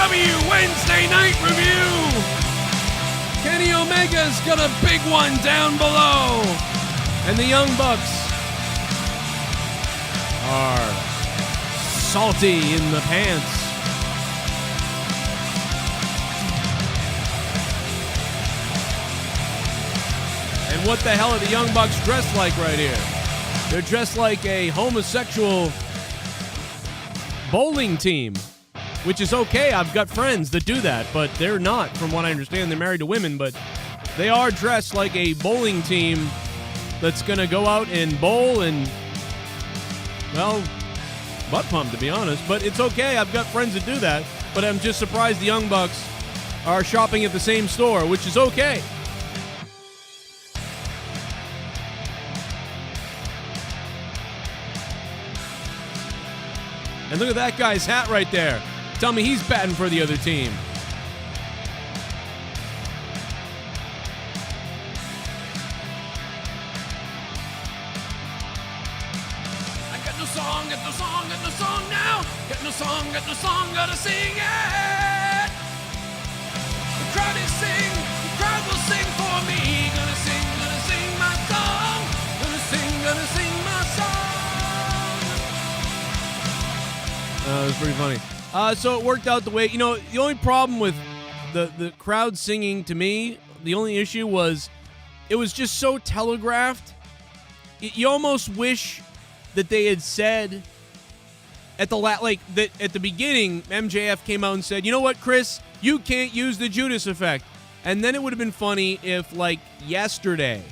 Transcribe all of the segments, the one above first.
AEW Wednesday Night Review. Kenny Omega's got a big one down below. And the Young Bucks are salty in the pants. And what the hell are the Young Bucks dressed like right here? They're dressed like a homosexual bowling team, which is okay. I've got friends that do that, but they're not, from what I understand. They're married to women, but they are dressed like a bowling team that's going to go out and bowl and, well, butt pump, to be honest. But it's okay. I've got friends that do that, but I'm just surprised the Young Bucks are shopping at the same store, which is okay. And look at that guy's hat right there. Tell me he's batting for the other team. I got no song, got no song, got no song now. Got no song, gotta sing it. The crowd is sing, the crowd will sing for me. Gonna sing my song. Gonna sing my song. It was pretty funny. So it worked out the way, the only problem with the crowd singing to me, the only issue was it was just so telegraphed. You almost wish that they had said at the beginning, MJF came out and said, "You know what, Chris, you can't use the Judas effect." And then it would have been funny if, like, yesterday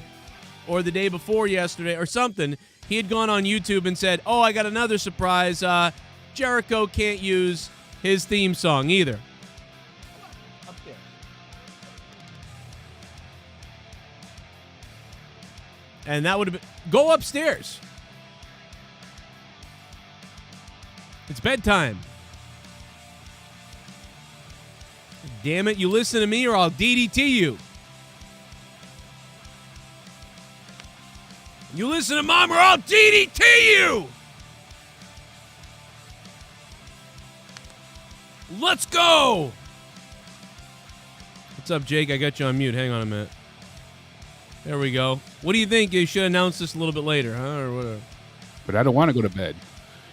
or the day before yesterday or something, he had gone on YouTube and said, "Oh, I got another surprise. Jericho can't use his theme song either." Up there. And that would have been... Go upstairs. It's bedtime. Damn it, you listen to me or I'll DDT you. You listen to Mom or I'll DDT you! Let's go! What's up, Jake? I got you on mute. Hang on a minute. There we go. What do you think? You should announce this a little bit later, huh? Or whatever. But I don't want to go to bed.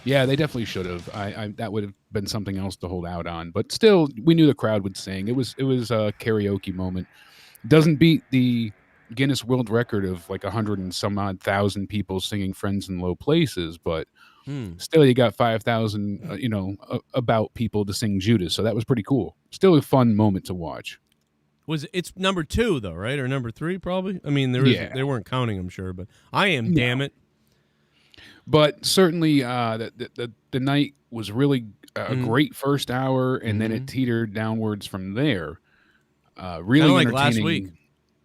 Yeah, they definitely should have. I that would have been something else to hold out on. But still, we knew the crowd would sing. It was a karaoke moment. Doesn't beat the Guinness World Record of like 100 and some odd thousand people singing "Friends in Low Places," but still, you got 5,000, about people to sing Judas. So that was pretty cool. Still a fun moment to watch. It's number 2 though, right? Or number 3 probably? I mean, they weren't counting, I'm sure, but I am, damn it. But certainly the night was really a great first hour, and then it teetered downwards from there. Really like entertaining. Last week.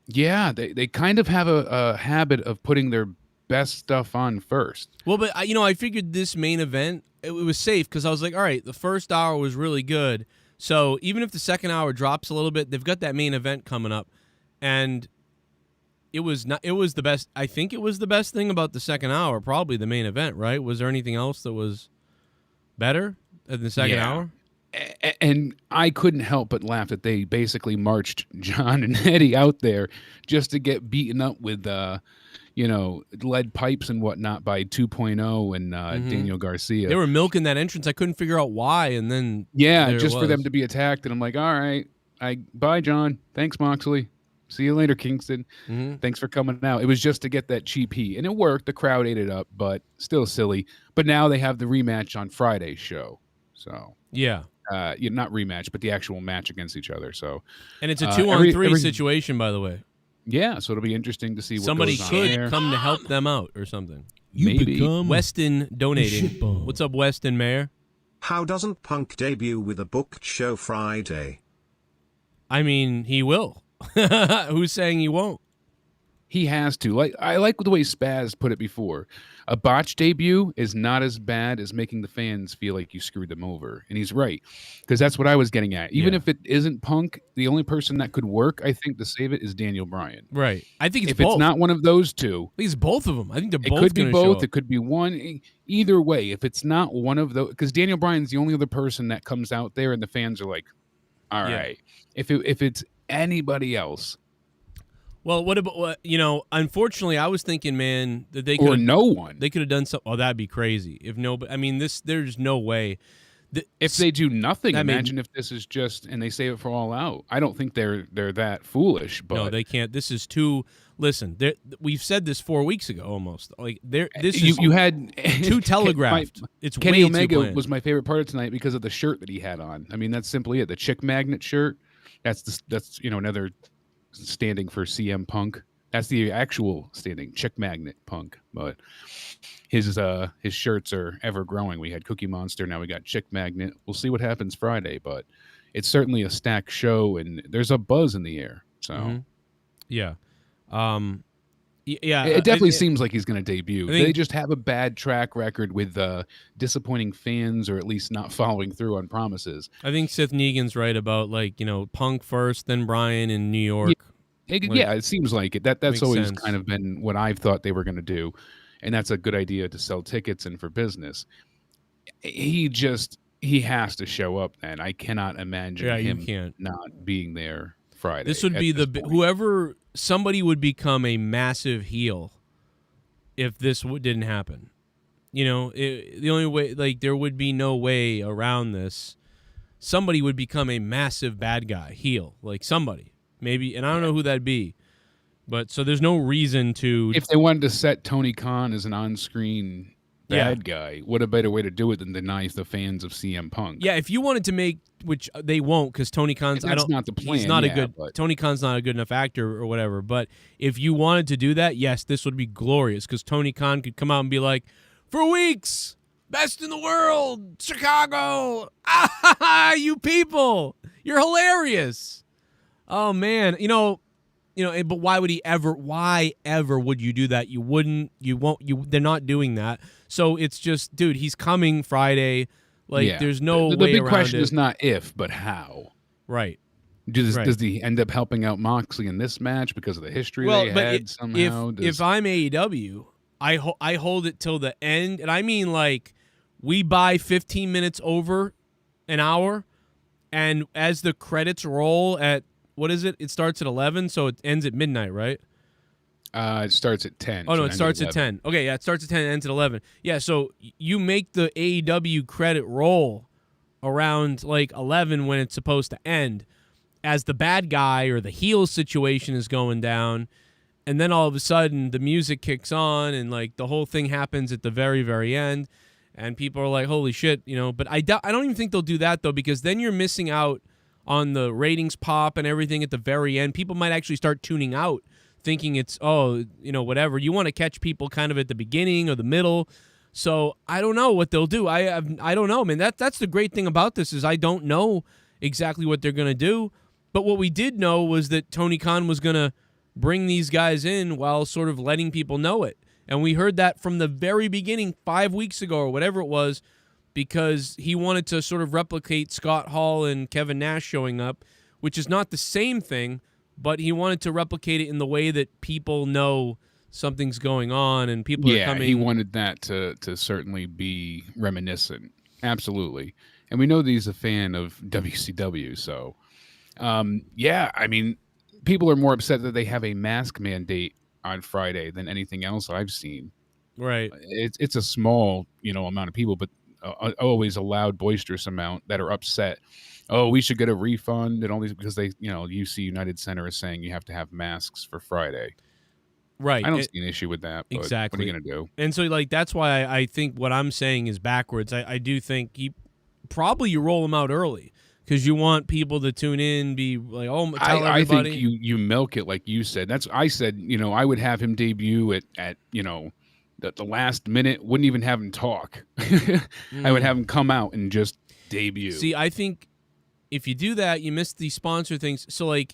Yeah, they kind of have a habit of putting their best stuff on first. Well, but I figured this main event, it was safe because I was like, all right, the first hour was really good. So even if the second hour drops a little bit, they've got that main event coming up, and it was the best. I think it was the best thing about the second hour, probably the main event, right? Was there anything else that was better in the second hour? And I couldn't help but laugh that they basically marched John and Eddie out there just to get beaten up with lead pipes and whatnot by 2.0 and Daniel Garcia. They were milking that entrance. I couldn't figure out why, and then just for them to be attacked. And I'm like, all right, bye, John. Thanks, Moxley. See you later, Kingston. Thanks for coming out. It was just to get that cheap heat, and it worked. The crowd ate it up, but still silly. But now they have the rematch on Friday's show. So yeah. Not rematch, but the actual match against each other. So, and it's a 2-on-3 situation, by the way. Yeah, so it'll be interesting to see what somebody goes on could there. come to help them out or something. Maybe. Weston donating. What's up, Weston Mayor? How doesn't Punk debut with a booked show Friday? I mean, he will. Who's saying he won't? He has to. I like the way Spaz put it before. A botched debut is not as bad as making the fans feel like you screwed them over. And he's right, because that's what I was getting at. Even if it isn't Punk, the only person that could work, I think, to save it is Daniel Bryan. Right. I think if it's not one of those two. I think it's both of them. I think they're both. It could be both. It could be one. Either way, if it's not one of those, because Daniel Bryan's the only other person that comes out there and the fans are like, All Yeah. right. If it's anybody else Well, what about unfortunately, I was thinking, man, that they or could no one, they could have done something. Oh, that'd be crazy. If no, I mean, there's no way. if they do nothing, that made- imagine if this is just and they save it for All Out. I don't think they're that foolish, but no, they can't. This is too. Listen, we've said this 4 weeks ago almost. Like this you, is you had too telegraphed. It's Kenny way Omega too planned. was my favorite part of tonight because of the shirt that he had on. I mean, that's simply it. The chick magnet shirt. That's another standing for CM Punk. That's the actual standing, chick magnet Punk. But his shirts are ever growing. We had Cookie Monster, now we got Chick Magnet. We'll see what happens Friday, but it's certainly a stacked show, and there's a buzz in the air. So, yeah, it definitely seems like he's going to debut. think- They just have a bad track record with disappointing fans, or at least not following through on promises. I think Seth Negan's right about Punk first, then Bryan in New York. It seems like it. That's Makes always sense. kind of been what I've thought they were going to do, and that's a good idea to sell tickets and for business. He has to show up. Then I cannot imagine Yeah, you him can't. not being there Friday. This would be somebody would become a massive heel if this didn't happen. The only way, there would be no way around this. Somebody would become a massive bad guy, heel, somebody. Maybe, and I don't know who that'd be, but so there's no reason to. If they wanted to set Tony Khan as an on-screen bad guy, what a better way to do it than deny the fans of CM Punk? Yeah, if you wanted to make, which they won't, because Tony Khan's not the plan. He's not but Tony Khan's not a good enough actor or whatever. But if you wanted to do that, yes, this would be glorious because Tony Khan could come out and be like, for weeks, best in the world, Chicago, you people, you're hilarious. Oh man, but why would he ever? Why ever would you do that? You wouldn't. You won't. They're not doing that. So it's just, dude, he's coming Friday. There's no the way big around question it. is not if, but how. Right. Does he end up helping out Moxley in this match because of the history they had somehow? If I'm AEW, I hold it till the end, and I mean we buy 15 minutes over an hour, and as the credits roll at. What is it? It starts at 11, so it ends at midnight, right? It starts at 10. Oh, no, it starts at 10. Okay, yeah, it starts at 10 and ends at 11. Yeah, so you make the AEW credit roll around 11 when it's supposed to end as the bad guy or the heel situation is going down, and then all of a sudden the music kicks on and the whole thing happens at the very, very end, and people are like, holy shit, but I don't even think they'll do that, though, because then you're missing out on the ratings pop and everything at the very end. People might actually start tuning out thinking it's, whatever. You want to catch people kind of at the beginning or the middle. So I don't know what they'll do. I don't know, man. That's the great thing about this is I don't know exactly what they're going to do. But what we did know was that Tony Khan was going to bring these guys in while sort of letting people know it. And we heard that from the very beginning 5 weeks ago or whatever it was, because he wanted to sort of replicate Scott Hall and Kevin Nash showing up, which is not the same thing, but he wanted to replicate it in the way that people know something's going on and people are coming. Yeah, he wanted that to certainly be reminiscent. Absolutely. And we know that he's a fan of WCW, so I mean, people are more upset that they have a mask mandate on Friday than anything else I've seen. Right. It's a small, amount of people, but always a loud, boisterous amount that are upset. Oh, we should get a refund and all these because they, UC United Center is saying you have to have masks for Friday. Right. I don't see an issue with that. But exactly. What are you going to do? And so, that's why I think what I'm saying is backwards. I do think you roll them out early because you want people to tune in, be like, oh, tell everybody. I think you milk it like you said. I said, I would have him debut at the last minute, wouldn't even have him talk. I would have him come out and just debut. See, I think if you do that, you miss the sponsor things. So, I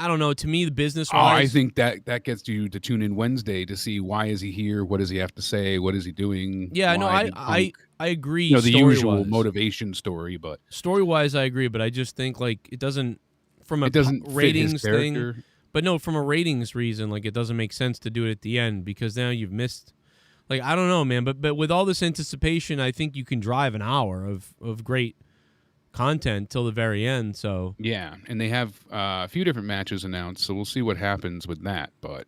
don't know. To me, the business-wise... I think that gets you to tune in Wednesday to see why is he here, what does he have to say, what is he doing. Yeah, no, I agree. The usual motivation story, but... Story-wise, I agree, but I just think, it doesn't... From a it doesn't ratings fit his character. thing... But no, from a ratings reason, it doesn't make sense to do it at the end because now you've missed. I don't know, man. But with all this anticipation, I think you can drive an hour of great content till the very end. So Yeah, and they have a few different matches announced, so we'll see what happens with that. But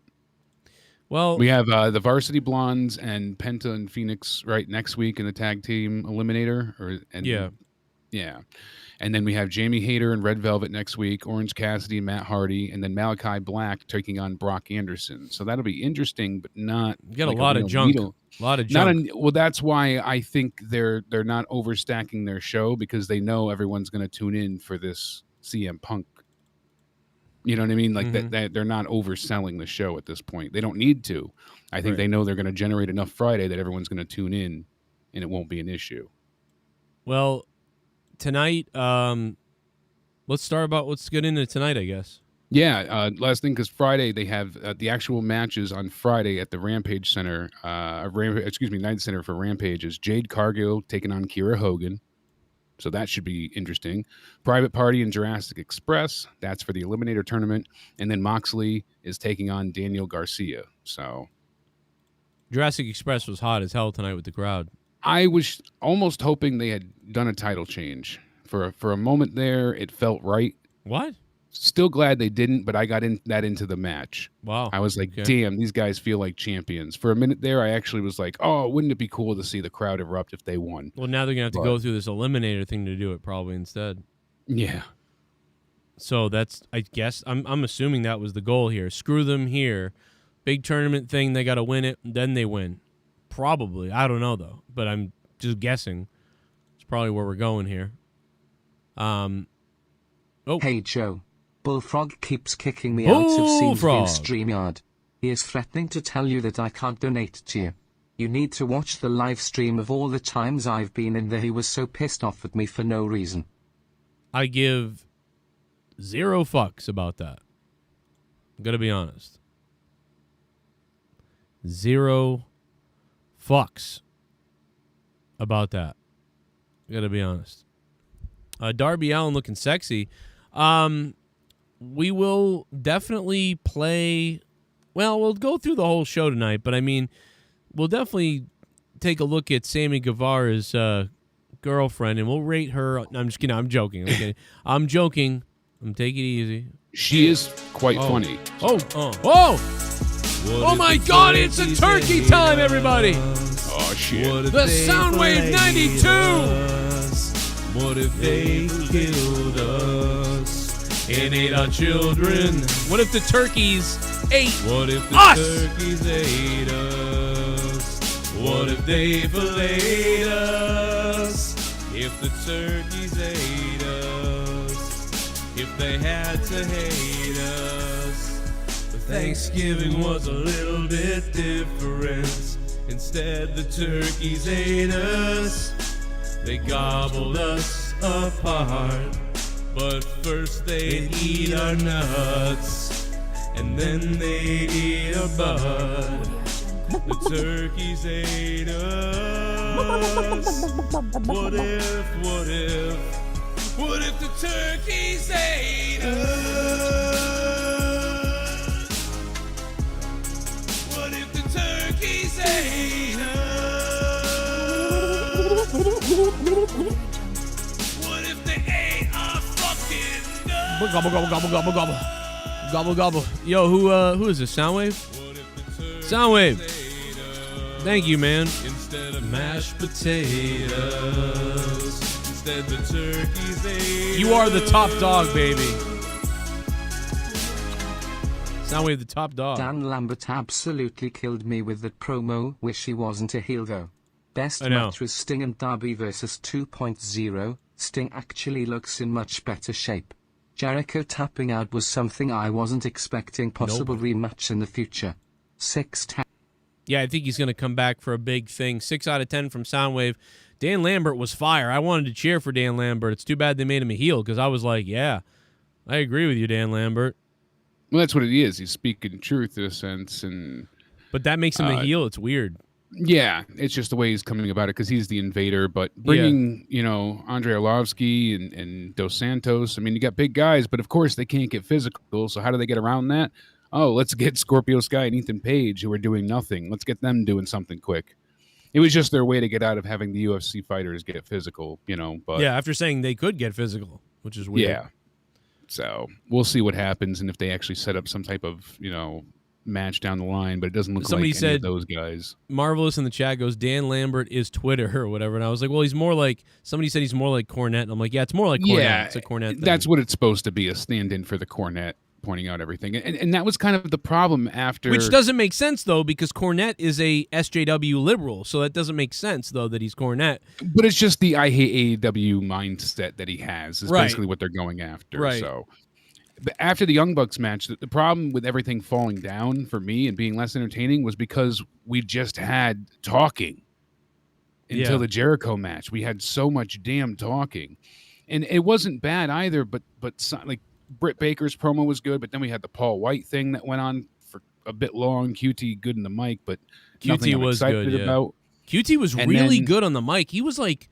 we have the Varsity Blondes and Penta and Phoenix right next week in the tag team eliminator. Yeah. And then we have Jamie Hayter and Red Velvet next week, Orange Cassidy, Matt Hardy, and then Malachi Black taking on Brock Anderson. So that'll be interesting, but not. You got a lot of junk. A lot of junk. Well, that's why I think they're not overstacking their show, because they know everyone's going to tune in for this CM Punk. You know what I mean? Like that they're not overselling the show at this point. They don't need to. I think they know they're going to generate enough Friday that everyone's going to tune in, and it won't be an issue. Well, tonight, let's get into tonight, I guess. Yeah, last thing, because Friday they have the actual matches on Friday at the Rampage Center, Night Center for Rampage is Jade Cargill taking on Kiera Hogan. So that should be interesting. Private Party and Jurassic Express, that's for the Eliminator Tournament. And then Moxley is taking on Daniel Garcia. So Jurassic Express was hot as hell tonight with the crowd. I was almost hoping they had done a title change. For a moment there, it felt right. What? Still glad they didn't, but I got into the match. Wow. I was like, damn, these guys feel like champions. For a minute there, I actually was like, oh, wouldn't it be cool to see the crowd erupt if they won? Well, now they're going to have to go through this eliminator thing to do it probably instead. Yeah. So that's, I guess, I'm assuming that was the goal here. Screw them here. Big tournament thing, they got to win it, then they win. Probably. I don't know, though, but I'm just guessing. It's probably where we're going here. Hey, Joe. Bullfrog keeps kicking me out of scenes in StreamYard. He is threatening to tell you that I can't donate to you. You need to watch the live stream of all the times I've been in there. He was so pissed off at me for no reason. I give 0 fucks about that. I'm going to be honest. 0 fucks about that. I got to be honest. Darby Allin looking sexy. We will definitely play. Well, we'll go through the whole show tonight, but I mean, we'll definitely take a look at Sammy Guevara's girlfriend, and we'll rate her. No, I'm just kidding. I'm joking. Okay, I'm joking. Take it easy. She is quite funny. Oh my God! It's a turkey time, everybody! Oh shit! The Soundwave 92. What if they killed us and ate our children? What if the turkeys ate What if the us? turkeys ate us? What if they filleted us? If the turkeys ate us, if they had to hate us. But Thanksgiving was a little bit different. Instead, the turkeys ate us. They gobbled us apart, but first they'd eat our nuts, and then they'd eat our butt. The turkeys ate us. What if the turkeys ate us? What if the turkeys ate us? What if they ate our fucking nuts? Gobble, gobble, gobble, gobble, gobble. Gobble, gobble. Yo, who is this? Soundwave? Soundwave. Thank you, man. Instead of mashed potatoes, instead the turkeys ate. You are the top dog, baby. Soundwave, the top dog. Dan Lambert absolutely killed me with that promo. Wish he wasn't a heel though. Best I know. match was Sting and Darby versus 2.0. Sting actually looks in much better shape. Jericho tapping out was something I wasn't expecting. Possible rematch in the future. 6 tap. Yeah, I think he's going to come back for a big thing. 6 out of 10 from Soundwave. Dan Lambert was fire. I wanted to cheer for Dan Lambert. It's too bad they made him a heel because I was like, yeah, I agree with you, Dan Lambert. Well, that's what it is. He's speaking truth in a sense, But that makes him a heel. It's weird. Yeah, it's just the way he's coming about it because he's the invader. But bringing, Andre Arlovsky and Dos Santos, I mean, you got big guys, but of course they can't get physical. So how do they get around that? Oh, let's get Scorpio Sky and Ethan Page, who are doing nothing. Let's get them doing something quick. It was just their way to get out of having the UFC fighters get physical, But yeah, after saying they could get physical, which is weird. yeah. So we'll see what happens and if they actually set up some type of, match down the line, but it doesn't look Somebody like any of those guys. Marvelous in the chat goes, Dan Lambert is Twitter or whatever. And I was like, well, he's more like, somebody said he's more like Cornette. And I'm like, yeah, it's more like Cornette. Yeah, It's a Cornette thing. That's what it's supposed to be, a stand-in for the Cornette, pointing out everything. And that was kind of the problem after... Which doesn't make sense, though, because Cornette is a SJW liberal. So that doesn't make sense, though, that he's Cornette. But it's just the I hate AEW mindset that he has is Right. basically what they're going after. Right. So... But after the Young Bucks match, the problem with everything falling down for me and being less entertaining was because we just had talking until the Jericho match. We had so much damn talking, and it wasn't bad either. But like Britt Baker's promo was good, but then we had the Paul White thing that went on for a bit long. QT good in the mic, but QT was good. About. QT was really good on the mic. He was like,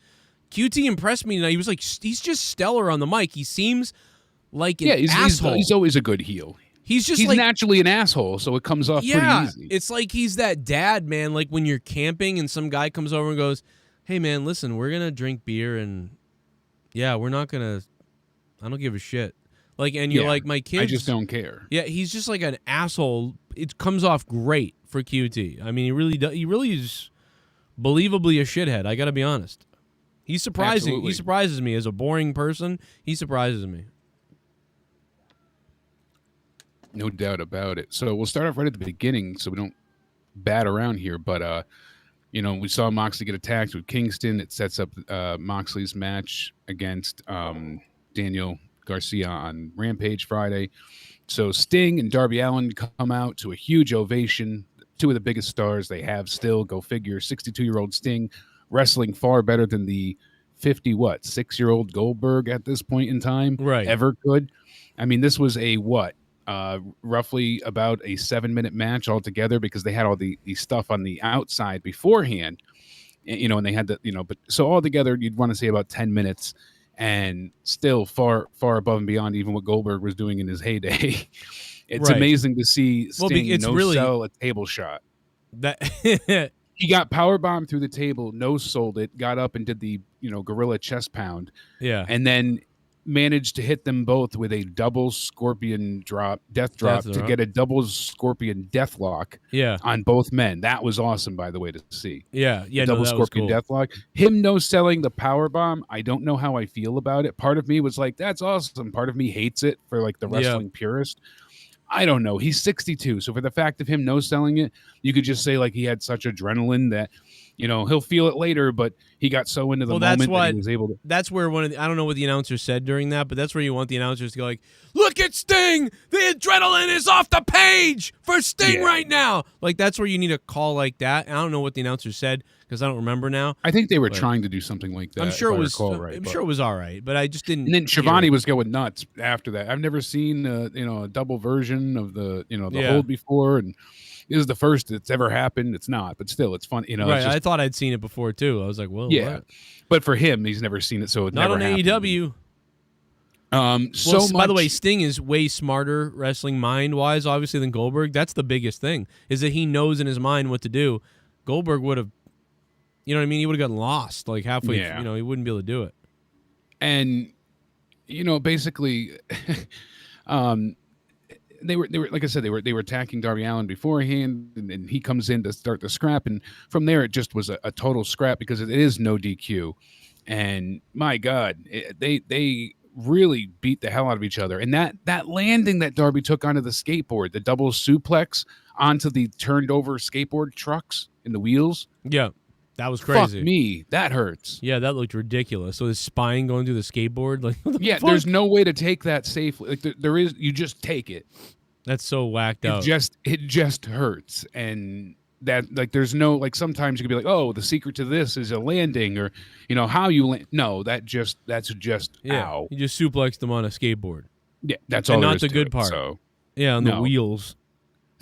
QT impressed me tonight. He was like, he's just stellar on the mic. He seems like an asshole. He's always a good heel. He's like, naturally an asshole, so it comes off pretty easy. It's like he's that dad, man. Like when you're camping and some guy comes over and goes, hey, man, listen, we're going to drink beer and, we're not going to, I don't give a shit. Like, and you're like, my kids. I just don't care. Yeah, he's just like an asshole. It comes off great for QT. I mean, he really does. He really is believably a shithead. I got to be honest. He's surprising. Absolutely. He surprises me as a boring person. He surprises me. No doubt about it. So we'll start off right at the beginning so we don't bat around here. But, we saw Moxley get attacked with Kingston. It sets up Moxley's match against Daniel Garcia on Rampage Friday. So Sting and Darby Allin come out to a huge ovation. Two of the biggest stars they have still. Go figure. 62-year-old Sting wrestling far better than the 6-year-old Goldberg at this point in time ever could. I mean, this was a roughly about a 7-minute match altogether because they had all the stuff on the outside beforehand, and they had but so altogether you'd want to say about 10 minutes and still far above and beyond even what Goldberg was doing in his heyday. It's amazing to see Sting sell a table shot. That he got powerbombed through the table, no-sold it, got up and did the gorilla chest pound. Yeah. And then managed to hit them both with a double scorpion death drop to get a double scorpion deathlock on both men. That was awesome, by the way, to see. Double scorpion deathlock. Him no-selling the power bomb, I don't know how I feel about it. Part of me was like, that's awesome. Part of me hates it for like the wrestling purist. I don't know. He's 62. So for the fact of him no-selling it, you could just say like he had such adrenaline that he'll feel it later, but he got so into the moment that he was able to. That's where I don't know what the announcer said during that, but that's where you want the announcers to go like, look at Sting! The adrenaline is off the page for Sting right now! Like, that's where you need a call like that. And I don't know what the announcer said because I don't remember now. I think they were trying to do something like that. I'm sure it was sure it was all right, but I just didn't. And then Shivani was going nuts after that. I've never seen a double version of the hold before, and this is the first that's ever happened. It's not, but still, it's fun. Right. I thought I'd seen it before too. I was like, well, what? But for him, he's never seen it, so it not never on happened. AEW. By the way, Sting is way smarter wrestling mind-wise, obviously, than Goldberg. That's the biggest thing, is that he knows in his mind what to do. Goldberg would have, you know what I mean? He would have gotten lost like halfway. He wouldn't be able to do it. And basically, they were like I said, they were attacking Darby Allin beforehand, and he comes in to start the scrap, and from there it just was a total scrap because it is no DQ, and my God, they really beat the hell out of each other, and that landing that Darby took onto the skateboard, the double suplex onto the turned over skateboard trucks in the wheels, that was crazy. Fuck me, that hurts. Yeah, that looked ridiculous. So his spine going through the skateboard, like fuck? There's no way to take that safely. Like there is, you just take it. That's so whacked out. It just hurts, and that like there's no like sometimes you can be like, oh, the secret to this is a landing or how you land. No, that's just ow. You just suplexed him on a skateboard. Yeah, that's all. And not the good it, part. So. Yeah, on the wheels.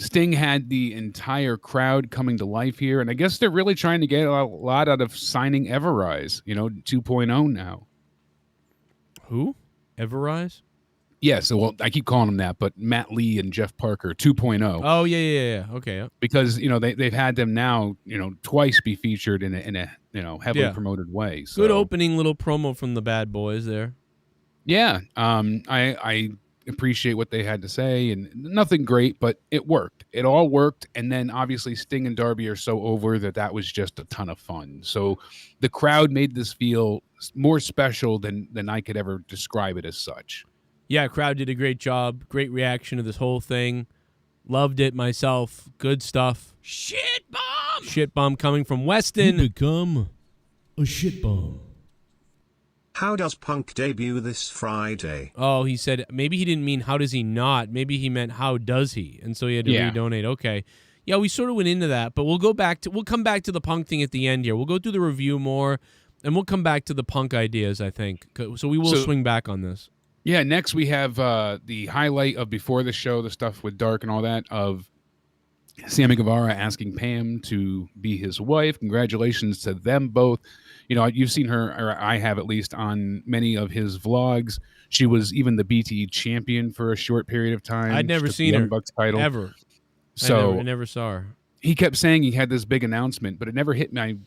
Sting had the entire crowd coming to life here, and I guess they're really trying to get a lot out of signing Everrise, 2.0 now. Who? Everrise? Yeah, so well, I keep calling them that, but Matt Lee and Jeff Parker 2.0. Oh yeah. Okay. Because they've had them now twice be featured in a heavily promoted way. So. Good opening little promo from the Bad Boys there. Yeah, I appreciate what they had to say, and nothing great, but it worked. It all worked, and then obviously Sting and Darby are so over that was just a ton of fun. So the crowd made this feel more special than I could ever describe it as such. Yeah, crowd did a great job. Great reaction to this whole thing. Loved it myself. Good stuff. Shit bomb! Shit bomb coming from Weston. You become a shit bomb. How does Punk debut this Friday? Oh, he said maybe he didn't mean how does he not. Maybe he meant how does he. And so he had to redonate. Okay. Yeah, we sort of went into that, but we'll come back to the Punk thing at the end here. We'll go through the review more, and we'll come back to the Punk ideas, I think. So we will swing back on this. Yeah, next we have the highlight of before the show, the stuff with Dark and all that, of Sammy Guevara asking Pam to be his wife. Congratulations to them both. You've seen her, or I have at least, on many of his vlogs. She was even the BTE champion for a short period of time. I'd never seen her Bucks title. ever. So I never saw her. He kept saying he had this big announcement, but it never hit my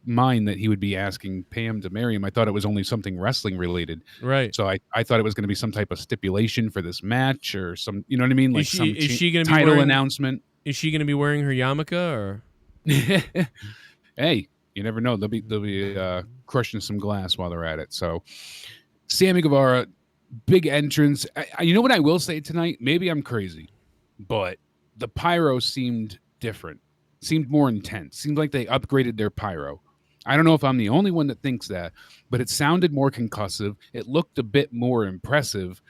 mind that he would be asking Pam to marry him. I thought it was only something wrestling related. Right. So I thought it was going to be some type of stipulation for this match or some, you know what I mean? Like is she gonna be title announcement. Is she going to be wearing her yarmulke or? Hey, you never know. They'll be crushing some glass while they're at it. So Sammy Guevara, big entrance. You know what I will say tonight? Maybe I'm crazy, but the pyro seemed different. Seemed more intense. Seemed like they upgraded their pyro. I don't know if I'm the only one that thinks that, but it sounded more concussive. It looked a bit more impressive,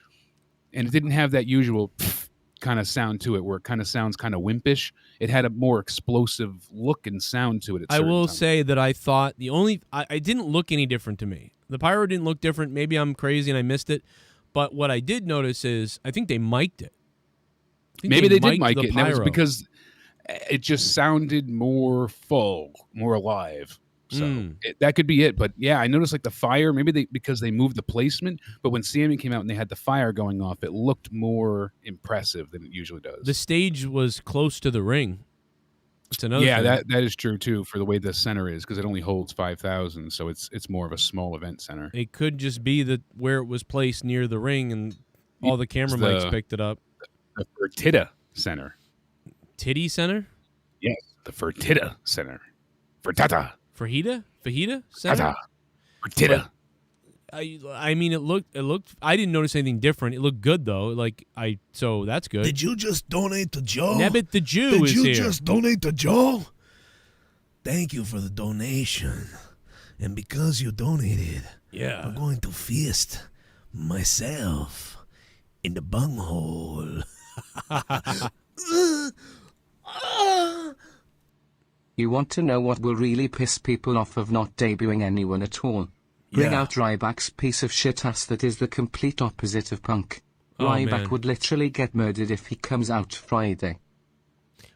and it didn't have that usual kind of sound to it where it kind of sounds kind of wimpish. It had a more explosive look and sound to it. I will say that I thought I didn't look any different to me. The pyro didn't look different. Maybe I'm crazy and I missed it, but what I did notice is I think they mic'd it. Maybe they did mic it, and that was because it just sounded more full, more alive. So that could be it. But yeah, I noticed like the fire, because they moved the placement, but when Sammy came out and they had the fire going off, it looked more impressive than it usually does. The stage was close to the ring. It's another thing. that is true too for the way the center is, because it only holds 5,000, so it's more of a small event center. It could just be where it was placed near the ring and all the camera mics picked it up. The Fertitta Center. Titty Center? Yes, the Fertitta Center. Fertata. Fajita Center? Fertitta. I mean, it looked. I didn't notice anything different. It looked good though. So that's good. Did you just donate to Joe? Nebbit the Jew is here. Did you just donate to Joe? Thank you for the donation, and because you donated, I'm going to feast myself in the bunghole. You want to know what will really piss people off of not debuting anyone at all? Bring out Ryback's piece of shit ass that is the complete opposite of Punk. Ryback would literally get murdered if he comes out Friday.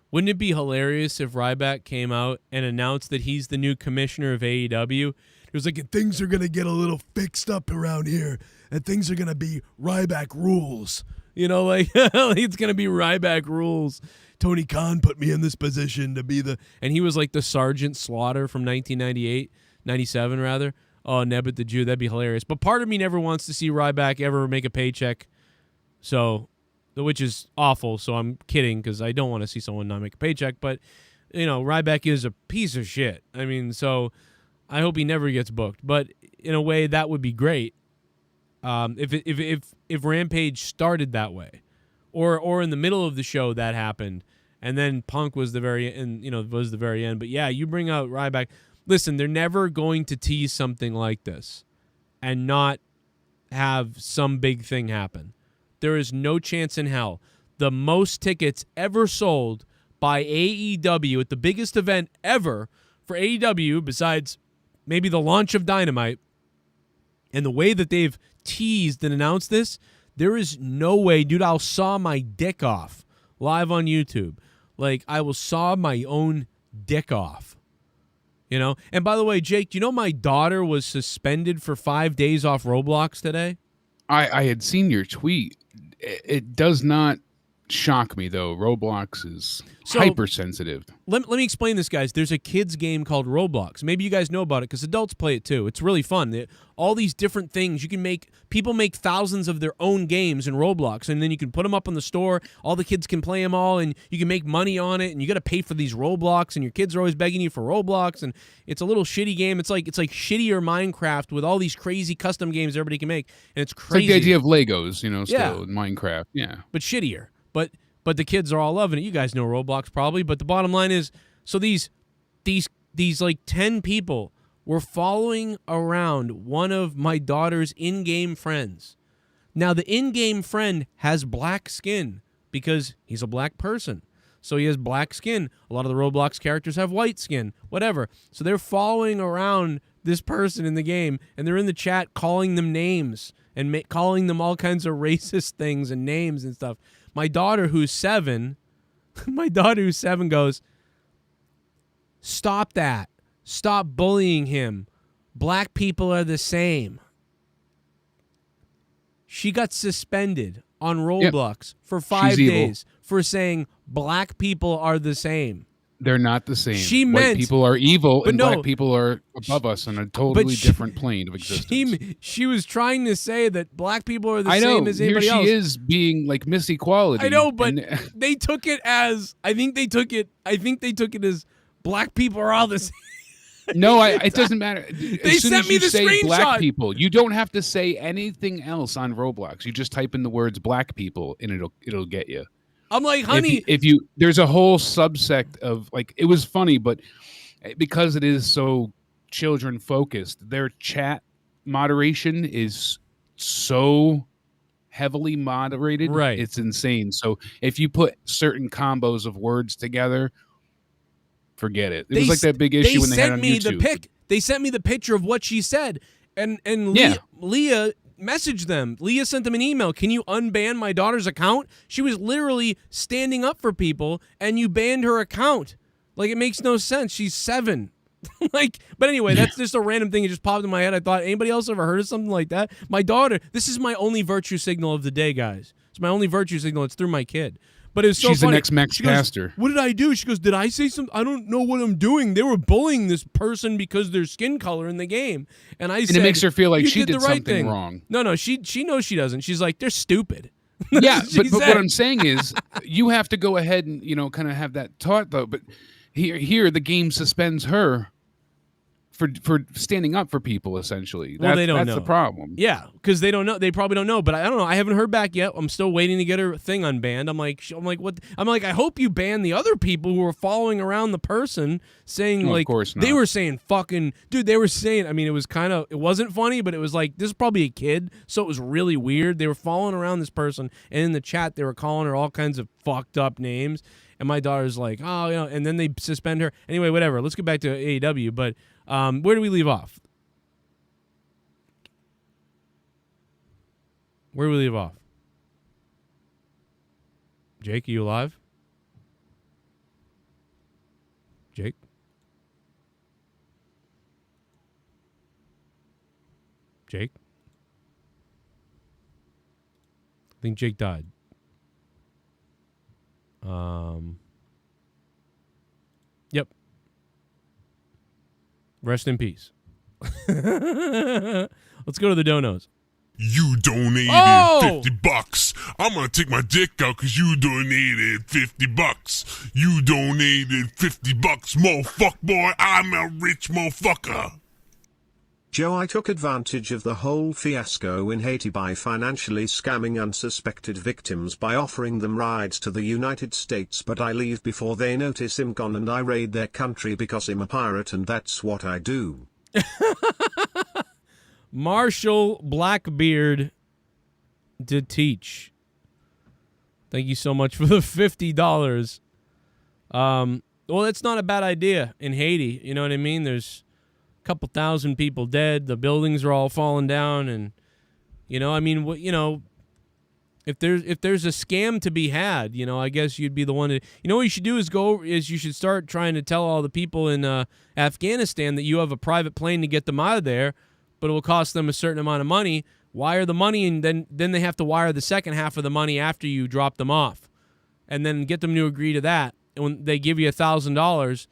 Wouldn't it be hilarious if Rybotch came out and announced that he's the new commissioner of AEW? It was like, things are going to get a little fixed up around here, and things are going to be Ryback rules. It's going to be Ryback rules. Tony Khan put me in this position to be and he was like the Sergeant Slaughter from 97 rather. Oh, Nebbit the Jew, that'd be hilarious. But part of me never wants to see Rybotch ever make a paycheck, which is awful. So I'm kidding, because I don't want to see someone not make a paycheck. But Rybotch is a piece of shit. I mean, so I hope he never gets booked. But in a way, that would be great. If Rampage started that way, or in the middle of the show that happened, and then Punk was the very end. But yeah, you bring out Rybotch. Listen, they're never going to tease something like this and not have some big thing happen. There is no chance in hell. The most tickets ever sold by AEW at the biggest event ever for AEW, besides maybe the launch of Dynamite, and the way that they've teased and announced this, there is no way, dude, I'll saw my dick off live on YouTube. I will saw my own dick off. And by the way, Jake, do you know my daughter was suspended for 5 days off Roblox today? I had seen your tweet. It does not shock me, though. Roblox is So- hypersensitive. Let me explain this, guys. There's a kids game called Roblox. Maybe you guys know about it because adults play it too. It's really fun. All these different things you can make. People make thousands of their own games in Roblox, and then you can put them up on the store. All the kids can play them all, and you can make money on it. And you got to pay for these Roblox, and your kids are always begging you for Roblox. And it's a little shitty game. It's like shittier Minecraft with all these crazy custom games everybody can make, and it's It's crazy. like the idea of Legos, still Yeah. in Minecraft. Yeah. But shittier. But the kids are all loving it. You guys know Roblox probably, but the bottom line is, so these like 10 people were following around one of my daughter's in-game friends. Now the in-game friend has black skin because he's a black person. So he has black skin. A lot of the Roblox characters have white skin, whatever. So they're following around this person in the game, and they're in the chat calling them names and calling them all kinds of racist things and names and stuff. My daughter, who's 7, goes, "Stop that. Stop bullying him. Black people are the same." She got suspended on Roblox for 5 She's evil. days for saying black people are the same. They're not the same. She White meant- people are evil, but and no, black people are above us on a totally she- different plane of existence. She was trying to say that black people are the I know. same as Here anybody she else. is being like Miss Equality. I know, but and- they took it as I think they took it as black people are all the same. no, it doesn't matter. They As soon sent as me you the say screenshot. black people, you don't have to say anything else on Roblox. You just type in the words black people, and it'll get you. I'm like, honey, if you there's a whole subsect of like, it was funny, but because it is so children focused, their chat moderation is so heavily moderated, Right. It's insane. So if you put certain combos of words together, forget it. It was like that big issue when they had on YouTube. They sent me the picture of what she said, and Yeah. Leah messaged them. Leah sent them an email. Can you unban my daughter's account? She was literally standing up for people, and you banned her account. Like, it makes no sense. She's 7. But anyway, that's just a random thing that just popped in my head. I thought, anybody else ever heard of something like that? My daughter, this is my only virtue signal of the day, guys. It's my only virtue signal. It's through my kid. But it's so She's funny. the next Max She goes, Caster. "What did I do?" She goes, "Did I say something? I don't know what I'm doing. They were bullying this person because their skin color in the game." And I said, And it makes her feel like "You she did the right something thing." wrong. No, she knows she doesn't. She's like, "They're stupid." Yeah, That's what but she what said. I'm saying is, you have to go ahead and kind of have that taught though. But here the game suspends her for standing up for people. Essentially, Well, they don't that's know. the problem. Yeah, because they don't know. They probably don't know. But I don't know. I haven't heard back yet. I'm still waiting to get her thing unbanned. I'm like, what? I'm like, I hope you ban the other people who are following around the person saying No, of like, course they not. were saying fucking, dude. They were saying. I mean, it wasn't funny, but it was like, this is probably a kid, so it was really weird. They were following around this person, and in the chat they were calling her all kinds of fucked up names. And my daughter's like, oh, and then they suspend her. Anyway, whatever. Let's get back to AEW. But where do we leave off? Where do we leave off? Jake, are you alive? Jake? Jake? I think Jake died. Yep. Rest in peace. Let's go to the donos. You donated Oh! $50. I'm gonna take my dick out because you donated $50. You donated $50, motherfucker boy. I'm a rich motherfucker. Joe, I took advantage of the whole fiasco in Haiti by financially scamming unsuspected victims by offering them rides to the United States, but I leave before they notice I'm gone and I raid their country because I'm a pirate and that's what I do. Marshall Blackbeard to teach. Thank you so much for the $50. Well, that's not a bad idea in Haiti. You know what I mean? There's a couple thousand people dead. The buildings are all falling down, and I mean, if there's a scam to be had, I guess you'd be the one to. What you should do is you should start trying to tell all the people in Afghanistan that you have a private plane to get them out of there, but it will cost them a certain amount of money. wire the money, and then they have to wire the second half of the money after you drop them off, and then get them to agree to that. And when they give you $1,000,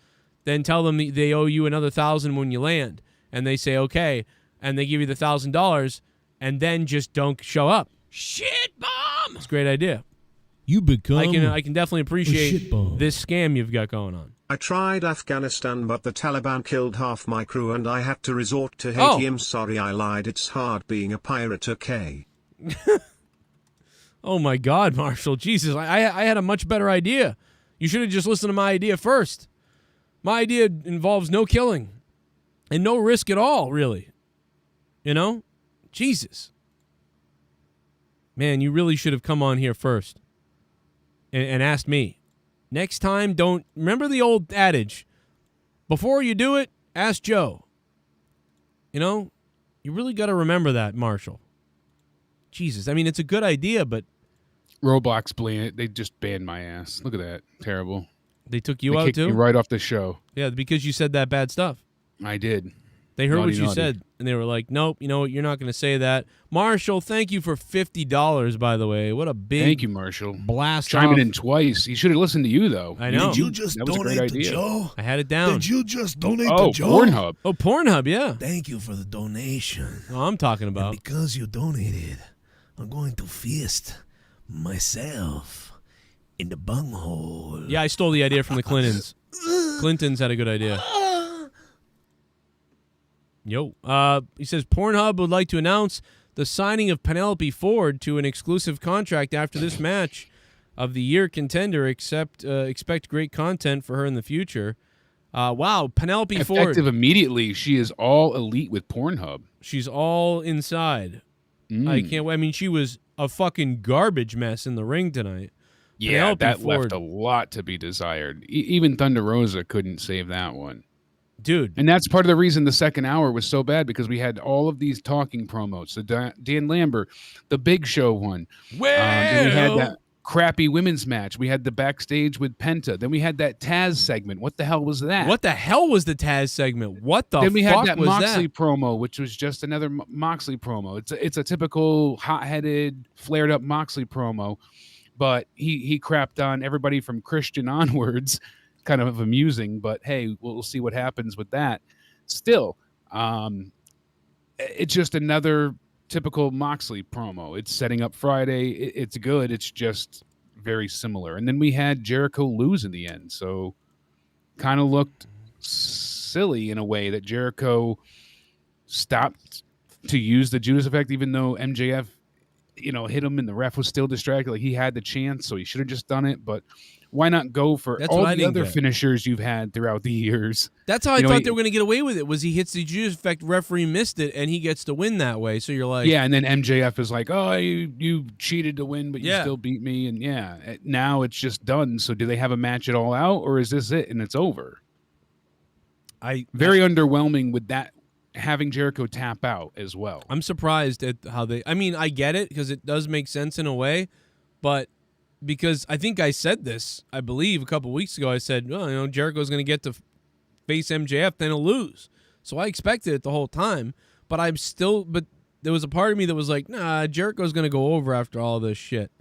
then tell them they owe you another $1,000 when you land, and they say okay, and they give you the $1,000, and then just don't show up. Shit bomb. It's a great idea. You become. I can definitely appreciate this scam you've got going on. I tried Afghanistan, but the Taliban killed half my crew and I had to resort to Haiti. I'm sorry I lied. It's hard being a pirate, okay? Oh my God, Marshall. Jesus, I had a much better idea. You should have just listened to my idea first. My idea involves no killing and no risk at all, really. You know? Jesus. Man, you really should have come on here first and asked me. Next time, don't... Remember the old adage, before you do it, ask Joe. You know? You really got to remember that, Marshall. Jesus, I mean, it's a good idea, but... Roblox they just banned my ass. Look at that. Terrible. They took you they out, kicked too? me right off the show. Yeah, because you said that bad stuff. I did. They heard Naughty, what you naughty. said, and they were like, nope, you know what, you're not going to say that. Marshall, thank you for $50, by the way. What a big Thank you, Marshall. blast Chiming off. in twice. He should have listened to you, though. I know. Did you just That was a great donate to idea. Joe? I had it down. Did you just donate Oh, to Joe? Pornhub. Oh, Pornhub, yeah. Thank you for the donation. Oh, I'm talking And about. because you donated, I'm going to fist myself in the bunghole. Yeah, I stole the idea from the Clintons. Clintons had a good idea. Yo. He says, Pornhub would like to announce the signing of Penelope Ford to an exclusive contract after this match of the year contender. Expect great content for her in the future. Wow, Penelope Ford. Effective immediately. She is all elite with Pornhub. She's all inside. I can't wait. I mean, she was a fucking garbage mess in the ring tonight. Yeah, Penelope that Ford. left a lot to be desired. Even Thunder Rosa couldn't save that one. Dude. And that's part of the reason the second hour was so bad, because we had all of these talking promos. The Dan Lambert, the Big Show one. Then we had that crappy women's match. We had the backstage with Penta. Then we had that Taz segment. What the hell was that? What the hell was the Taz segment? What the Then we fuck had that was Moxley that? promo, which was just another Moxley promo. It's a typical hot-headed, flared-up Moxley promo, but he crapped on everybody from Christian onwards. Kind of amusing, but hey, we'll see what happens with that. Still, it's just another typical Moxley promo. It's setting up Friday. It's good. It's just very similar. And then we had Jericho lose in the end, so kind of looked silly in a way that Jericho stopped to use the Judas effect, even though MJF, hit him and the ref was still distracted. Like, he had the chance, so he should have just done it. But why not go for That's all what I the didn't other get. finishers you've had throughout the years? That's how I thought they were going to get away with it, was he hits the Judas effect, referee missed it, and he gets to win that way. So you're like... Yeah, and then MJF is like, oh, you cheated to win, but you still beat me. And yeah, now it's just done. So do they have a match at All Out, or is this it and it's over? Very underwhelming with that, having Jericho tap out as well. I'm surprised at how they... I mean, I get it, because it does make sense in a way, but... Because I think I said this, I believe, a couple weeks ago. I said, well, Jericho's going to get to face MJF, then he'll lose. So I expected it the whole time. But there was a part of me that was like, nah, Jericho's going to go over after all this shit.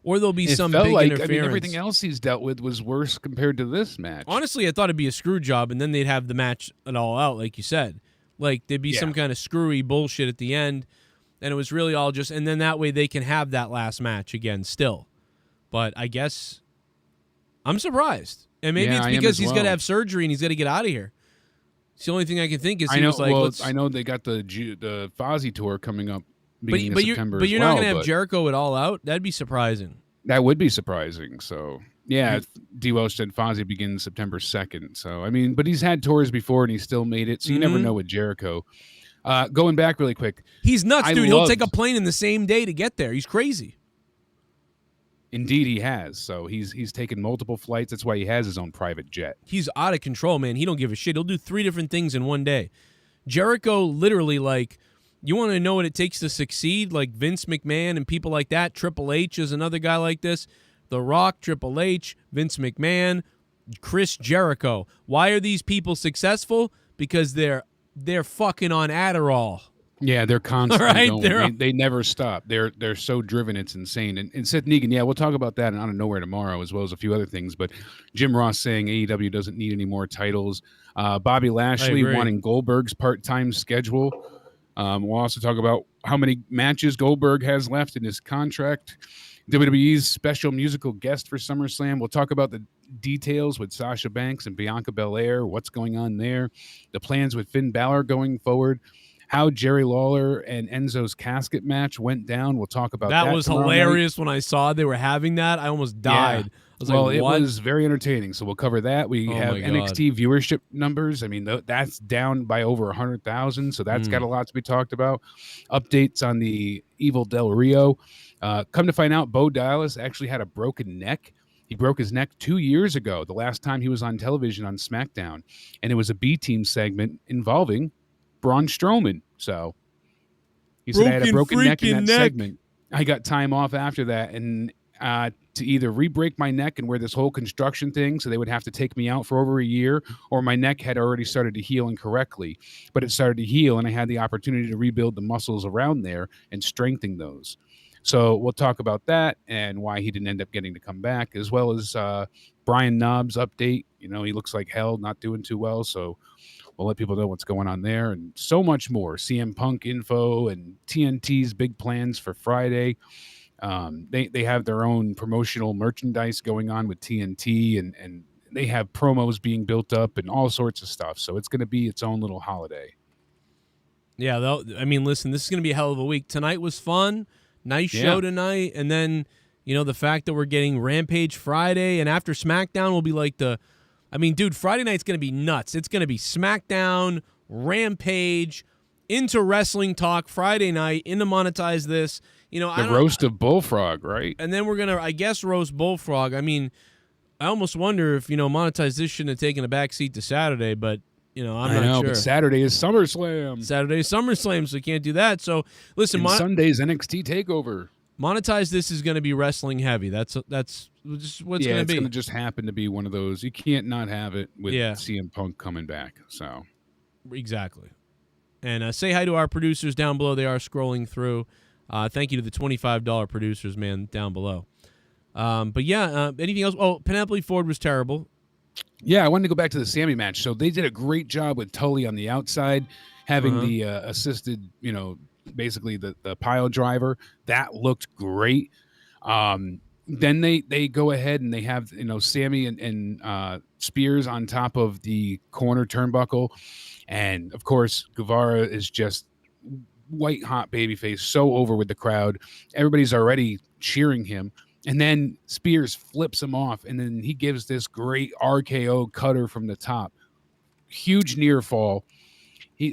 Or there'll be some big interference. I mean, everything else he's dealt with was worse compared to this match. Honestly, I thought it'd be a screw job, and then they'd have the match at All Out, like you said. Like, there'd be some kind of screwy bullshit at the end, and it was really all just... And then that way they can have that last match again still. But I guess I'm surprised. And maybe it's because he's got to have surgery and he's got to get out of here. It's the only thing I can think is he was like, I know they got the Fozzy tour coming up beginning of September but you're not going to have Jericho at All Out? That'd be surprising. That would be surprising. So, yeah, D. Welsh said Fozzy begins September 2nd. So, I mean, but he's had tours before and he still made it. So you never know with Jericho. Going back really quick. He's nuts, dude. He'll take a plane in the same day to get there. He's crazy. Indeed, he has. So he's taken multiple flights. That's why he has his own private jet. He's out of control, man. He don't give a shit. He'll do 3 different things in one day. Jericho literally, like, you want to know what it takes to succeed? Like Vince McMahon and people like that. Triple H is another guy like this. The Rock, Triple H, Vince McMahon, Chris Jericho. Why are these people successful? Because they're fucking on Adderall. Yeah, they're constantly Right, going. They never stop. They're so driven, it's insane. And Seth Negan, yeah, we'll talk about that and Out of Nowhere tomorrow, as well as a few other things. But Jim Ross saying AEW doesn't need any more titles. Bobby Lashley wanting Goldberg's part-time schedule. We'll also talk about how many matches Goldberg has left in his contract. WWE's special musical guest for SummerSlam. We'll talk about the details with Sasha Banks and Bianca Belair, what's going on there, the plans with Finn Balor going forward, how Jerry Lawler and Enzo's casket match went down. We'll talk about that. That was hilarious when I saw they were having that. I almost died. Yeah. I was like, what? It was very entertaining. So we'll cover that. We have NXT viewership numbers. I mean, that's down by over 100,000. So that's got a lot to be talked about. Updates on the Evil Del Rio. Come to find out, Bo Dallas actually had a broken neck. He broke his neck 2 years ago, the last time he was on television on SmackDown. And it was a B-team segment involving Braun Strowman. So he said, I had a broken neck in that segment. I got time off after that and to either re-break my neck and wear this whole construction thing, so they would have to take me out for over a year, or my neck had already started to heal incorrectly. But it started to heal, and I had the opportunity to rebuild the muscles around there and strengthen those. So we'll talk about that and why he didn't end up getting to come back, as well as Brian Knobbs' update. You know, he looks like hell, not doing too well, so we'll let people know what's going on there, and so much more. CM Punk info and TNT's big plans for Friday. They have their own promotional merchandise going on with TNT, and they have promos being built up and all sorts of stuff. So it's going to be its own little holiday. Yeah, I mean, listen, this is going to be a hell of a week. Tonight was fun. Nice show tonight. And then, you know, the fact that we're getting Rampage Friday, and after SmackDown will be like dude, Friday night's going to be nuts. It's going to be SmackDown, Rampage, into wrestling talk Friday night, into Monetize This. You know, the roast of Bullfrog, right? And then we're going to, I guess, roast Bullfrog. I mean, I almost wonder if, Monetize This shouldn't have taken a backseat to Saturday, but, I'm not sure. But Saturday is SummerSlam. So you can't do that. So, listen. Sunday's NXT TakeOver. Monetize This is going to be wrestling heavy. That's just what's going to be. It's going to just happen to be one of those. You can't not have it with CM Punk coming back. So exactly. And say hi to our producers down below. They are scrolling through. Thank you to the $25 producers, man, down below. Anything else? Oh, Penelope Ford was terrible. Yeah, I wanted to go back to the Sammy match. So they did a great job with Tully on the outside, having the assisted, basically the pile driver. That looked great. Then they go ahead and they have, Sammy and Spears on top of the corner turnbuckle. And, of course, Guevara is just white hot babyface, so over with the crowd. Everybody's already cheering him. And then Spears flips him off, and then he gives this great RKO cutter from the top. Huge near fall.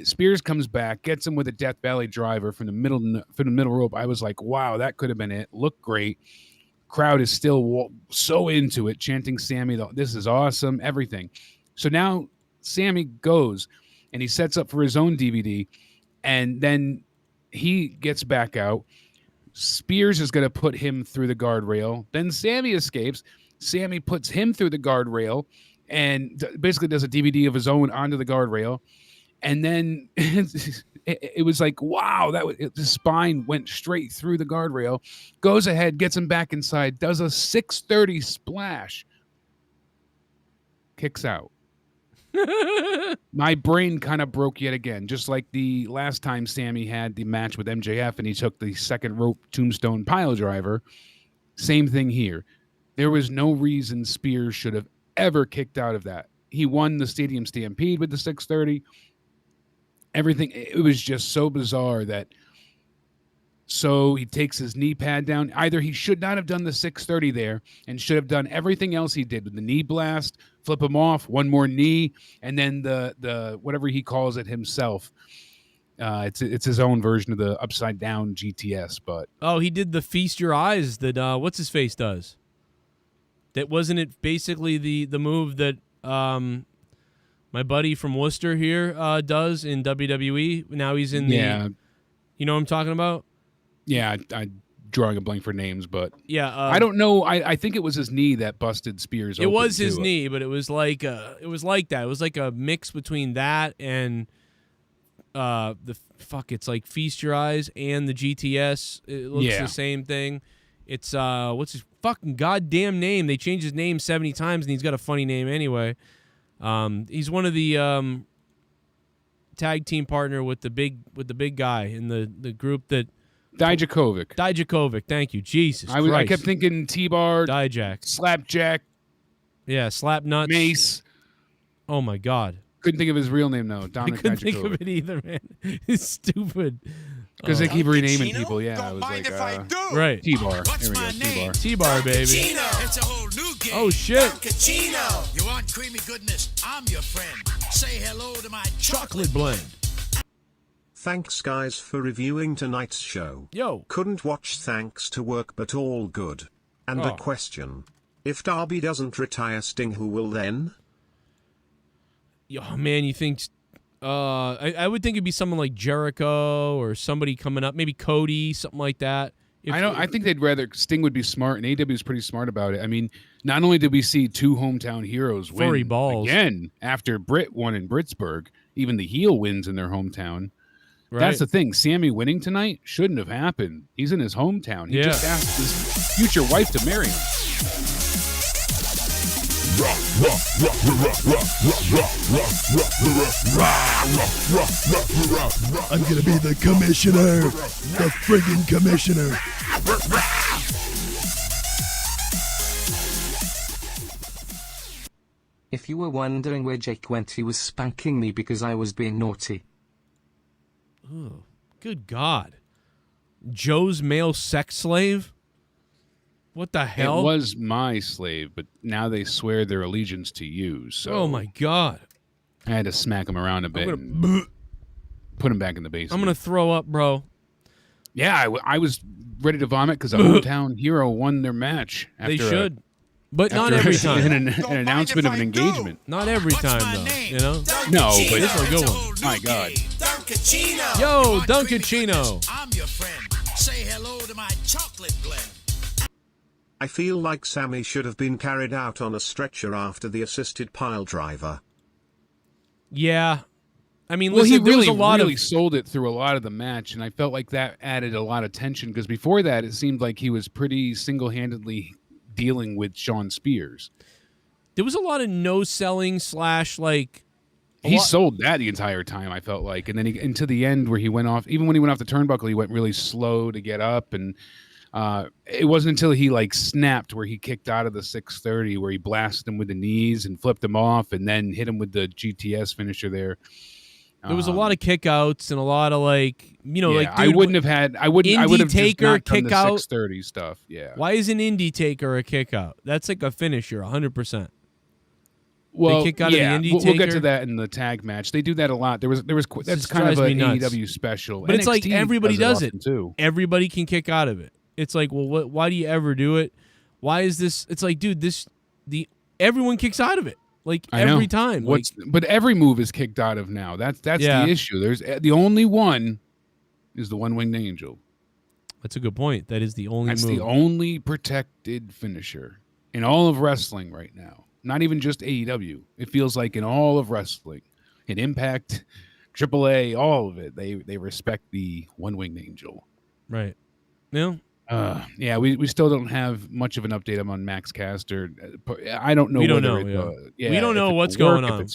Spears comes back, gets him with a Death Valley driver from the middle rope. I was like, wow, that could have been it. Looked great. Crowd is still so into it, chanting Sammy, this is awesome, everything. So now Sammy goes, and he sets up for his own DVD, and then he gets back out. Spears is going to put him through the guardrail. Then Sammy escapes. Sammy puts him through the guardrail and basically does a DVD of his own onto the guardrail. And then it was like, wow, the spine went straight through the guardrail. Goes ahead, gets him back inside, does a 630 splash. Kicks out. My brain kind of broke yet again, just like the last time Sammy had the match with MJF and he took the second rope tombstone pile driver. Same thing here. There was no reason Spears should have ever kicked out of that. He won the Stadium Stampede with the 630. Everything, it was just so bizarre that. So he takes his knee pad down. Either he should not have done the 630 there and should have done everything else he did with the knee blast, flip him off, one more knee, and then the whatever he calls it himself. It's his own version of the upside down GTS. But he did the feast your eyes that what's his face does. That wasn't it basically the move that my buddy from Worcester here does in WWE. Now he's in the. You know what I'm talking about? Yeah, I'm drawing a blank for names, but I don't know. I think it was his knee that busted Spears open. It was his knee, but it was like that. It was like a mix between that and it's like Feast Your Eyes and the GTS. It looks the same thing. It's what's his fucking goddamn name? They changed his name 70 times and he's got a funny name anyway. He's one of the tag team partner with the big guy in the group that Dijakovic. Thank you. Jesus Christ. I kept thinking T-Bar, Dijak, Slapjack, Slap Nuts, Mace. Oh my God. Couldn't think of his real name though. Dominic I couldn't think Dijakovic. of it either, man. It's stupid. Because they keep renaming people. Yeah, Don't I was mind like, if I do. Right. T-Bar. What's There we go. my name? T-Bar. T-Bar, baby. It's a whole new game. Oh shit. Duncachino. You want creamy goodness? I'm your friend. Say hello to my chocolate Blend. Thanks guys for reviewing tonight's show. Yo. Couldn't watch thanks to work but all good. And a question. If Darby doesn't retire Sting, who will then? Oh man, you think I would think it'd be someone like Jericho or somebody coming up, maybe Cody, something like that. I think they'd rather Sting would be smart, and AEW is pretty smart about it. I mean, not only did we see two hometown heroes win Furry balls. again after Britt won in Britsburg, even the heel wins in their hometown. Right. That's the thing. Sammy winning tonight shouldn't have happened. He's in his hometown. He just asked his future wife to marry him. I'm gonna be the commissioner. The friggin' commissioner. If you were wondering where Jake went, he was spanking me because I was being naughty. Oh, good God. Joe's male sex slave? What the hell? It was my slave, but now they swear their allegiance to you. So oh my God. I had to smack him around a bit and put him back in the basement. I'm going to throw up, bro. Yeah, I was ready to vomit because a hometown hero won their match. They should. But not every time. an announcement of an engagement. Not every time, though. You know? No, but this is a good one. My God. Duncachino. Yo, Duncachino. I'm your friend. Say hello to my chocolate blend. I feel like Sammy should have been carried out on a stretcher after the assisted pile driver. Yeah. I mean, Well, listen, he really, was a lot really of sold it through a lot of the match, and I felt like that added a lot of tension because before that, it seemed like he was pretty single-handedly dealing with Sean Spears. There was a lot of no selling / like He sold that the entire time, I felt like, and then into the end where he went off. Even when he went off the turnbuckle, he went really slow to get up, and it wasn't until he like snapped where he kicked out of the 630, where he blasted him with the knees and flipped him off, and then hit him with the GTS finisher there. There was a lot of kickouts and a lot of like, you know, like dude, I would have just not done kick the out 630 stuff. Yeah. Why is an indie taker a kick out? That's like a finisher, 100%. Well, kick out of the indie we'll get taker? to that in the tag match. They do that a lot. That's just kind of drives an me nuts. AEW special. But it's like NXT everybody does often it. too. Everybody can kick out of it. It's like, well, why do you ever do it? Why is this? It's like, dude, everyone kicks out of it. Like every time. But every move is kicked out of now. That's the issue. There's the only one is the one-winged angel. That's a good point. That is the only That's move. the only protected finisher in all of wrestling right now. Not even just AEW. It feels like in all of wrestling, in Impact, AAA, all of it, they respect the one-winged angel. Right. No. Yeah, we still don't have much of an update on Max Caster. I don't know. We don't know. We don't know what's going on.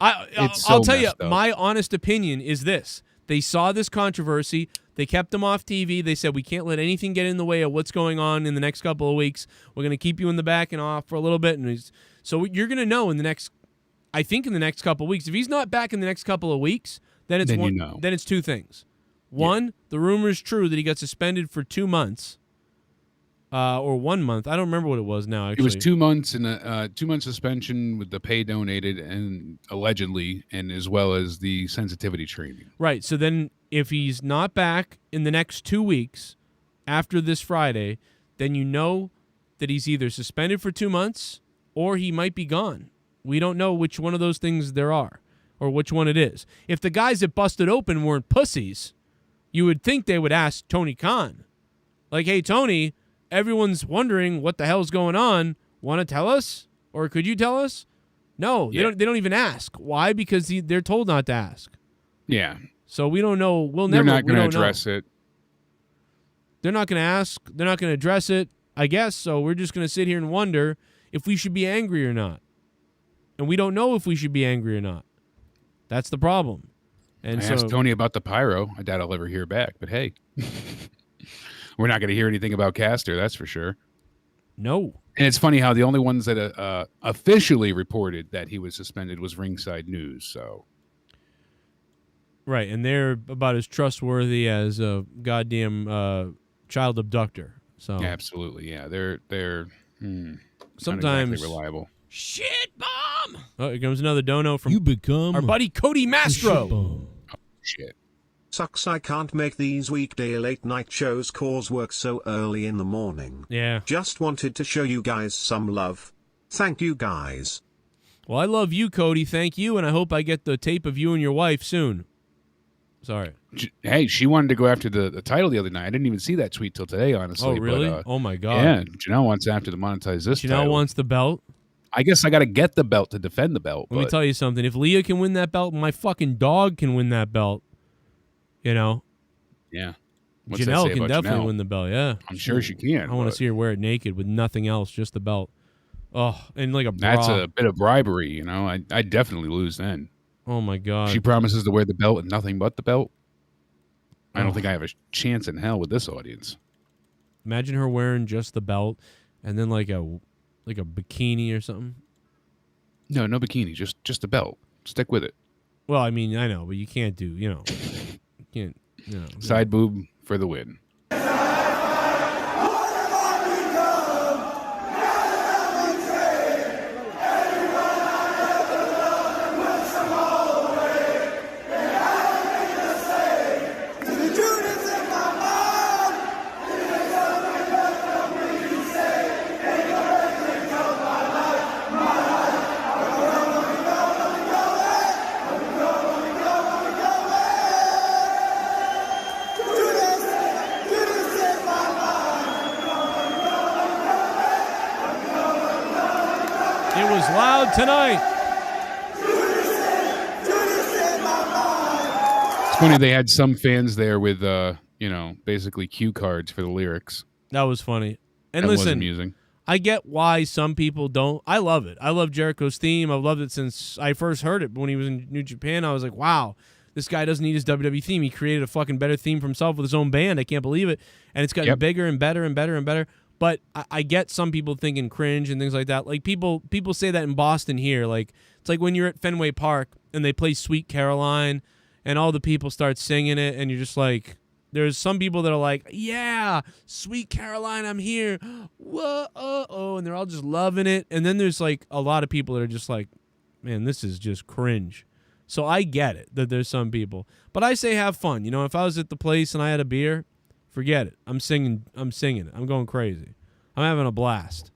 I'll tell you, my honest opinion is this. They saw this controversy. They kept him off TV. They said, we can't let anything get in the way of what's going on in the next couple of weeks. We're going to keep you in the back and off for a little bit. And so you're going to know in the next couple of weeks. If he's not back in the next couple of weeks, then it's two things. One, the rumor is true that he got suspended for 2 months, or 1 month. I don't remember what it was now. Actually, it was 2 months and a 2 month suspension with the pay donated and allegedly, and as well as the sensitivity training. Right. So then, if he's not back in the next 2 weeks after this Friday, then you know that he's either suspended for 2 months or he might be gone. We don't know which one of those things there are or which one it is. If the guys that busted open weren't pussies, you would think they would ask Tony Khan. Like, hey, Tony, everyone's wondering what the hell's going on. Want to tell us? Or could you tell us? No, they don't even ask. Why? Because they're told not to ask. Yeah. So we don't know. They're not going to address it. They're not going to ask. They're not going to address it, I guess. So we're just going to sit here and wonder if we should be angry or not. And we don't know if we should be angry or not. That's the problem. And I asked Tony about the pyro. I doubt I'll ever hear back. But hey, we're not going to hear anything about Caster. That's for sure. No. And it's funny how the only ones that officially reported that he was suspended was Ringside News. So. Right, and they're about as trustworthy as a goddamn child abductor. So absolutely, yeah, they're sometimes not exactly reliable. Shit bomb. Oh, here comes another dono from You become our buddy Cody Mastro. Oh, shit. Sucks I can't make these weekday late night shows cause work so early in the morning. Yeah. Just wanted to show you guys some love. Thank you guys. Well, I love you, Cody. Thank you, and I hope I get the tape of you and your wife soon. Sorry. Hey, she wanted to go after the title the other night. I didn't even see that tweet till today, honestly. Oh, really? But, oh, my God. Yeah, Janelle wants after to monetize this Janelle title. wants the belt. I guess I got to get the belt to defend the belt. Let me tell you something. If Leah can win that belt, my fucking dog can win that belt. You know? Yeah. What's that Janelle say can about definitely Janelle? win the belt, yeah. I'm sure she can. I want to see her wear it naked with nothing else, just the belt. Oh, and like a bra. That's a bit of bribery, you know? I definitely lose then. Oh, my God. She promises to wear the belt and nothing but the belt. I don't think I have a chance in hell with this audience. Imagine her wearing just the belt and then like a bikini or something. No bikini, just a belt. Stick with it. Well, I mean, I know, but you can't do, you can't, Side boob for the win. Loud tonight. It's funny they had some fans there with basically cue cards for the lyrics. That was funny. And that listen, was amusing. I get why some people don't. I love it. I love Jericho's theme. I've loved it since I first heard it when he was in New Japan. I was like, wow, this guy doesn't need his WWE theme. He created a fucking better theme for himself with his own band. I can't believe it. And it's gotten bigger and better and better and better. But I get some people thinking cringe and things like that. Like people say that in Boston here. Like it's like when you're at Fenway Park and they play Sweet Caroline and all the people start singing it and you're just like, there's some people that are like, yeah, Sweet Caroline, I'm here. Whoa, and they're all just loving it. And then there's like a lot of people that are just like, man, this is just cringe. So I get it that there's some people. But I say have fun. You know, if I was at the place and I had a beer, forget it. I'm singing it. I'm going crazy. I'm having a blast.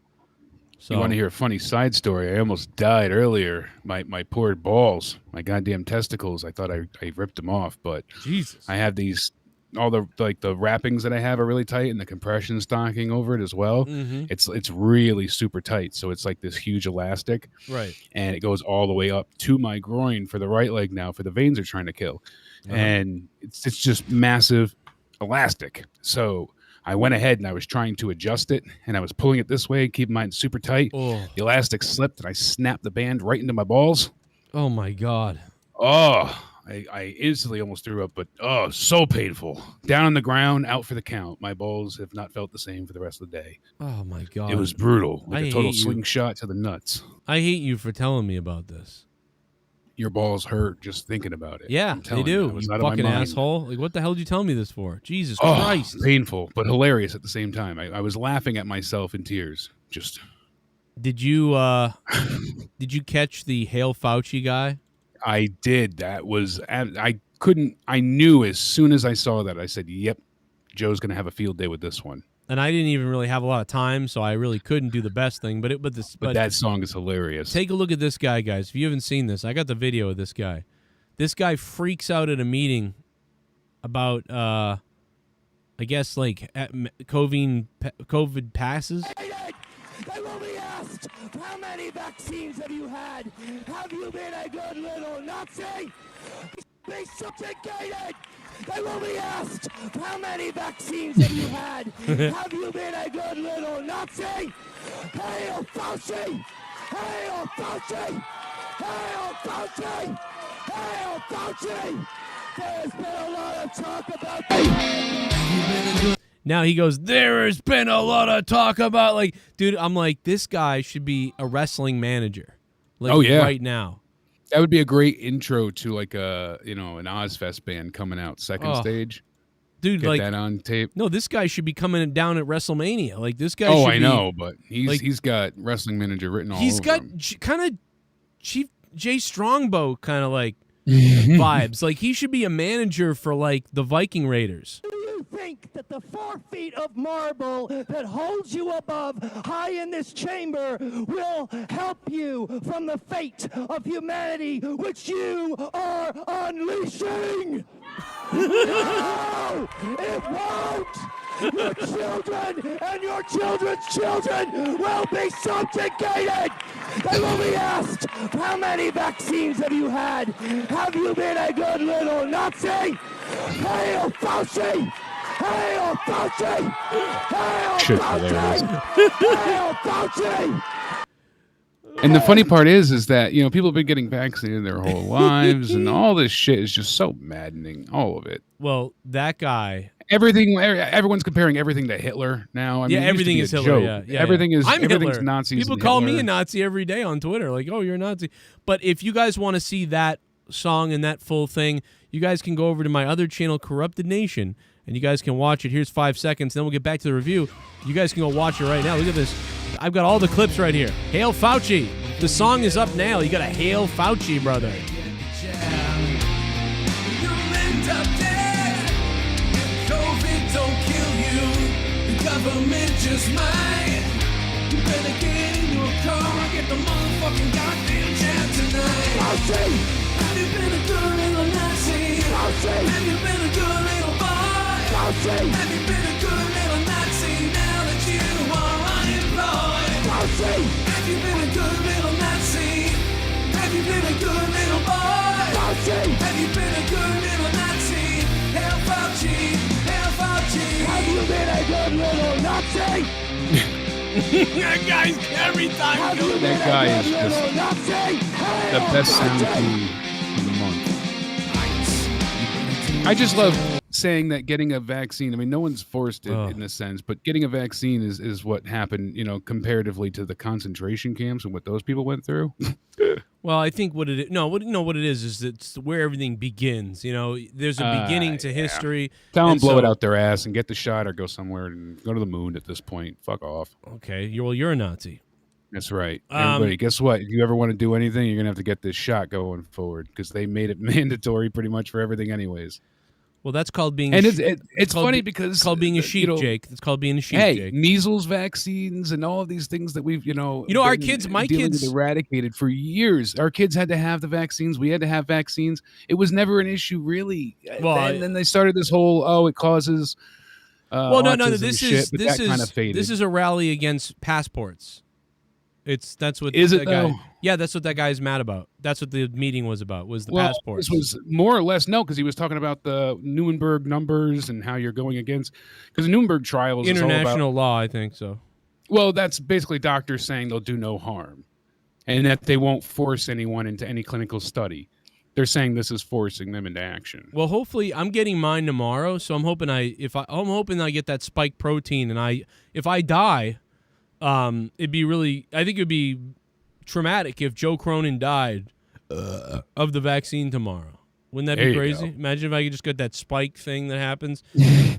So You want to hear a funny side story? I almost died earlier. My poor balls, my goddamn testicles. I thought I ripped them off, but Jesus. I have these, all the wrappings that I have are really tight and the compression stocking over it as well. Mm-hmm. It's really super tight. So it's like this huge elastic. Right. And it goes all the way up to my groin for the right leg now for the veins they're trying to kill. Uh-huh. And it's just massive elastic. So I went ahead and I was trying to adjust it and I was pulling it this way, keeping mine super tight. Oh. The elastic slipped and I snapped the band right into my balls. Oh my God. Oh, I instantly almost threw up, but so painful. Down on the ground, out for the count. My balls have not felt the same for the rest of the day. Oh my God. It was brutal. Like I a total hate you. slingshot to the nuts. I hate you for telling me about this. Your balls hurt just thinking about it. Yeah, I'm they telling do. It was You out of my fucking mind. asshole. Like, what the hell did you tell me this for? Jesus Christ. Painful, but hilarious at the same time. I was laughing at myself in tears. Just. Did you catch the Hail Fauci guy? I did. That was. I couldn't. I knew as soon as I saw that. I said, "Yep, Joe's going to have a field day with this one." And I didn't even really have a lot of time, so I really couldn't do the best thing. But that song is hilarious. Take a look at this guy, guys. If you haven't seen this, I got the video of this guy. This guy freaks out at a meeting about, I guess, like COVID passes. I will be asked, how many vaccines have you had? Have you been a good little Nazi? be subjugated. They will be asked, how many vaccines have you had? Have you been a good little Nazi? Hail Fauci! Hail Fauci! Hail Fauci! Hail Fauci! There's been a lot of talk about Now he goes, there has been a lot of talk about, like, dude, I'm like, this guy should be a wrestling manager. Like, right now. That would be a great intro to like a, an Ozfest band coming out second stage. Dude, get like that on tape. No, this guy should be coming down at WrestleMania. Like this guy. Oh, should I be, know, but he's like, got wrestling manager written all over he's got him. Kind of Chief Jay Strongbow kind of like vibes. Like he should be a manager for like the Viking Raiders. Do you think that the 4 feet of marble that holds you above high in this chamber will help you from the fate of humanity which you are unleashing? No! It won't! Your children and your children's children will be subjugated! They will be asked, how many vaccines have you had? Have you been a good little Nazi? Hail Fauci! Hail Fauci! Hail Fauci! Hail Fauci! And the funny part is that, people have been getting vaccinated their whole lives, and all this shit is just so maddening, all of it. Well, that guy... Everyone's comparing everything to Hitler now. I mean, everything is Hitler. Yeah, everything's Hitler. Nazis. People call me a Nazi every day on Twitter. Like, oh, you're a Nazi. But if you guys want to see that song and that full thing, you guys can go over to my other channel, Corrupted Nation, and you guys can watch it. Here's 5 seconds. Then we'll get back to the review. You guys can go watch it right now. Look at this. I've got all the clips right here. Hail Fauci. The song is up now. You got to hail Fauci, brother. Government just might. You better get in your car and get the motherfucking goddamn jab tonight. Fauci! Have you been a good little Nazi? Fauci! Have you been a good little boy? Fauci! Have you been a good little Nazi now that you are unemployed? Fauci! Have you been a good little Nazi? Have you been a good little boy? Fauci! Have you been a good little Nazi? Hail Fauci! Hail Fauci! Have you been a good little Nazi? That guy's every time. That guy is just the best sound team in the month. I just love saying that getting a vaccine, I mean, no one's forced it in a sense, but getting a vaccine is what happened, comparatively to the concentration camps and what those people went through. Well, I think what it is it's where everything begins. There's a beginning to history. Tell them blow it out their ass and get the shot or go somewhere and go to the moon at this point. Fuck off. Okay, you're a Nazi. That's right. Everybody, guess what? If you ever want to do anything, you're going to have to get this shot going forward because they made it mandatory pretty much for everything anyways. Well, that's called being. And it's funny because it's called being a sheep, Jake. It's called being a sheep, Jake. Measles vaccines and all of these things that we've our kids, my kids, eradicated for years. Our kids had to have the vaccines. We had to have vaccines. It was never an issue, really. Well, and then they started this whole it causes. No. This faded. This is a rally against passports. That's what is it though? Guy, yeah, that's what that guy's mad about. That's what the meeting was about. Was the passports? This was more or less because he was talking about the Nuremberg numbers and how you're going against because the Nuremberg trials international law. I think so. Well, that's basically doctors saying they'll do no harm, and that they won't force anyone into any clinical study. They're saying this is forcing them into action. Well, hopefully, I'm getting mine tomorrow, so I'm hoping I get that spike protein, and if I die. It'd be really. I think it'd be traumatic if Joe Cronin died of the vaccine tomorrow. Wouldn't that be crazy? Imagine if I could just get that spike thing that happens,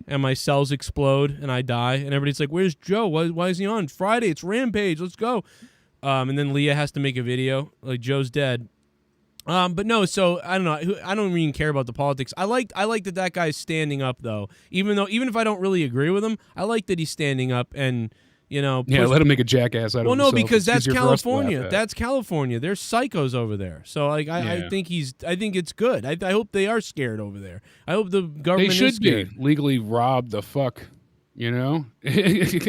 and my cells explode and I die, and everybody's like, "Where's Joe? Why is he on Friday? It's Rampage. Let's go." And then Leah has to make a video like Joe's dead. But no. So I don't know. I don't even care about the politics. I like that guy's standing up though. Even if I don't really agree with him, I like that he's standing up and. Let him make a jackass out of himself. Well, no, because that's California. That's California. There's psychos over there. So, I think it's good. I hope they are scared over there. I hope the government is scared. Be legally rob the fuck You know,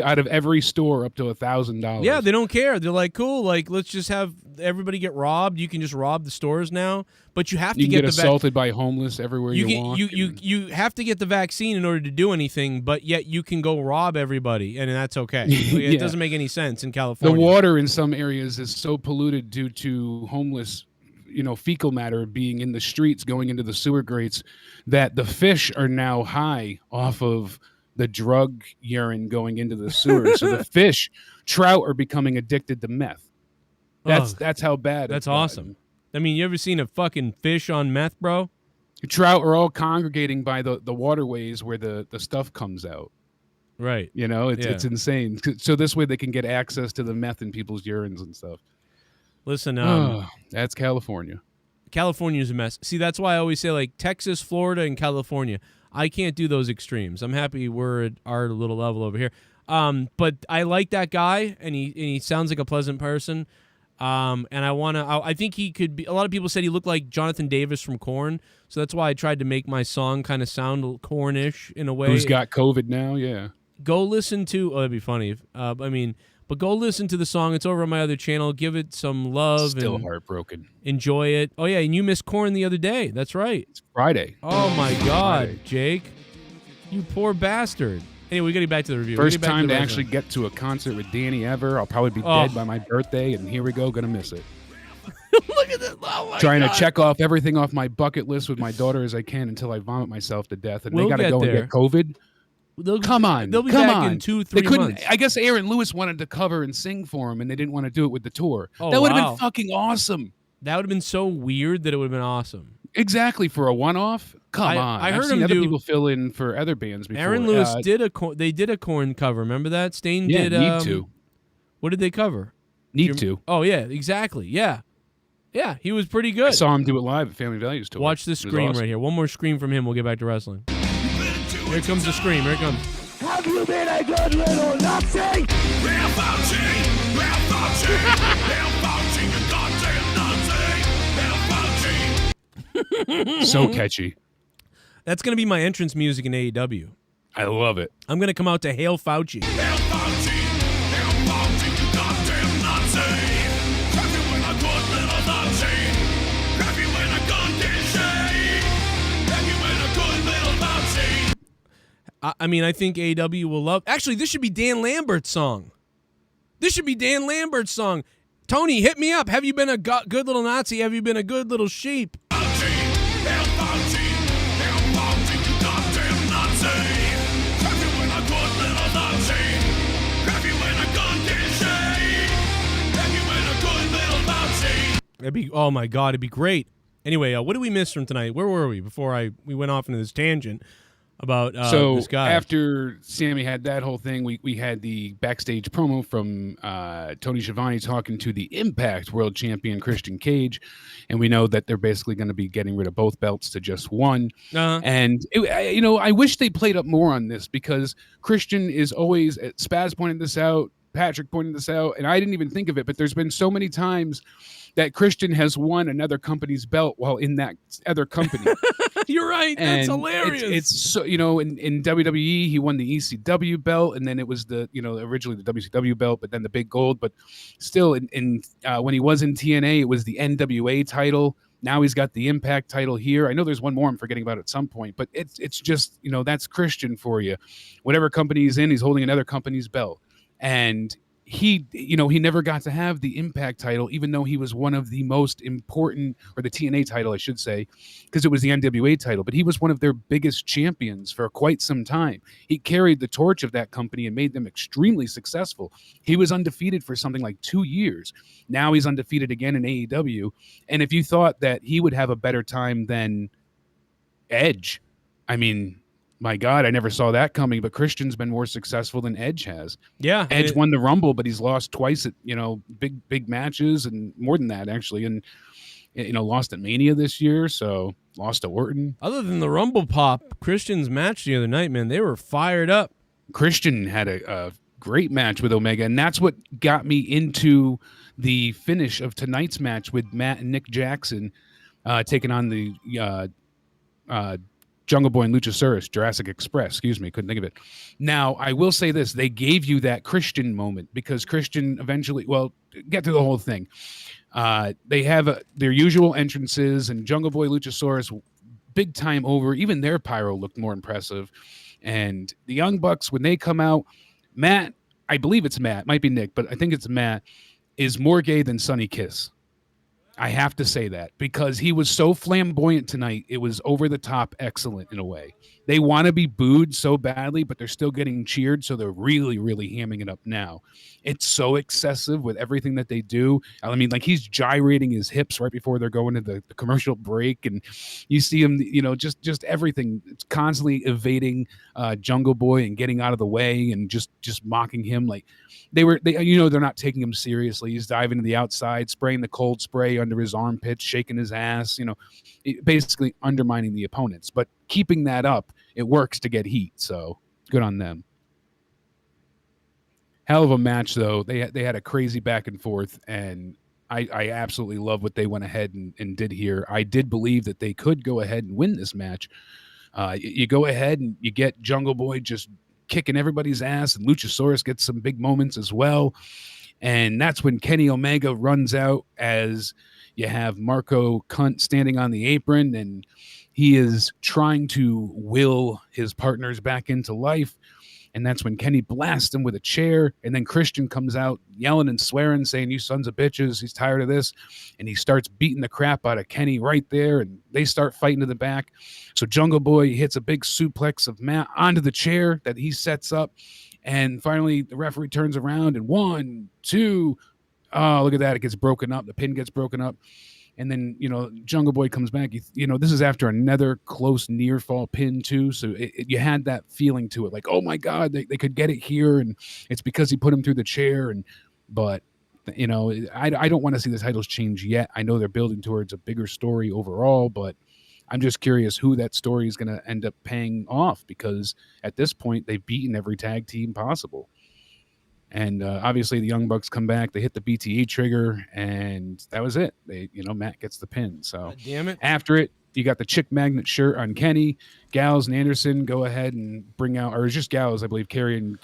out of every store up to $1,000. Yeah, they don't care. They're like, cool. Like, let's just have everybody get robbed. You can just rob the stores now, but you have to get the assaulted by homeless everywhere you walk. You have to get the vaccine in order to do anything, but yet you can go rob everybody, and that's okay. It doesn't make any sense in California. The water in some areas is so polluted due to homeless, fecal matter being in the streets, going into the sewer grates, that the fish are now high off of the drug urine going into the sewer. So the trout are becoming addicted to meth. That's how bad. That's awesome. I mean, you ever seen a fucking fish on meth, bro? Trout are all congregating by the waterways where the stuff comes out. Right. It's insane. So this way they can get access to the meth in people's urines and stuff. Listen, that's California. California's a mess. See, that's why I always say, like, Texas, Florida, and California. I can't do those extremes. I'm happy we're at our little level over here. But I like that guy, and he sounds like a pleasant person. And I think he could be. A lot of people said he looked like Jonathan Davis from Korn, so that's why I tried to make my song kind of sound Kornish in a way. Who's got COVID now? Yeah. Go listen to. Oh, that'd be funny. But go listen to the song. It's over on my other channel. Give it some love. Still heartbroken. Enjoy it. Oh, yeah, and you missed Korn the other day. That's right. It's Friday. Oh, my God, Jake. You poor bastard. Anyway, we got to get back to the review. First time to actually get to a concert with Danny ever. I'll probably be dead by my birthday, and here we go. Gonna miss it. Look at this. Oh, my Trying God. to check off everything off my bucket list with my daughter as I can until I vomit myself to death. And they got to go and get COVID. Come on. They'll be back in 2-3 months. I guess Aaron Lewis wanted to cover and sing for him, and they didn't want to do it with the tour. Oh, that would have been fucking awesome. That would have been so weird that it would have been awesome. Exactly, for a one-off. Come on. I heard I've seen him other people fill in for other bands before. Aaron Lewis did a Korn cover. Remember that? Stain did. Need to. What did they cover? Need to. Oh yeah, exactly. Yeah, yeah. He was pretty good. I saw him do it live at Family Values tour. Watch this scream right here. One more scream from him. We'll get back to wrestling. Here comes the scream. Here it comes. Have you been a good little Nazi? So catchy. That's going to be my entrance music in AEW. I love it. I'm going to come out to Hail Fauci. Hail Fauci, Hail Fauci, you goddamn Nazi. Grab you when a good little Nazi. Grab you when a gun can shake. Grab you when a good little Nazi. I mean, I think AEW will love... Actually, this should be Dan Lambert's song. This should be Dan Lambert's song. Tony, hit me up. Have you been a good little Nazi? Have you been a good little sheep? Oh my God, it'd be great. Anyway, what did we miss from tonight? Where were we before we went off into this tangent about this guy? After Sammy had that whole thing, we had the backstage promo from Tony Schiavone talking to the Impact World Champion Christian Cage, and we know that they're basically going to be getting rid of both belts to just one. And I wish they played up more on this, because Christian is always, Spaz pointed this out, Patrick pointed this out, and I didn't even think of it, but there's been so many times that Christian has won another company's belt while in that other company. You're right. That's hilarious. It's so, in WWE, he won the ECW belt, and then it was the, originally the WCW belt, but then the big gold. But still, when he was in TNA, it was the NWA title. Now he's got the Impact title here. I know there's one more I'm forgetting about at some point, but it's just, that's Christian for you. Whatever company he's in, he's holding another company's belt. And he never got to have the Impact title, even though he was one of the most important, or the TNA title, I should say, because it was the NWA title, but he was one of their biggest champions for quite some time. He carried the torch of that company and made them extremely successful. He was undefeated for something like 2 years. Now he's undefeated again in AEW. And if you thought that he would have a better time than Edge, I mean, my God, I never saw that coming, but Christian's been more successful than Edge has. Yeah. Edge won the Rumble, but he's lost twice at, big matches, and more than that, actually. And, lost at Mania this year, so lost to Orton. Other than the Rumble pop, Christian's match the other night, man, they were fired up. Christian had a great match with Omega, and that's what got me into the finish of tonight's match with Matt and Nick Jackson taking on the Jungle Boy and Luchasaurus, Jurassic Express, excuse me, couldn't think of it. Now, I will say this, they gave you that Christian moment because Christian eventually, well, get to the whole thing. They have their usual entrances, and Jungle Boy, Luchasaurus, big time over. Even their pyro looked more impressive. And the Young Bucks, when they come out, Matt, I believe it's Matt, might be Nick, but I think it's Matt, is more gay than Sonny Kiss. I have to say that because he was so flamboyant tonight. It was over the top excellent in a way. They want to be booed so badly, but they're still getting cheered. So they're really, really hamming it up now. It's so excessive with everything that they do. I mean, like he's gyrating his hips right before they're going to the commercial break. And you see him, you know, just everything. It's constantly evading Jungle Boy and getting out of the way and just mocking him. Like they're not taking him seriously. He's diving to the outside, spraying the cold spray under his armpits, shaking his ass, basically undermining the opponents. But keeping that up, it works to get heat. So good on them. Hell of a match, though. They had a crazy back and forth, and I absolutely love what they went ahead and did here. I did believe that they could go ahead and win this match. You go ahead and you get Jungle Boy just kicking everybody's ass, and Luchasaurus gets some big moments as well. And that's when Kenny Omega runs out as you have Marco Cunt standing on the apron, and he is trying to will his partners back into life. And that's when Kenny blasts him with a chair. And then Christian comes out yelling and swearing, saying, "You sons of bitches." He's tired of this. And he starts beating the crap out of Kenny right there. And they start fighting to the back. So Jungle Boy hits a big suplex of Matt onto the chair that he sets up. And finally, the referee turns around and 1, 2. Oh, look at that. It gets broken up. The pin gets broken up. And then, Jungle Boy comes back. This is after another close near fall pin too. So you had that feeling to it. Like, oh my God, they could get it here. And it's because he put him through the chair. But I don't want to see the titles change yet. I know they're building towards a bigger story overall, but I'm just curious who that story is going to end up paying off, because at this point they've beaten every tag team possible. And obviously the Young Bucks come back, they hit the BTE trigger, and that was it. Matt gets the pin. So God damn it. After it, you got the chick magnet shirt on Kenny. Gallows and Anderson go ahead and bring out, or it's just Gallows, I believe, carrying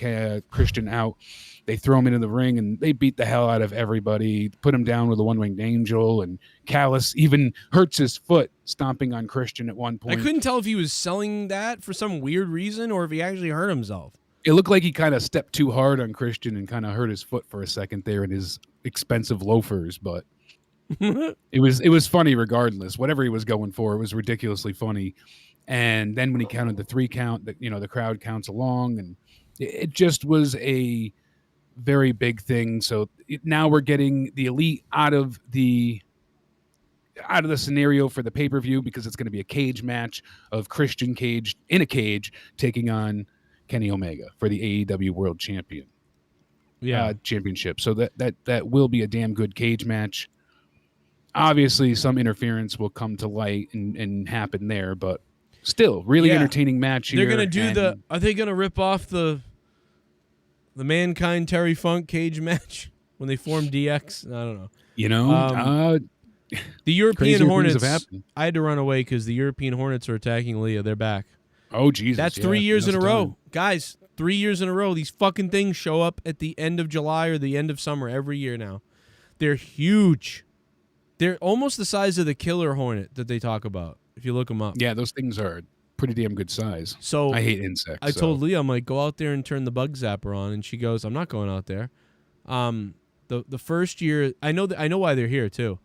Christian out. They throw him into the ring, and they beat the hell out of everybody, put him down with a one-winged angel, and Callis even hurts his foot stomping on Christian at one point. I couldn't tell if he was selling that for some weird reason or if he actually hurt himself. It looked like he kind of stepped too hard on Christian and kind of hurt his foot for a second there in his expensive loafers, but it was funny regardless. Whatever he was going for, it was ridiculously funny. And then when he counted the 3 count, the crowd counts along, and it just was a very big thing. So now we're getting the Elite out of the scenario for the pay-per-view, because it's going to be a cage match of Christian Cage in a cage taking on Kenny Omega for the AEW World Championship. So that will be a damn good cage match. Obviously, some interference will come to light and happen there, but still, really entertaining match here. They're gonna do are they gonna rip off the Mankind Terry Funk cage match when they form DX? I don't know. The European Hornets. I had to run away because the European Hornets are attacking Leah. They're back. Oh, Jesus. That's 3 years in a row. Guys, 3 years in a row. These fucking things show up at the end of July or the end of summer every year now. They're huge. They're almost the size of the killer hornet that they talk about, if you look them up. Yeah, those things are pretty damn good size. So I hate insects. I told Leah, I'm like, go out there and turn the bug zapper on. And she goes, I'm not going out there. The first year, I know why they're here, too.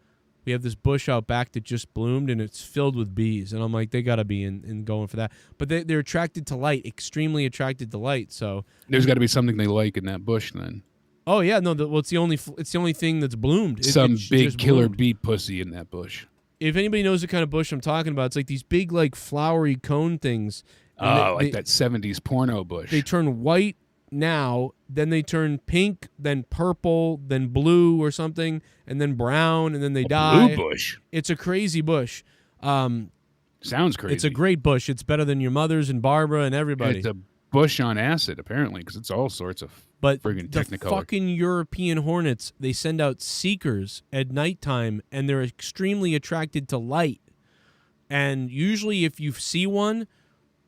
We have this bush out back that just bloomed, and it's filled with bees. And I'm like, they got to be in going for that. But they're attracted to light, extremely attracted to light. So there's got to be something they like in that bush then. Oh, yeah. No, it's the only thing that's bloomed. It's big killer bloomed. Bee pussy in that bush. If anybody knows the kind of bush I'm talking about, it's like these big, like, flowery cone things. That 70s porno bush. They turn white now, then they turn pink, then purple, then blue or something, and then brown, and then they die. Blue bush. It's a crazy bush. Sounds crazy. It's a great bush. It's better than your mother's and Barbara and everybody. It's a bush on acid, apparently, because it's all sorts of friggin' Technicolor. The fucking European Hornets, they send out seekers at nighttime, and they're extremely attracted to light. And usually if you see one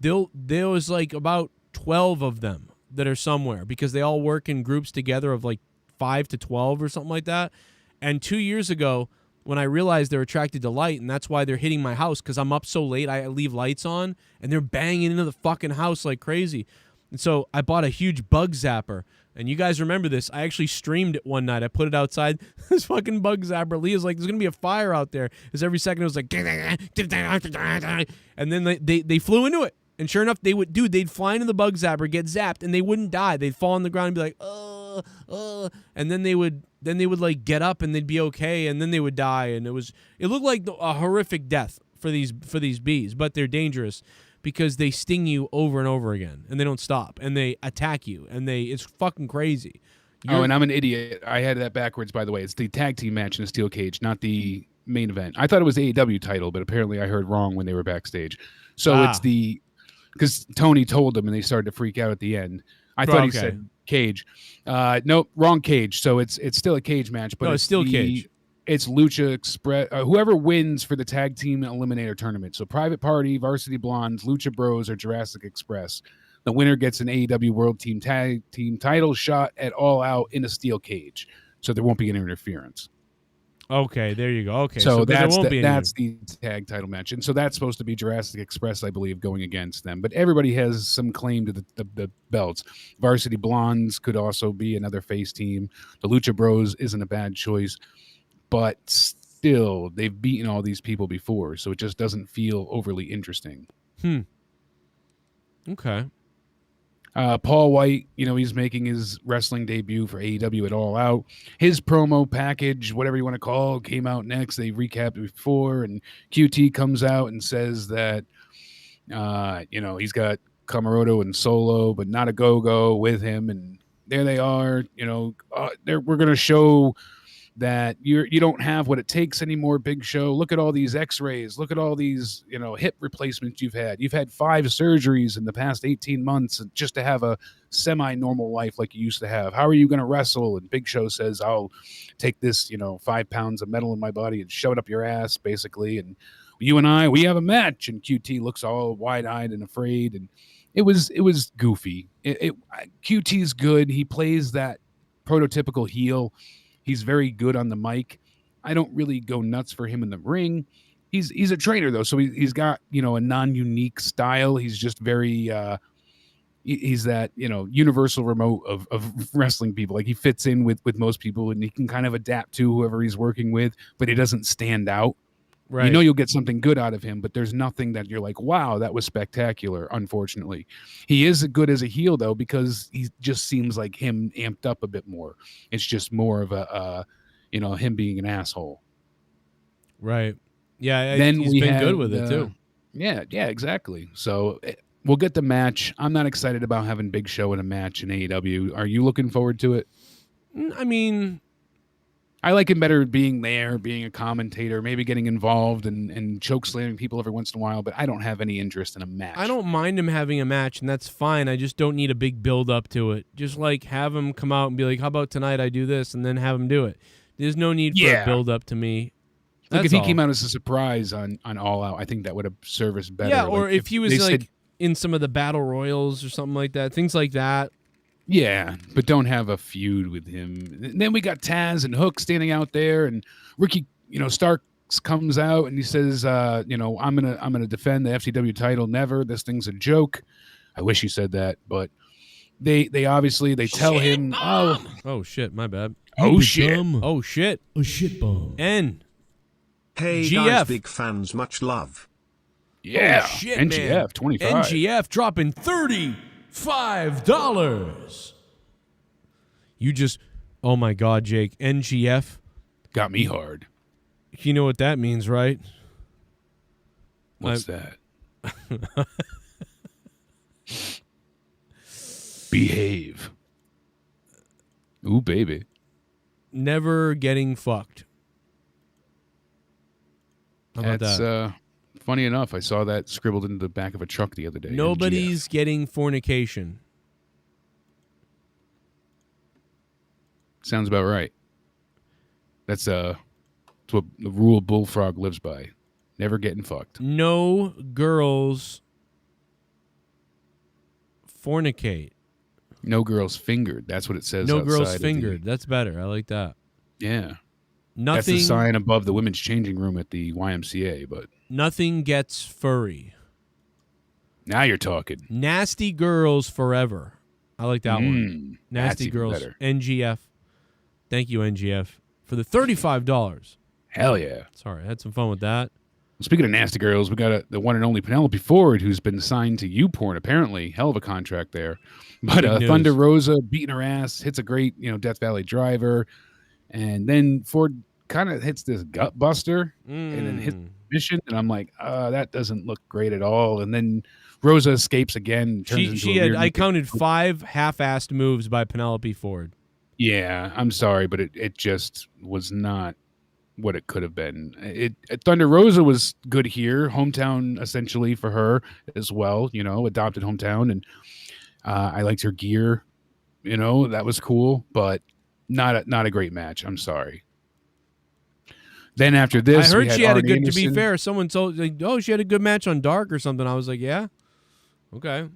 there was like about 12 of them that are somewhere because they all work in groups together of like 5 to 12 or something like that. And 2 years ago, when I realized they're attracted to light, and that's why they're hitting my house because I'm up so late, I leave lights on, and they're banging into the fucking house like crazy. And so I bought a huge bug zapper. And you guys remember this. I actually streamed it one night. I put it outside. This fucking bug zapper. Leah's like, there's going to be a fire out there. Because every second it was like, and then they flew into it. And sure enough, they'd fly into the bug zapper, get zapped, and they wouldn't die. They'd fall on the ground and be like, and then they would like get up and they'd be okay, and then they would die. And it looked like a horrific death for these bees, but they're dangerous because they sting you over and over again, and they don't stop, and they attack you, and it's fucking crazy. And I'm an idiot. I had that backwards, by the way. It's the tag team match in a steel cage, not the main event. I thought it was AEW title, but apparently I heard wrong when they were backstage. So it's because Tony told them, and they started to freak out at the end. I thought he said cage. Nope, wrong cage. So it's still a cage match, but it's still cage. It's Lucha Express. Whoever wins for the tag team eliminator tournament. So Private Party, Varsity Blondes, Lucha Bros, or Jurassic Express. The winner gets an AEW World Team Tag Team title shot at All Out in a steel cage. So there won't be any interference. Okay, there you go. Okay, so that's the tag title match. And so that's supposed to be Jurassic Express, I believe, going against them. But everybody has some claim to the belts. Varsity Blondes could also be another face team. The Lucha Bros isn't a bad choice. But still, they've beaten all these people before, so it just doesn't feel overly interesting. Okay. Paul White, he's making his wrestling debut for AEW at All Out. His promo package, whatever you want to call it, came out next. They recapped it before, and QT comes out and says that, he's got Kamaroto and Solo, but not a Go-Go with him. And there they are. We're going to show that you don't have what it takes anymore, Big Show. Look at all these x-rays. Look at all these, hip replacements you've had. You've had 5 surgeries in the past 18 months just to have a semi-normal life like you used to have. How are you going to wrestle? And Big Show says, I'll take this, 5 pounds of metal in my body and shove it up your ass, basically. And you and I, we have a match. And QT looks all wide-eyed and afraid. And it was goofy. QT's good. He plays that prototypical heel. He's very good on the mic. I don't really go nuts for him in the ring. He's a trainer, though, so he's got, a non-unique style. He's just very he's that, universal remote of wrestling people. Like, he fits in with most people, and he can kind of adapt to whoever he's working with, but he doesn't stand out. Right. You'll get something good out of him, but there's nothing that you're like, wow, that was spectacular, unfortunately. He is good as a heel, though, because he just seems like him amped up a bit more. It's just more of a, him being an asshole. Right. Yeah, then he's been good with it, too. Yeah, exactly. So we'll get the match. I'm not excited about having Big Show in a match in AEW. Are you looking forward to it? I mean, I like him better being there, being a commentator, maybe getting involved and choke slamming people every once in a while, but I don't have any interest in a match. I don't mind him having a match, and that's fine. I just don't need a big build up to it. Just have him come out and be like, how about tonight I do this, and then have him do it. There's no need for a build up to me. Like, if he came out as a surprise on All Out, I think that would have served us better. Yeah, or if he was in some of the battle royals or something like that, things like that. Yeah, but don't have a feud with him. And then we got Taz and Hook standing out there, and Ricky, Starks comes out and he says, I'm gonna defend the FCW title. Never. This thing's a joke. I wish he said that, but they obviously tell him, oh shit, my bad. Oh shit. Oh shit. Oh shit bomb. N. Hey GF. guys, big fans, much love. Yeah, oh, shit, NGF man. 25. NGF dropping $35. You just, oh my God, Jake, NGF got me hard. You know what that means, right? What's that? Behave. Ooh, baby. Never getting fucked. How about that? Funny enough, I saw that scribbled into the back of a truck the other day. Nobody's getting fornication. Sounds about right. That's what the rule Bullfrog lives by. Never getting fucked. No girls Fornicate. No girls fingered. That's what it says. No outside girls of fingered. That's better. I like that. Yeah. Nothing. That's the sign above the women's changing room at the YMCA. But nothing gets furry. Now you're talking. Nasty girls forever. I like that one. That's Nasty even girls. better. NGF. Thank you, NGF, for the $35. Hell yeah. Sorry, I had some fun with that. Speaking of nasty girls, we got the one and only Penelope Ford, who's been signed to YouPorn, apparently. Hell of a contract there. But Thunder Rosa beating her ass, hits a great, Death Valley driver. And then Ford kind of hits this gut buster and then hits mission. And I'm like, that doesn't look great at all. And then Rosa escapes again. I counted 5 half-assed moves by Penelope Ford. Yeah, I'm sorry, but it just was not what it could have been. Thunder Rosa was good here, hometown essentially for her as well, adopted hometown, and I liked her gear, that was cool, but not a great match. I'm sorry. Then after this, I heard she had a good. Anderson. To be fair, someone told, she had a good match on Dark or something. I was like, yeah, okay,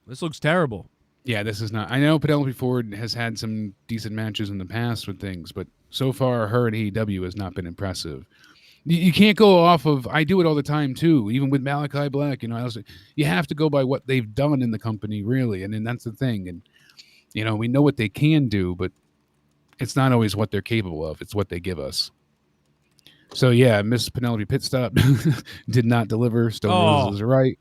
this looks terrible. Yeah, this is not. I know Penelope Ford has had some decent matches in the past with things, but so far her and AEW has not been impressive. You can't go off of. I do it all the time too, even with Malachi Black. You have to go by what they've done in the company, really, and then that's the thing. And we know what they can do, but it's not always what they're capable of. It's what they give us. So yeah, Miss Penelope Pitstop did not deliver. Stone Roses is right.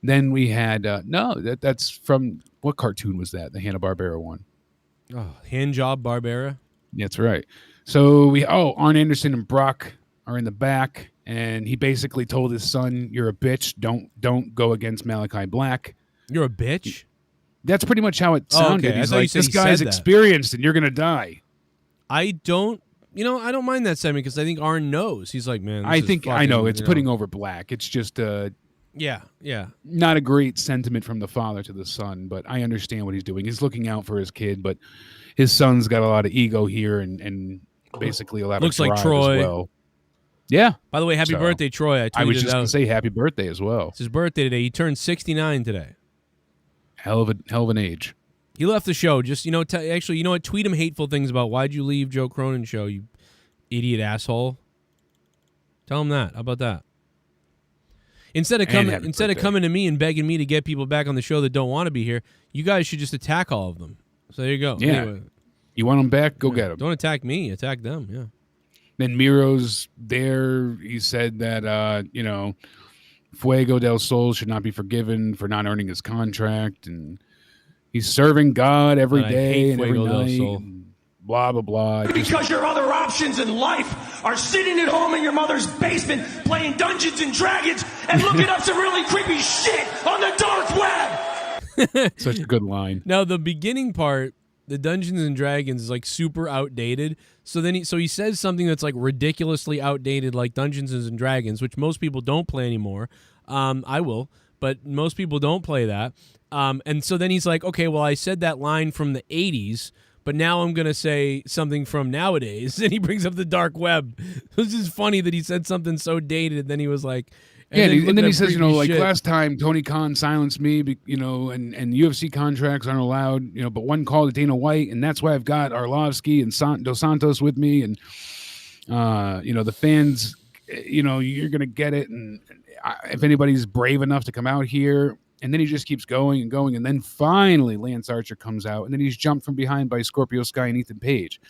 Then we had that's from what cartoon was that? The Hanna-Barbera one. Oh, Handjob Barbera. That's right. So Arn Anderson and Brock are in the back, and he basically told his son, "You're a bitch. Don't go against Malachi Black. You're a bitch." That's pretty much how it sounded. Okay. He's like, "This guy's experienced, and you're gonna die." I don't mind that segment because I think Arn knows. He's like, man. I know it's putting over Black. It's just yeah, not a great sentiment from the father to the son, but I understand what he's doing. He's looking out for his kid, but his son's got a lot of ego here and basically a lot looks of like drive Troy. as well. Yeah. By the way, happy birthday, Troy. I was just going to say happy birthday as well. It's his birthday today. He turned 69 today. Hell of an age. He left the show. Just actually, you know what? Tweet him hateful things about why'd you leave Joe Cronin's show, you idiot asshole. Tell him that. How about that? Instead of coming to me and begging me to get people back on the show that don't want to be here, you guys should just attack all of them. So there you go. Yeah. Anyway, you want them back? Go get them. Don't attack me. Attack them. Yeah. Then Miro's there. He said that Fuego del Sol should not be forgiven for not earning his contract, and he's serving God every day and every night. And blah blah blah. Because your other options in life are sitting at home in your mother's basement playing Dungeons and Dragons and looking up some really creepy shit on the dark web. Such a good line. Now the beginning part, the Dungeons and Dragons, is like super outdated. So then he says something that's like ridiculously outdated, like Dungeons and Dragons, which most people don't play anymore. I will, but most people don't play that. And so then he's like, okay, well, I said that line from the 80s, but now I'm going to say something from nowadays. And he brings up the dark web. This is funny that he said something so dated. And then he was like, and then he says, shit. last time Tony Khan silenced me, and UFC contracts aren't allowed, but one call to Dana White, and that's why I've got Arlovsky and Dos Santos with me, and the fans, you're gonna get it, and if anybody's brave enough to come out here, and then he just keeps going and going, and then finally Lance Archer comes out, and then he's jumped from behind by Scorpio Sky and Ethan Page.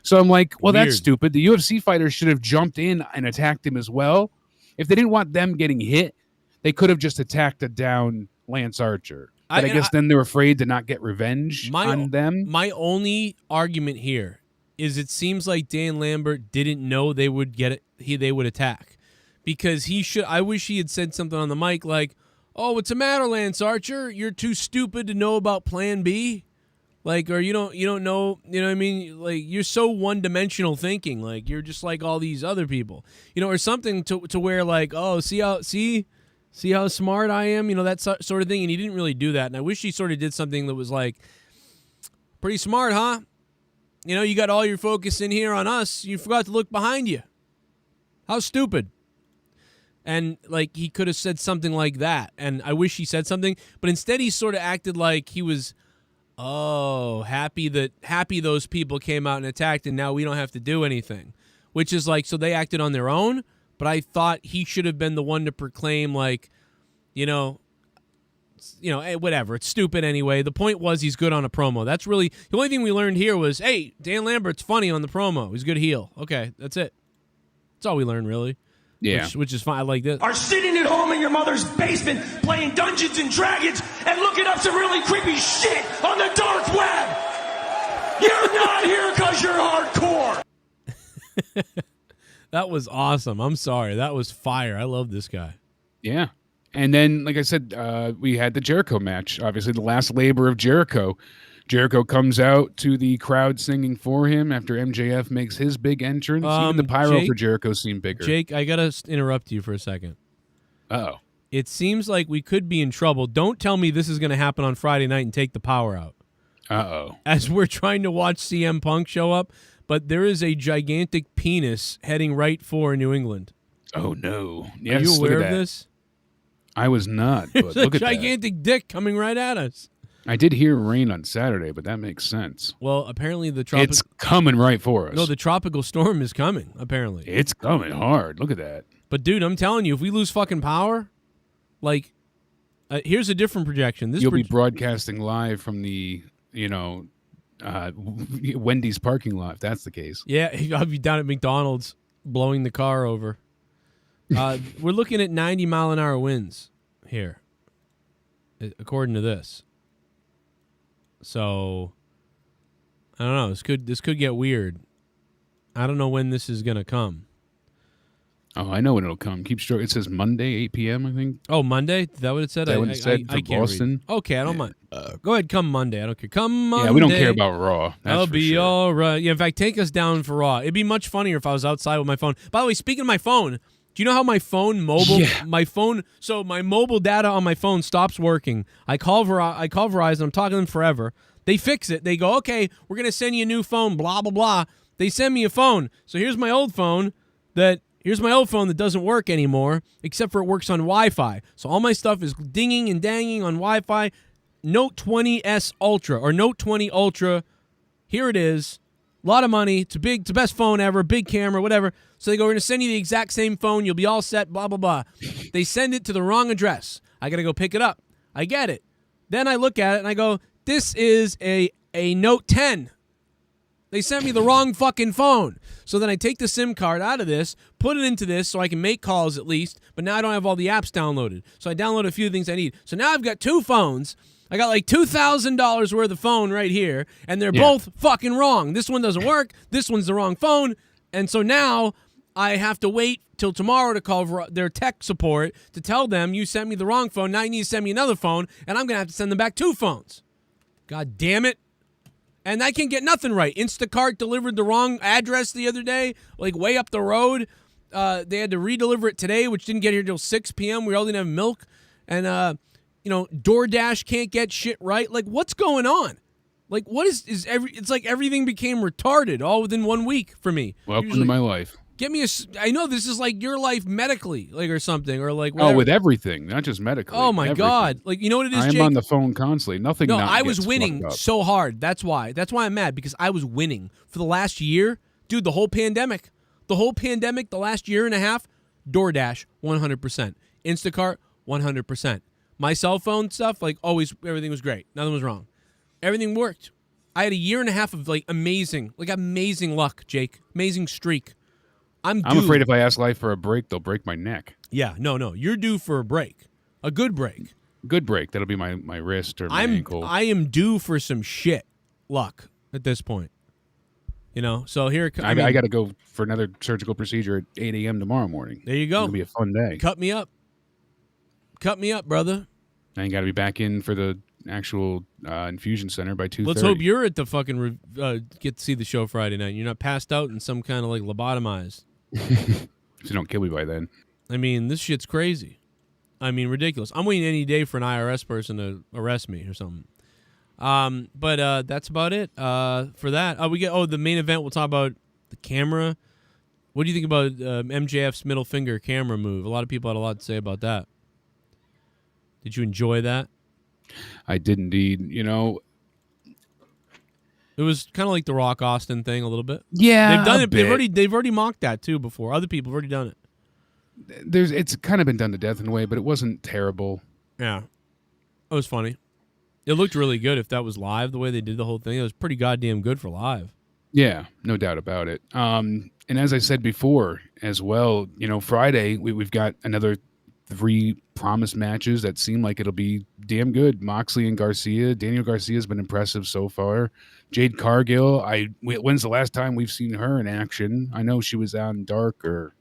So I'm like, well, Weird. That's stupid. The UFC fighters should have jumped in and attacked him as well. If they didn't want them getting hit, they could have just attacked a down Lance Archer. But I guess then they're afraid to not get revenge on them. My only argument here is it seems like Dan Lambert didn't know they would they would attack, because I wish he had said something on the mic like, "Oh, what's the matter, Lance Archer? You're too stupid to know about Plan B." Like, or you don't know, you know what I mean? Like, you're so one-dimensional thinking. Like, you're just like all these other people, or something to where like, oh, see how smart I am, that sort of thing. And he didn't really do that. And I wish he sort of did something that was like, pretty smart, huh? You got all your focus in here on us. You forgot to look behind you. How stupid. And, like, he could have said something like that. And I wish he said something. But instead he sort of acted like he was, happy those people came out and attacked and now we don't have to do anything. Which is like, so they acted on their own. But I thought he should have been the one to proclaim, like, hey, whatever. It's stupid anyway. The point was he's good on a promo. That's really the only thing we learned here was, hey, Dan Lambert's funny on the promo. He's a good heel. Okay, that's it. That's all we learned, really. Yeah. Which is fine. I like this. Are sitting at home in your mother's basement playing Dungeons and Dragons and looking up some really creepy shit on the dark web. You're not here because you're hardcore. That was awesome. I'm sorry. That was fire. I love this guy. Yeah. And then, like I said, we had the Jericho match. Obviously, the last labor of Jericho. Jericho comes out to the crowd singing for him after MJF makes his big entrance. Even the pyro for Jericho seemed bigger. Jake, I got to interrupt you for a second. Uh-oh. It seems like we could be in trouble. Don't tell me this is going to happen on Friday night and take the power out. Uh-oh. As we're trying to watch CM Punk show up, but there is a gigantic penis heading right for New England. Oh, no. Yes, Are you aware look at of that. this? I was not, but It's look a at that. gigantic dick coming right at us. I did hear rain on Saturday, but that makes sense. Well, apparently It's coming right for us. No, the tropical storm is coming, apparently. It's coming hard. Look at that. But, dude, I'm telling you, if we lose fucking power, like, here's a different projection. You'll be broadcasting live from the, Wendy's parking lot, if that's the case. Yeah, I'll be down at McDonald's blowing the car over. We're looking at 90-mile-an-hour winds here, according to this. So, I don't know. This could get weird. I don't know when this is going to come. Oh, I know when it'll come. Keep straight. It says Monday, 8 p.m., I think. Oh, Monday? Is that what it said? That what it said for I can't Boston? read. Okay, I don't mind. Go ahead, come Monday. I don't care. Come Monday. Yeah, we don't care about Raw. I'll for be sure. all right. Yeah, in fact, take us down for Raw. It'd be much funnier if I was outside with my phone. By the way, speaking of my phone, do you know how my phone so my mobile data on my phone stops working. I call Verizon. I'm talking to them forever. They fix it. They go, okay, we're going to send you a new phone, blah, blah, blah. They send me a phone. So here's my old phone that doesn't work anymore, except for it works on Wi-Fi. So all my stuff is dinging and danging on Wi-Fi. Note 20S Ultra or Note 20 Ultra. Here it is. A lot of money. It's the best phone ever, big camera, whatever. So they go, we're going to send you the exact same phone. You'll be all set, blah, blah, blah. They send it to the wrong address. I got to go pick it up. I get it. Then I look at it and I go, this is a Note 10. They sent me the wrong fucking phone. So then I take the SIM card out of this, put it into this so I can make calls at least, but now I don't have all the apps downloaded. So I download a few things I need. So now I've got two phones. I got like $2,000 worth of phone right here, and they're both fucking wrong. This one doesn't work. This one's the wrong phone. And so now I have to wait till tomorrow to call their tech support to tell them you sent me the wrong phone. Now you need to send me another phone, and I'm going to have to send them back two phones. God damn it. And I can't get nothing right. Instacart delivered the wrong address the other day, like way up the road. They had to redeliver it today, which didn't get here till 6 p.m. We all didn't have milk. And, DoorDash can't get shit right. Like, what's going on? Like, what it's like everything became retarded all within 1 week for me. Welcome to my life. Get me I know this is like your life medically, like, or something, or like whatever. Oh, with everything, not just medically. Oh, my everything. God. Like, you know what it is, I'm Jake? on the phone constantly. Nothing. No, not I was gets winning fucked up. so hard. That's why I'm mad, because I was winning for the last year. Dude, the whole pandemic, the last year and a half, DoorDash, 100%. Instacart, 100%. My cell phone stuff, like, always, everything was great. Nothing was wrong. Everything worked. I had a year and a half of, like, amazing luck, Jake. Amazing streak. I'm afraid if I ask life for a break, they'll break my neck. Yeah, no. You're due for a break. A good break. Good break. That'll be my wrist or my ankle. I am due for some shit luck at this point. So here I got to go for another surgical procedure at 8 a.m. tomorrow morning. There you go. It's going to be a fun day. Cut me up, brother. I got to be back in for the actual infusion center by 2:30. Let's hope you're at the fucking get to see the show Friday night. You're not passed out and some kind of like lobotomized. If you don't kill me by then. I mean, this shit's crazy. I mean, ridiculous. I'm waiting any day for an IRS person to arrest me or something. But that's about it for that. We get the main event. We'll talk about the camera. What do you think about MJF's middle finger camera move? A lot of people had a lot to say about that. Did you enjoy that? I did indeed. You know, it was kind of like the Rock Austin thing a little bit. Yeah, they've done it. They've already mocked that too before. Other people have already done it. It's kind of been done to death in a way, but it wasn't terrible. Yeah, it was funny. It looked really good if that was live. The way they did the whole thing, it was pretty goddamn good for live. Yeah, no doubt about it. And as I said before as well, you know, Friday we've got another 3 promised matches that seem like it'll be damn good. Moxley and Garcia. Daniel Garcia's been impressive so far. Jade Cargill, when's the last time we've seen her in action? I know she was out in Dark or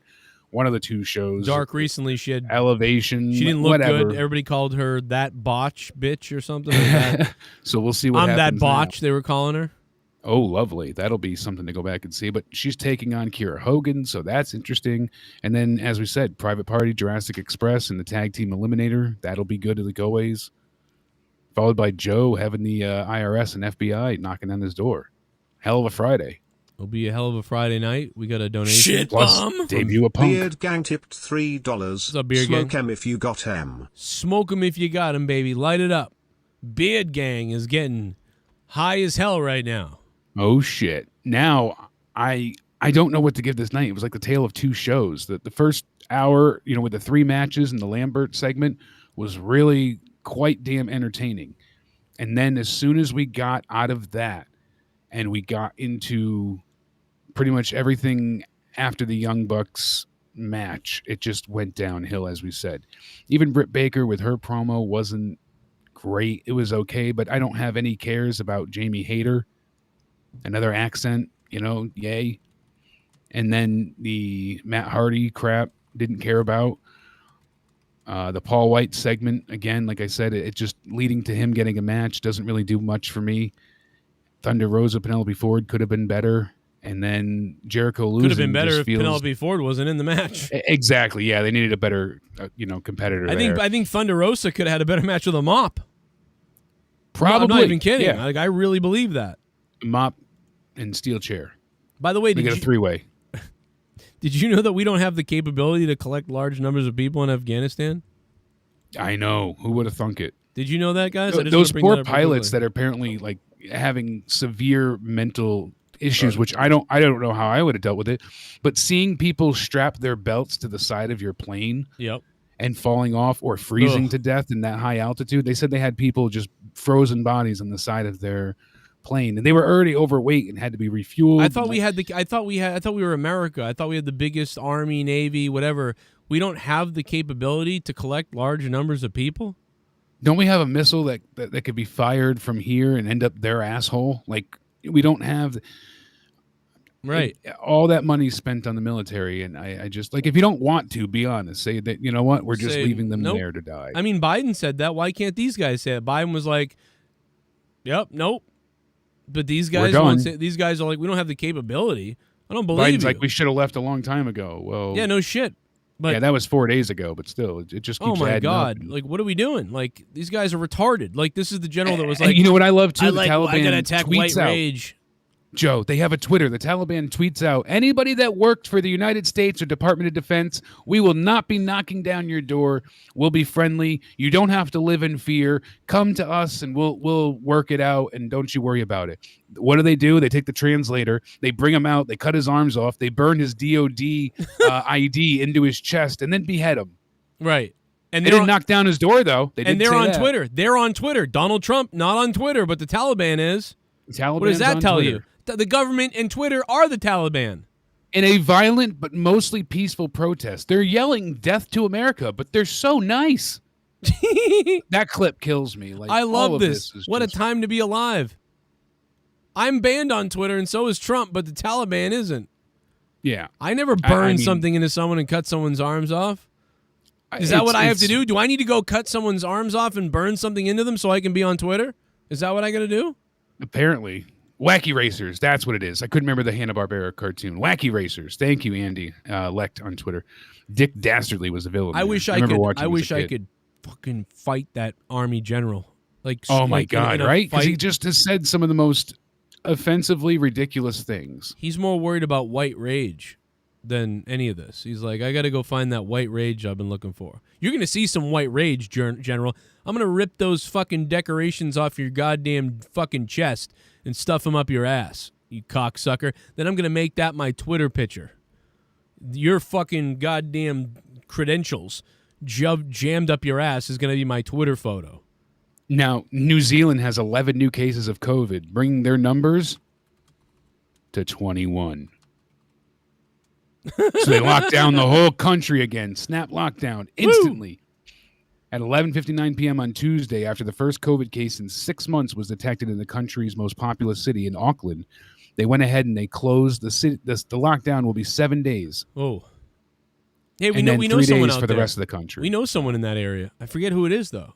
one of the 2 shows. Dark recently. She had Elevation. She didn't look whatever. good. Everybody called her that botch bitch or something like that. So we'll see what I'm happens that botch, now. they were calling her. Oh, lovely. That'll be something to go back and see. But she's taking on Kiera Hogan, so that's interesting. And then, as we said, Private Party, Jurassic Express, and the Tag Team Eliminator. That'll be good like always. Followed by Joe having the IRS and FBI knocking on his door. Hell of a Friday. It'll be a hell of a Friday night. We got a donation. Shit, Plus, debut a Punk. Beard Gang tipped $3. What's up, Beard Smoke Gang? 'em if you got 'em. Smoke 'em if you got 'em, baby. Light it up. Beard Gang is getting high as hell right now. Oh, shit. Now, I don't know what to give this night. It was like the tale of 2 shows. The first hour, you know, with the 3 matches and the Lambert segment was really quite damn entertaining. And then as soon as we got out of that and we got into pretty much everything after the Young Bucks match, it just went downhill, as we said. Even Britt Baker with her promo wasn't great. It was okay, but I don't have any cares about Jamie Hayter. Another accent, you know, yay. And then the Matt Hardy crap, didn't care about. The Paul White segment, again, like I said, it just leading to him getting a match doesn't really do much for me. Thunder Rosa, Penelope Ford could have been better. And then Jericho losing. Could have been better if Penelope Ford wasn't in the match. Exactly, yeah. They needed a better, competitor there. I think Thunder Rosa could have had a better match with a mop. Probably. I'm not even kidding. Yeah. Like, I really believe that. Mop and steel chair. By the way, we get a 3-way. Did you know that we don't have the capability to collect large numbers of people in Afghanistan? I know. Who would have thunk it? Did you know that, guys? Those poor pilots that are apparently like having severe mental issues, which I don't know how I would have dealt with it. But seeing people strap their belts to the side of your plane, yep, and falling off or freezing to death in that high altitude, they said they had people just frozen bodies on the side of their plane, and they were already overweight and had to be refueled. I thought we were America. I thought we had the biggest army, navy, whatever. We don't have the capability to collect large numbers of people. Don't we have a missile that could be fired from here and end up their asshole? Like, we don't have right all that money spent on the military, and I just, like, if you don't want to, be honest, say that, you know what, we're just leaving them there to die. I mean, Biden said that. Why can't these guys say it? Biden was like, "Yep, nope." But these guys won't say, these guys are like, we don't have the capability. I don't believe Biden's you. like, we should have left a long time ago. Well, yeah, no shit. But yeah, that was 4 days ago, but still, it just keeps oh my adding god, up. like, what are we doing? Like, these guys are retarded. Like, this is the general that was like, you know what I love too? The I Taliban gotta attack white tweets out. rage. Joe, they have a Twitter. The Taliban tweets out, anybody that worked for the United States or Department of Defense, we will not be knocking down your door. We'll be friendly. You don't have to live in fear. Come to us and we'll work it out, and don't you worry about it. What do? They take the translator. They bring him out. They cut his arms off. They burn his DOD ID into his chest and then behead him. Right. And they didn't knock down his door, though. They're on Twitter. They're on Twitter. Donald Trump, not on Twitter, but the Taliban is. What does that tell Twitter. you? The government and Twitter are the Taliban. In a violent but mostly peaceful protest. They're yelling death to America, but they're so nice. That clip kills me. Like, I love this. What a time to be alive. I'm banned on Twitter, and so is Trump, but the Taliban isn't. Yeah. I never burned something into someone and cut someone's arms off. Is that what I have to do? Do I need to go cut someone's arms off and burn something into them so I can be on Twitter? Is that what I got to do? Apparently. Wacky Racers, that's what it is. I couldn't remember the Hanna-Barbera cartoon. Wacky Racers. Thank you, Andy Lecht on Twitter. Dick Dastardly was the villain. I wish I could fucking fight that army general. Like, oh my like god, right? Because he just has said some of the most offensively ridiculous things. He's more worried about white rage. than any of this. He's like, I got to go find that white rage I've been looking for. You're going to see some white rage, General. I'm going to rip those fucking decorations off your goddamn fucking chest and stuff them up your ass, you cocksucker. Then I'm going to make that my Twitter picture. Your fucking goddamn credentials jammed up your ass is going to be my Twitter photo. Now, New Zealand has 11 new cases of COVID, bringing their numbers to 21. So they locked down the whole country again. Snap lockdown instantly. At 11:59 p.m. on Tuesday, after the first COVID case in 6 months was detected in the country's most populous city in Auckland, they went ahead and they closed the city. The lockdown will be 7 days. Oh. Hey, we and know then we know 3 someone days out for the there. rest of the country. We know someone in that area. I forget who it is though.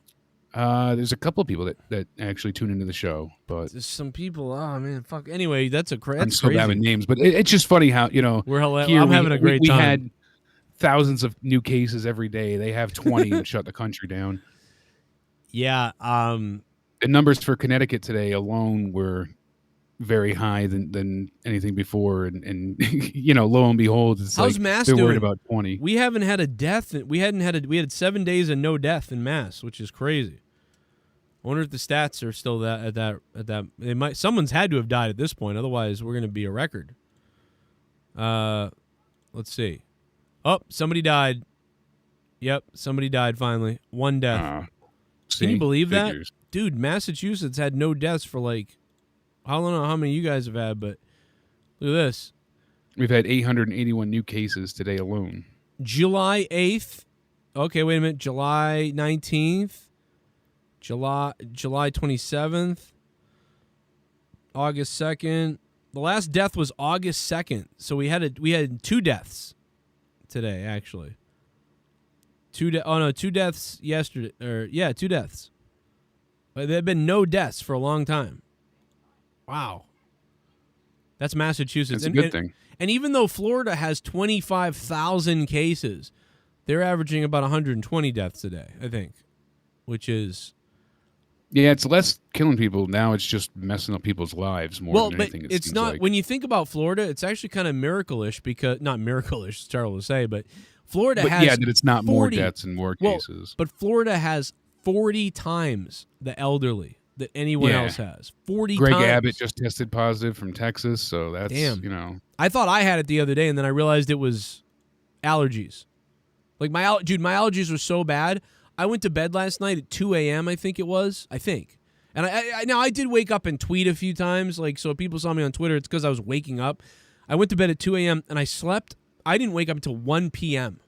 There's a couple of people that actually tune into the show, but There's some people. Oh man, fuck. Anyway, that's I'm crazy. so bad with names. But it's just funny how We're here I'm having a great we time. had thousands of new cases every day. They have 20 and shut the country down. Yeah. The numbers for Connecticut today alone were very high than anything before, and lo and behold, it's How's like Mass they're doing? worried about 20. We haven't had a death. We had 7 days and no death in Mass, which is crazy. I wonder if the stats are still at that. They might. Someone's had to have died at this point. Otherwise, we're going to be a record. Let's see. Oh, somebody died. Yep, somebody died finally. One death. Can you believe that? Dude, Massachusetts had no deaths for like, I don't know how many you guys have had, but look at this. We've had 881 new cases today alone. July 8th. Okay, wait a minute. July 19th. July 27th. August 2nd. The last death was August 2nd. So we had 2 deaths today, actually. 2 deaths yesterday. 2 deaths. But there have been no deaths for a long time. Wow. That's Massachusetts. That's a good thing. And even though Florida has 25,000 cases, they're averaging about 120 deaths a day, I think, which is... Yeah, it's less killing people. Now it's just messing up people's lives more than anything. It's not... When you think about Florida, it's actually kind of miracle-ish because... Not miracle-ish, it's terrible to say, but Florida has... Yeah, that it's not 40, more deaths and more cases. But Florida has 40 times the elderly that anyone else has. 40 Greg times. Abbott just tested positive from Texas, so that's, Damn. I thought I had it the other day, and then I realized it was allergies. Like, my allergies were so bad, I went to bed last night at 2 a.m., I think it was. And I did wake up and tweet a few times, like, so if people saw me on Twitter, it's because I was waking up. I went to bed at 2 a.m., and I slept. I didn't wake up until 1 p.m.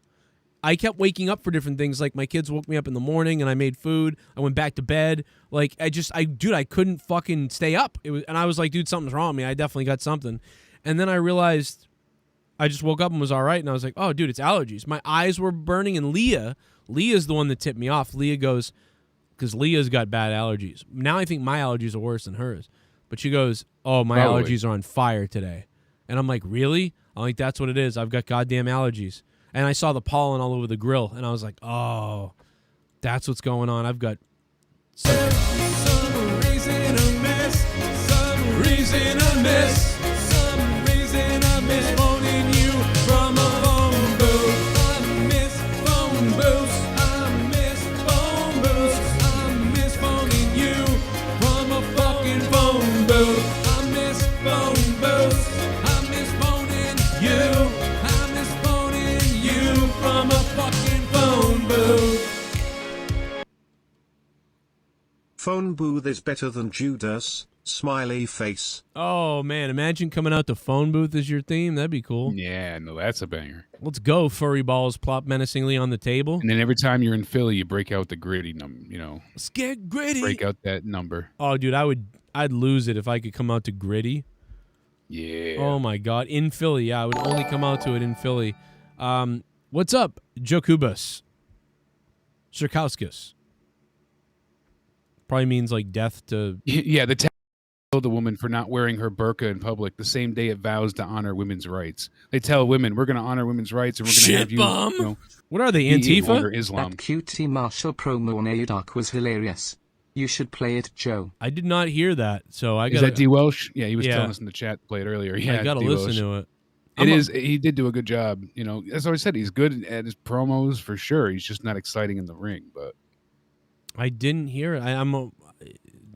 I kept waking up for different things. Like, my kids woke me up in the morning, and I made food. I went back to bed. Like, I couldn't fucking stay up. And I was like, dude, something's wrong with me. I definitely got something. And then I realized I just woke up and was all right. And I was like, oh, dude, it's allergies. My eyes were burning. And Leah's the one that tipped me off. Leah goes, because Leah's got bad allergies. Now I think my allergies are worse than hers. But she goes, oh, my allergies are on fire today. And I'm like, really? I'm like, that's what it is. I've got goddamn allergies. And I saw the pollen all over the grill. And I was like, oh, that's what's going on. I've got... Some reason I miss. Some reason I miss. Some reason I miss phoning you from a phone booth. I miss phone booths. I miss phone booths. I miss phoning you from a fucking phone booth. I miss phone booths. I miss phoning you. I miss phoning you from a fucking phone booth. Phone booth is better than Judas, smiley face. Oh, man, imagine coming out to phone booth as your theme. That'd be cool. Yeah, no, that's a banger. Let's go. Furry balls plop menacingly on the table. And then every time you're in Philly, you break out the gritty number, Let's get gritty. break out that number. Oh, dude, I'd lose it if I could come out to gritty. Yeah. Oh, my God. In Philly, yeah, I would only come out to it in Philly. What's up, Jokubus? Sirkauskas. Probably means like death to... Yeah, the killed the woman for not wearing her burqa in public the same day it vows to honor women's rights. They tell women, we're going to honor women's rights and we're going to have you... Bum. What are they, Antifa? Islam. That QT Marshall promo on AEW was hilarious. You should play it, Joe. I did not hear that, so I got... Is that D. Welsh? Yeah, he was telling us in the chat to play it earlier. Yeah, I got to listen to it. It is. He did do a good job. You know, as I said, he's good at his promos for sure. He's just not exciting in the ring. But I didn't hear it.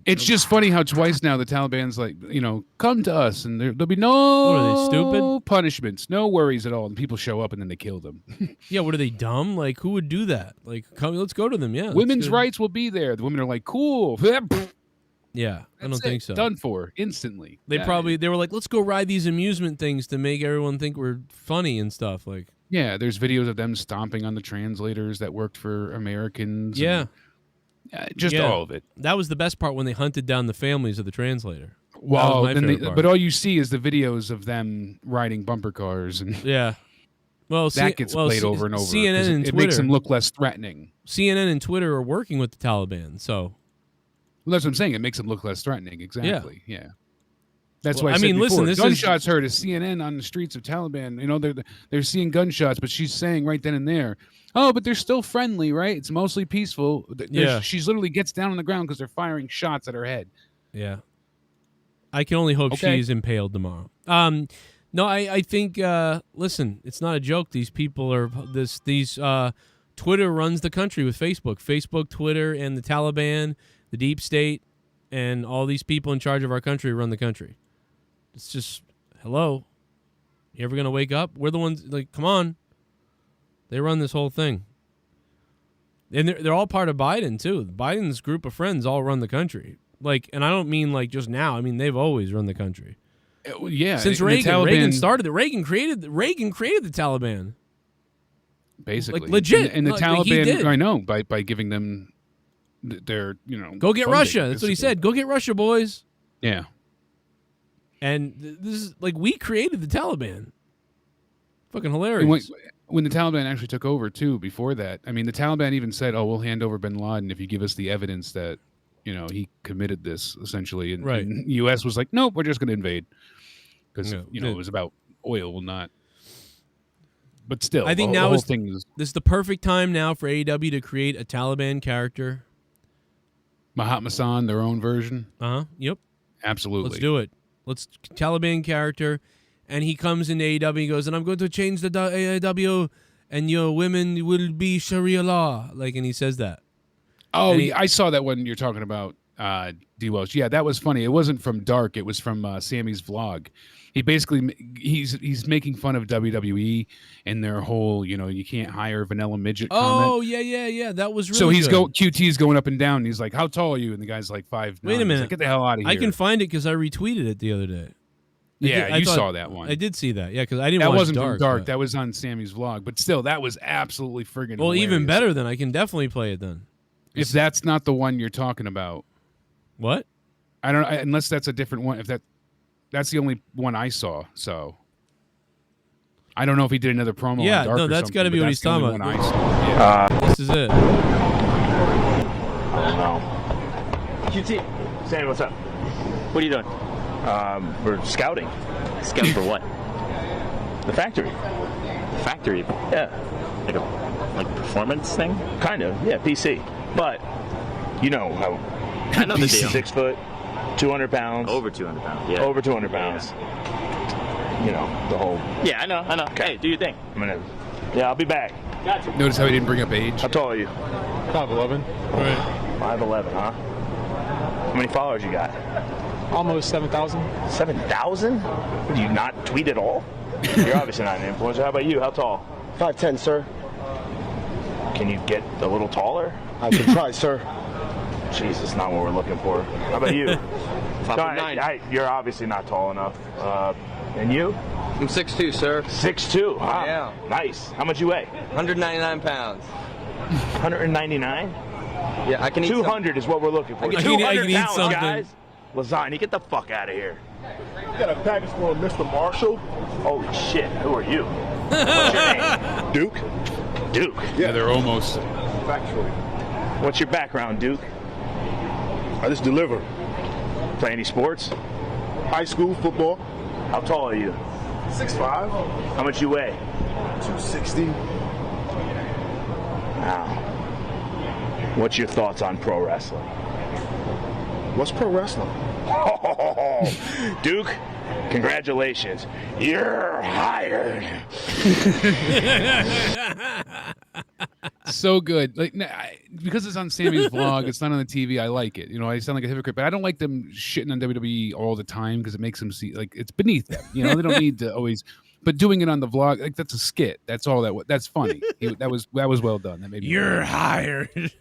It's just funny how twice now the Taliban's like, you know, come to us and there'll be no What are they, stupid? punishments, no worries at all. And people show up and then they kill them. Yeah, what are they, dumb? Like, who would do that? Like, come, let's go to them. Yeah, Women's rights will be there. The women are like, cool. Yeah, I don't think so. Done for instantly. They were like, let's go ride these amusement things to make everyone think we're funny and stuff. Like, yeah, there's videos of them stomping on the translators that worked for Americans. Yeah. Just all of it. That was the best part when they hunted down the families of the translator. Wow, but all you see is the videos of them riding bumper cars, and yeah, well, that gets played over and over. CNN and it Twitter makes them look less threatening. CNN and Twitter are working with the Taliban, so that's what I'm saying. It makes them look less threatening. Exactly. Yeah. That's why I mean, before, listen, gunshots heard is CNN on the streets of Taliban. You know, they're seeing gunshots, but she's saying right then and there, oh, but they're still friendly, right? It's mostly peaceful. She's literally gets down on the ground because they're firing shots at her head. Yeah. I can only hope she's impaled tomorrow. No, I think, listen, it's not a joke. These people are, Twitter runs the country with Facebook. Facebook, Twitter, and the Taliban, the deep state, and all these people in charge of our country run the country. It's just, hello. You ever going to wake up? We're the ones, like, come on. They run this whole thing. And they're all part of Biden, too. Biden's group of friends all run the country. Like, and I don't mean, like, just now. I mean, they've always run the country. Yeah. Since Reagan started it. Reagan created the Taliban. Basically. Like, legit. And the Taliban, I know, by giving them their, go get Russia. That's what he said. Go get Russia, boys. Yeah. And this is, like, we created the Taliban. Fucking hilarious. When the Taliban actually took over, too, before that, I mean, the Taliban even said, oh, we'll hand over bin Laden if you give us the evidence that, he committed this, essentially. And the U.S. was like, nope, we're just going to invade. Because, it was about oil, not... But still, I think now this is the perfect time now for AEW to create a Taliban character. Mahatma San, their own version? Yep. Absolutely. Let's do it. Taliban character, and he comes in AEW and he goes, and I'm going to change the AEW, and your women will be Sharia law. Like, and he says that. Oh, I saw that one you're talking about, D. Welsh. Yeah, that was funny. It wasn't from Dark. It was from Sammy's vlog. He basically, he's making fun of WWE and their whole, you can't hire vanilla midget comment. Oh, yeah. That was really So he's good. QT's going up and down. And he's like, how tall are you? And the guy's like 5'9". Wait a minute. Like, get the hell out of here. I can find it because I retweeted it the other day. I saw that one. I did see that. Yeah, because I didn't watch That wasn't Dark. from Dark. That was on Sammy's vlog. But still, that was absolutely friggin' Well, hilarious. even better then. I can definitely play it then. If that's not the one you're talking about. What? I don't know, unless that's a different one. If that's the only one I saw. So I don't know if he did another promo. Yeah, on Dark no, or that's got to be what he's talking about. Yeah. This is it. I don't know. QT, Sammy, what's up? What are you doing? We're scouting. Scouting for what? The factory. Factory? Yeah. Like a performance thing? Kind of. Yeah, PC. But you know how. I know the deal. 6 foot, 200 pounds. Over 200 pounds. Yeah. Over 200 pounds. Yeah. You know the whole. Yeah, I know. Okay. Hey, do your thing. I'll be back. Gotcha. Notice how he didn't bring up age. How tall are you? 5'11". Right. 5'11", huh? How many followers you got? Almost 7,000. 7,000? Do you not tweet at all? You're obviously not an influencer. How about you? How tall? 5'10", sir. Can you get a little taller? I can try, sir. Jesus, that's not what we're looking for. How about you? 5'9". You're obviously not tall enough. And you? I'm 6'2", sir. 6'2", huh? Yeah. Nice. How much you weigh? 199 pounds. 199? Yeah, I can eat 200 is what we're looking for. I can 200 eat pounds, something. guys. Lasagna, get the fuck out of here. You got a package for Mr. Marshall? Holy shit, who are you? What's your name? Duke. Yeah, they're almost. Factually. What's your background, Duke? I just deliver. Play any sports? High school football. How tall are you? 6'5". How much you weigh? 260. Wow. What's your thoughts on pro wrestling? What's pro wrestling? Duke, Congratulations. You're hired. So good. Like because it's on Sammy's vlog, it's not on the TV. I like it. You know, I sound like a hypocrite, but I don't like them shitting on WWE all the time because it makes them see like it's beneath them. You know, they don't need to always. But doing it on the vlog, like that's a skit. That's all that. That's funny. That was well done. That made me. You're hired.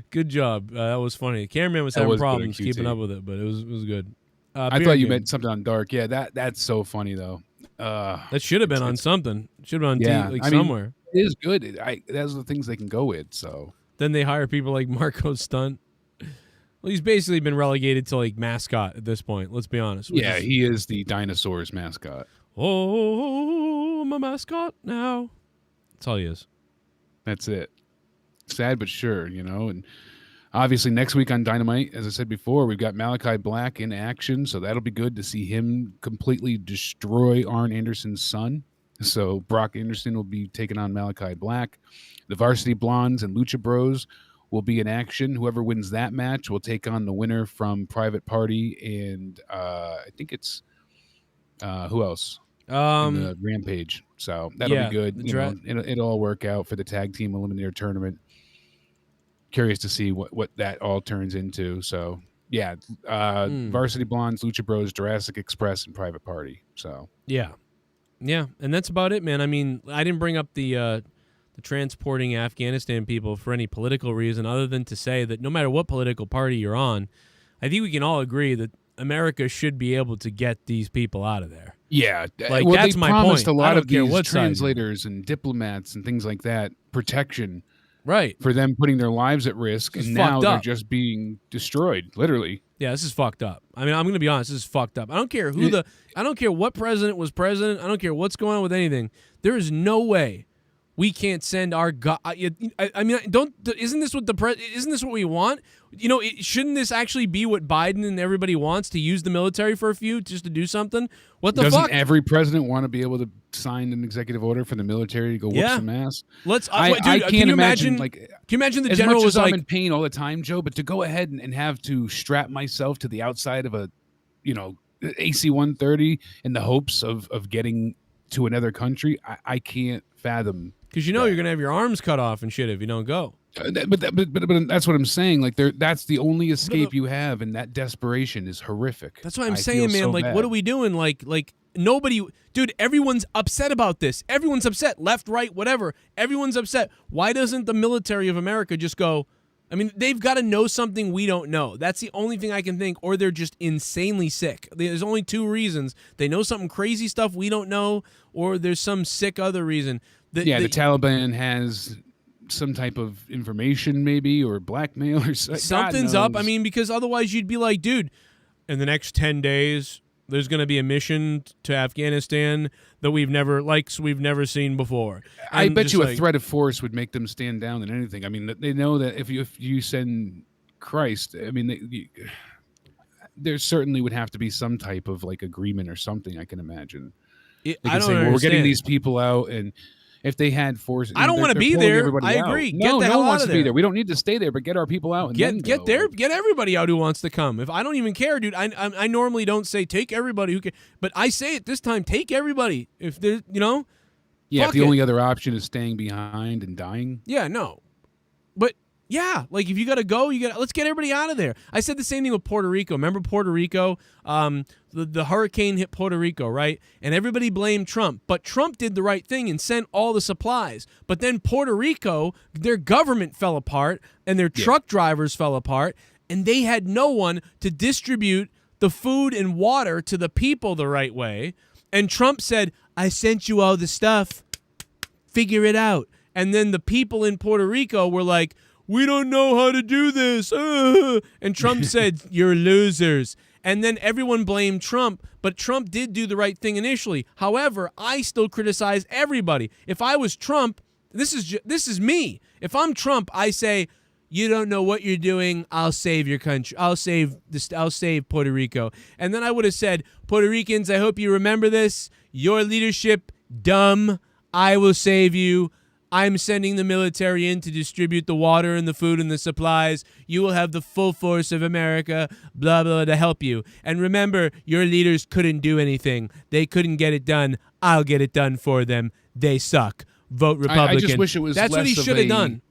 Good job. That was funny. Cameraman was having problems keeping up with it, but it was good. I thought you meant something on Dark. Yeah, that's so funny though. That should have been on something. Should have been on TV, somewhere. It is good. Those are the things they can go with. So then they hire people like Marco Stunt. Well, he's basically been relegated to like mascot at this point. Let's be honest. Yeah, he is the dinosaurs mascot. Oh, I'm a mascot now. That's all he is. That's it. Sad but sure, you know. And obviously next week on Dynamite, as I said before, we've got Malachi Black in action, so that'll be good to see him completely destroy Arn Anderson's son. So Brock Anderson will be taking on Malachi Black. The Varsity Blondes and Lucha Bros will be in action. Whoever wins that match will take on the winner from Private Party and I think it's who else? The Rampage. So that'll be good. It'll all work out for the tag team eliminator tournament. Curious to see what that all turns into. So yeah, Varsity Blondes, Lucha Bros, Jurassic Express, and Private Party. So yeah, and that's about it, man. I mean, I didn't bring up the transporting Afghanistan people for any political reason, other than to say that no matter what political party you're on, I think we can all agree that America should be able to get these people out of there. Yeah, like well, that's they my promised point. a lot of these translators and diplomats and things like that protection, right, for them putting their lives at risk, and now they're just being destroyed, literally. Yeah, this is fucked up. I mean, I'm going to be honest, this is fucked up. I don't care I don't care what president was president. I don't care what's going on with anything. There is no way we can't send our I mean, isn't this what we want? You know, shouldn't this actually be what Biden and everybody wants, to use the military for a few just to do something? What the fuck? Doesn't every president want to be able to sign an executive order for the military to go whoop some ass? I can't imagine. Can you imagine the general was like, I'm in pain all the time, Joe, but to go ahead and have to strap myself to the outside of a, AC-130 in the hopes of getting to another country, I can't fathom. Because you're going to have your arms cut off and shit if you don't go. But that's what I'm saying. Like, that's the only escape you have, and that desperation is horrific. That's what I'm saying, man. Like, what are we doing? Like nobody, dude. Everyone's upset about this. Everyone's upset, left, right, whatever. Everyone's upset. Why doesn't the military of America just go? I mean, they've got to know something we don't know. That's the only thing I can think. Or they're just insanely sick. There's only two reasons. They know something crazy stuff we don't know, or there's some sick other reason. The Taliban has some type of information, maybe, or blackmail, or something's up. I mean, because otherwise you'd be like, dude, in the next 10 days, there's going to be a mission to Afghanistan that we've never seen before. And I bet you a threat of force would make them stand down than anything. I mean, they know that if you send Christ, I mean, there certainly would have to be some type of like agreement or something. I can imagine. I don't understand. We're getting these people out, and if they had force, I don't want to be there. I agree. No one wants to be there. We don't need to stay there, but get our people out. And get everybody out who wants to come. If I don't even care, dude. I normally don't say take everybody who can, but I say it this time. Take everybody. If there's Yeah, if the only other option is staying behind and dying. Yeah, no. But yeah, like if you got to go, let's get everybody out of there. I said the same thing with Puerto Rico. Remember Puerto Rico? The hurricane hit Puerto Rico, right? And everybody blamed Trump. But Trump did the right thing and sent all the supplies. But then Puerto Rico, their government fell apart and their truck drivers fell apart, and they had no one to distribute the food and water to the people the right way. And Trump said, I sent you all the stuff. Figure it out. And then the people in Puerto Rico were like, we don't know how to do this. And Trump said, you're losers. And then everyone blamed Trump, but Trump did do the right thing initially. However, I still criticize everybody. If I was Trump, this is me. If I'm Trump, I say, you don't know what you're doing. I'll save your country. I'll save Puerto Rico. And then I would have said, Puerto Ricans, I hope you remember this. Your leadership, dumb. I will save you. I'm sending the military in to distribute the water and the food and the supplies. You will have the full force of America, blah, blah, to help you. And remember, your leaders couldn't do anything. They couldn't get it done. I'll get it done for them. They suck. Vote Republican. I just wish it was That's what he should have done.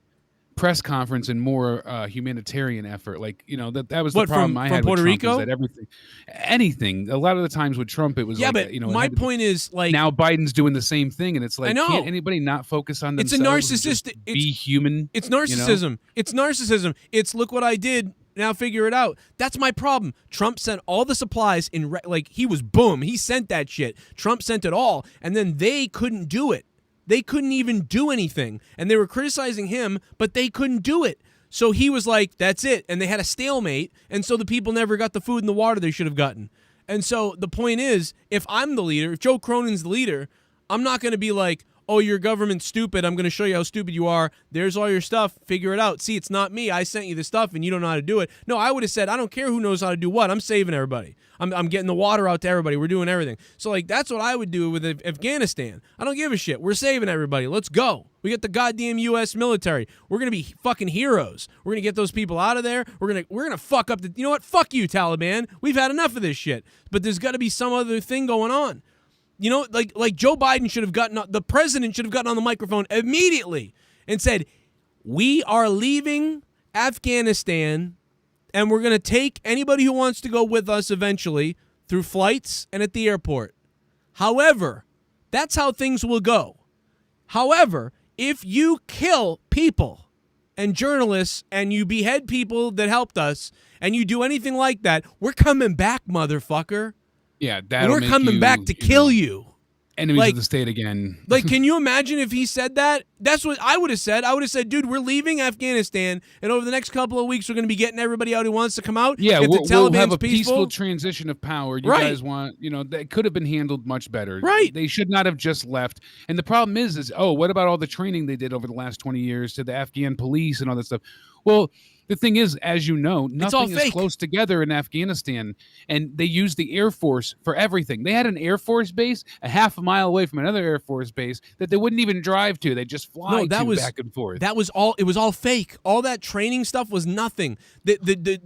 Press conference and more humanitarian effort. Like, that was What, the problem from I had Puerto with Trump, Rico? is that anything. A lot of the times with Trump, it was but my point is, like, now Biden's doing the same thing, and it's like, I know. can't anybody not focus on It's themselves? a narcissistic. Be human. It's narcissism. It's narcissism. It's look what I did. Now figure it out. That's my problem. Trump sent all the supplies he was BUMM. He sent that shit. Trump sent it all, and then they couldn't do it. They couldn't even do anything, and they were criticizing him, but they couldn't do it. So he was like, that's it. And they had a stalemate. And so the people never got the food and the water they should have gotten. And so the point is, if I'm the leader, if Joe Cronin's the leader, I'm not going to be like, oh, your government's stupid. I'm going to show you how stupid you are. There's all your stuff. Figure it out. See, it's not me. I sent you the stuff and you don't know how to do it. No, I would have said, I don't care who knows how to do what. I'm saving everybody. I'm getting the water out to everybody. We're doing everything. So, like, that's what I would do with Afghanistan. I don't give a shit. We're saving everybody. Let's go. We get the goddamn U.S. military. We're going to be fucking heroes. We're going to get those people out of there. We're going to fuck up you know what? Fuck you, Taliban. We've had enough of this shit. But there's got to be some other thing going on. You know, like Joe Biden should have the president should have gotten on the microphone immediately and said, we are leaving Afghanistan and we're going to take anybody who wants to go with us eventually through flights and at the airport. However, that's how things will go. However, if you kill people and journalists and you behead people that helped us and you do anything like that, we're coming back, motherfucker. Yeah, we're coming back to kill you. Enemies of the state again. Can you imagine if he said that? That's what I would have said. I would have said, dude, we're leaving Afghanistan, and over the next couple of weeks, we're going to be getting everybody out who wants to come out. Yeah, if we'll have a peaceful transition of power. You Right. guys want, that could have been handled much better. Right. They should not have just left. And the problem is, what about all the training they did over the last 20 years to the Afghan police and all that stuff? Well, the thing is, as you know, nothing is close together in Afghanistan, and they use the Air Force for everything. They had an Air Force base a half a mile away from another Air Force base that they wouldn't even drive to. They just fly back and forth. That was all. It was all fake. All that training stuff was nothing. But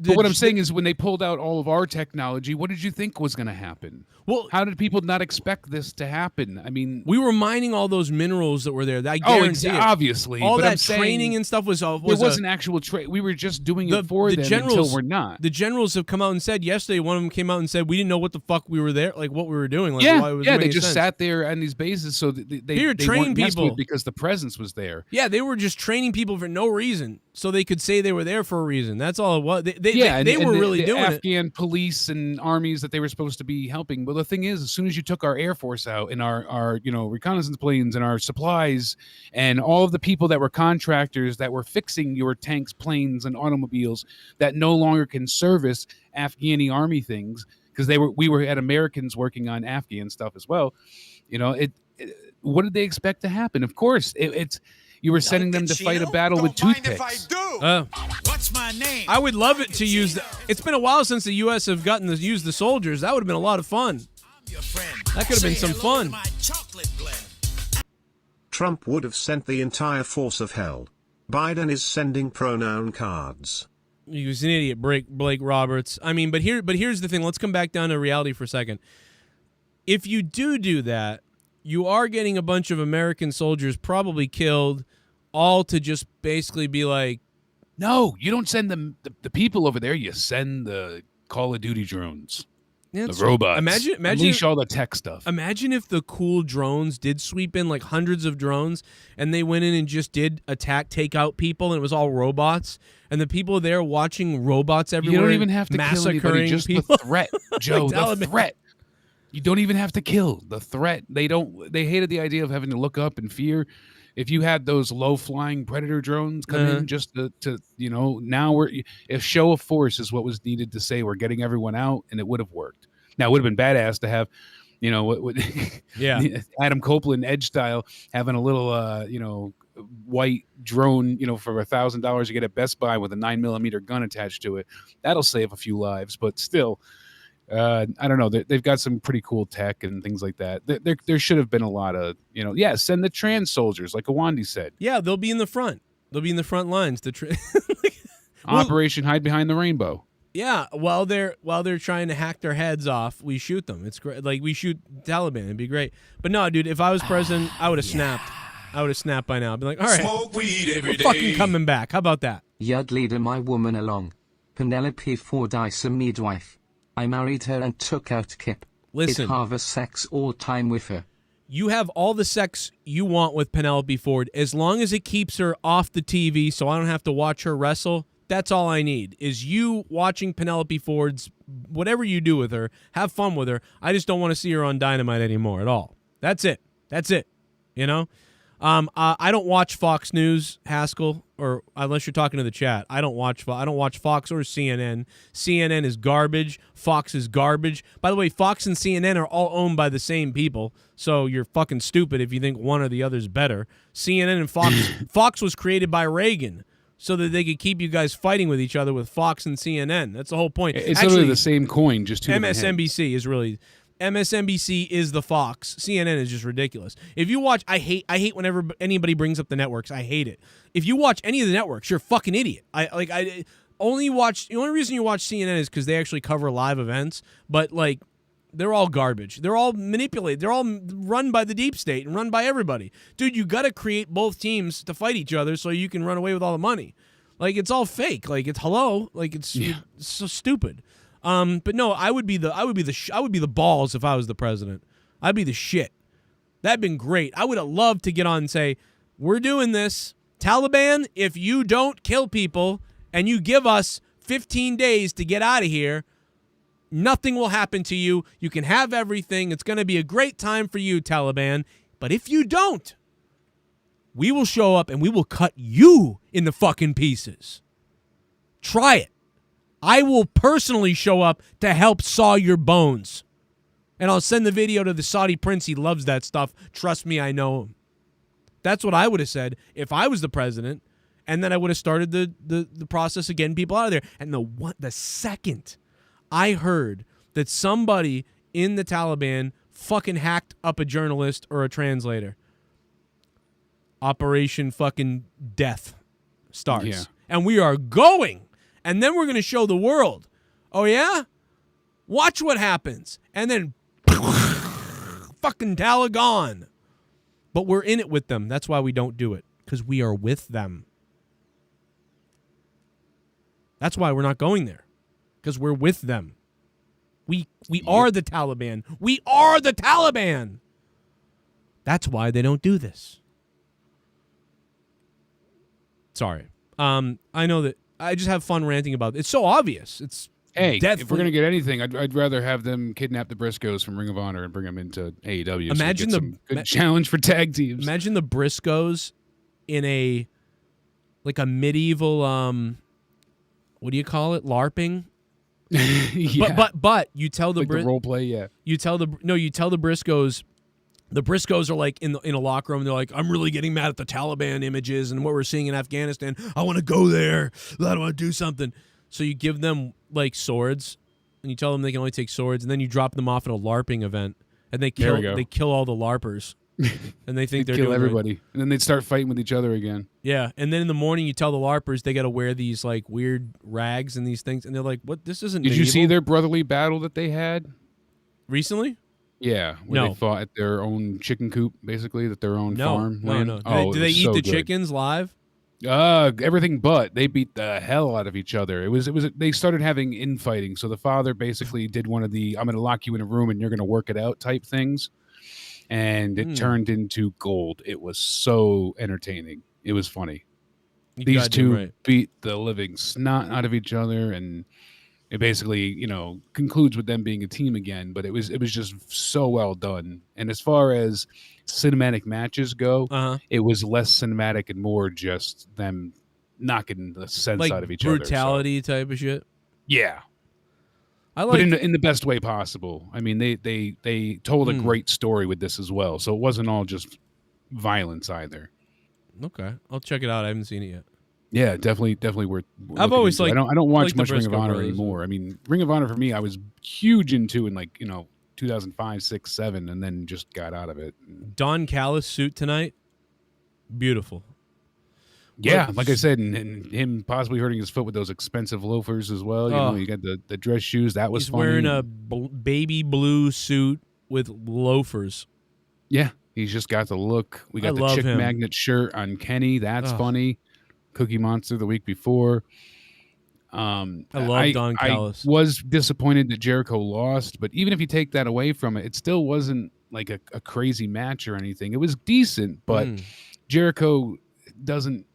what I'm saying is, when they pulled out all of our technology, what did you think was going to happen? Well, how did people not expect this to happen? I mean, we were mining all those minerals that were there. I guarantee it. Obviously, all but that training and stuff was it wasn't actual trade. We were just doing it for them until we're not. The generals have come out and said yesterday. One of them came out and said we didn't know what the fuck we were there, like what we were doing. Like, they just sat there on these bases, so they trained people because the presence was there. Yeah, they were just training people for no reason, so they could say they were there for a reason. That's all it was. They were really doing it. Afghan police and armies that they were supposed to be helping. But the thing is, as soon as you took our Air Force out and our reconnaissance planes and our supplies and all of the people that were contractors that were fixing your tanks, planes, and automobiles that no longer can service Afghani army things because we had Americans working on Afghan stuff as well. What did they expect to happen? Of course, you were sending them to fight a battle with toothpicks. What's my name? I would love it to use. It's been a while since the U.S. have gotten to use the soldiers. That would have been a lot of fun. That could have been some fun. Trump would have sent the entire force of hell. Biden is sending pronoun cards. He was an idiot, Blake Roberts. I mean, but here's the thing. Let's come back down to reality for a second. If you do that, you are getting a bunch of American soldiers probably killed, all to just basically be like, no, you don't send them the people over there. You send the Call of Duty drones. The robots. Imagine unleash all the tech stuff. Imagine if the cool drones did sweep in, like hundreds of drones, and they went in and just did take out people, and it was all robots, and the people there watching robots everywhere. You don't even have to kill anybody, just people. The threat, Joe. The threat. You don't even have to kill. The threat. They hated the idea of having to look up and fear. If you had those low-flying Predator drones come in just to now if show of force is what was needed to say we're getting everyone out, and it would have worked. Now, it would have been badass to have, Adam Copeland Edge style having a little, white drone, for $1,000 you get at Best Buy with a 9mm gun attached to it. That'll save a few lives, but still, I don't know. They've got some pretty cool tech and things like that. There should have been a lot of, send the trans soldiers, like Awandi said. Yeah, they'll be in the front. They'll be in the front lines. Operation Hide Behind the Rainbow. Yeah, while they're trying to hack their heads off, we shoot them. It's great. Like, we shoot Taliban. It'd be great. But no, dude, if I was president, I would have snapped. I would have snapped by now. I'd be like, all right, Smoke weed every we're day. fucking coming back. How about that? Yud leader my woman along. Penelope Ford I some midwife. I married her and took out Kip. Listen. It harvest sex all time with her. You have all the sex you want with Penelope Ford, as long as it keeps her off the TV so I don't have to watch her wrestle. That's all I need, is you watching Penelope Ford's, whatever you do with her, have fun with her. I just don't want to see her on Dynamite anymore at all. That's it. You know? I don't watch Fox News, Haskell, or unless you're talking to the chat. I don't watch Fox or CNN. CNN is garbage. Fox is garbage. By the way, Fox and CNN are all owned by the same people, so you're fucking stupid if you think one or the other's better. CNN and Fox was created by Reagan so that they could keep you guys fighting with each other with Fox and CNN. That's the whole point. It's actually literally the same coin, just two different heads. MSNBC is really... MSNBC is the Fox. CNN is just ridiculous. If you watch, I hate whenever anybody brings up the networks. I hate it. If you watch any of the networks, you're a fucking idiot. The only reason you watch CNN is because they actually cover live events. But like, they're all garbage. They're all manipulated. They're all run by the deep state and run by everybody. Dude, you got to create both teams to fight each other so you can run away with all the money. Like, it's all fake. Like, it's hello. Like, it's so stupid. But no, I would be the balls if I was the president. I'd be the shit. That'd been great. I would have loved to get on and say, we're doing this. Taliban, if you don't kill people and you give us 15 days to get out of here, nothing will happen to you. You can have everything. It's going to be a great time for you, Taliban. But if you don't, we will show up and we will cut you in the fucking pieces. Try it. I will personally show up to help saw your bones. And I'll send the video to the Saudi prince. He loves that stuff. Trust me, I know him. That's what I would have said if I was the president. And then I would have started the process of getting people out of there. And the second I heard that somebody in the Taliban fucking hacked up a journalist or a translator, Operation fucking Death starts. Yeah. And we are going. And then we're going to show the world. Oh, yeah? Watch what happens. And then fucking Talagon. But we're in it with them. That's why we don't do it. Because we are with them. That's why we're not going there. Because we're with them. We are the Taliban. We are the Taliban. That's why they don't do this. Sorry. I know that I just have fun ranting about it. It's so obvious. It's if we're gonna get anything, I'd rather have them kidnap the Briscoes from Ring of Honor and bring them into AEW. Imagine so good challenge for tag teams. Imagine the Briscoes in a medieval what do you call it? LARPing. Yeah. But you tell the the role play. Yeah. You tell the Briscoes. The Briscoes are like in a locker room. They're like, I'm really getting mad at the Taliban images and what we're seeing in Afghanistan. I want to go there. I want to do something. So you give them like swords, and you tell them they can only take swords, and then you drop them off at a LARPing event, and they kill all the LARPers, and they think they're kill doing everybody, great. And then they'd start fighting with each other again. Yeah, and then in the morning you tell the LARPers they got to wear these like weird rags and these things, and they're like, "What? This isn't." Did you see their brotherly battle that they had recently? Yeah, where they fought at their own chicken coop, basically, at their own farm. No. Do they eat the chickens live? Everything but. They beat the hell out of each other. They started having infighting. So the father basically did one of the I'm going to lock you in a room and you're going to work it out type things. And it turned into gold. It was so entertaining. It was funny. These two beat the living snot out of each other, and it basically, concludes with them being a team again. But it was just so well done. And as far as cinematic matches go, it was less cinematic and more just them knocking the sense out of each other. Brutality type of shit. Yeah. I like, but in the best way possible. I mean, they told a great story with this as well. So it wasn't all just violence either. Okay, I'll check it out. I haven't seen it yet. Yeah, definitely worth. I've always liked. liked. I don't watch liked much the Ring of Briscoe Honor brothers. anymore. I mean, Ring of Honor for me, I was huge into in 2005, 6, 7, and then just got out of it. Duncachino suit tonight, beautiful. Yeah, like I said, and him possibly hurting his foot with those expensive loafers as well. You know, you got the dress shoes. That was he's funny. wearing a baby blue suit with loafers. Yeah, he's just got the look. We got the love chick him. magnet shirt on Kenny. That's funny. Cookie Monster the week before. I love Duncachino. I was disappointed that Jericho lost, but even if you take that away from it, it still wasn't like a crazy match or anything. It was decent, but Jericho doesn't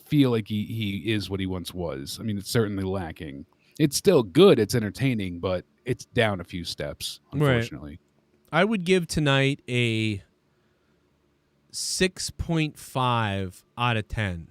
feel like he is what he once was. I mean, it's certainly lacking. It's still good. It's entertaining, but it's down a few steps, unfortunately. Right. I would give tonight a 6.5 out of 10.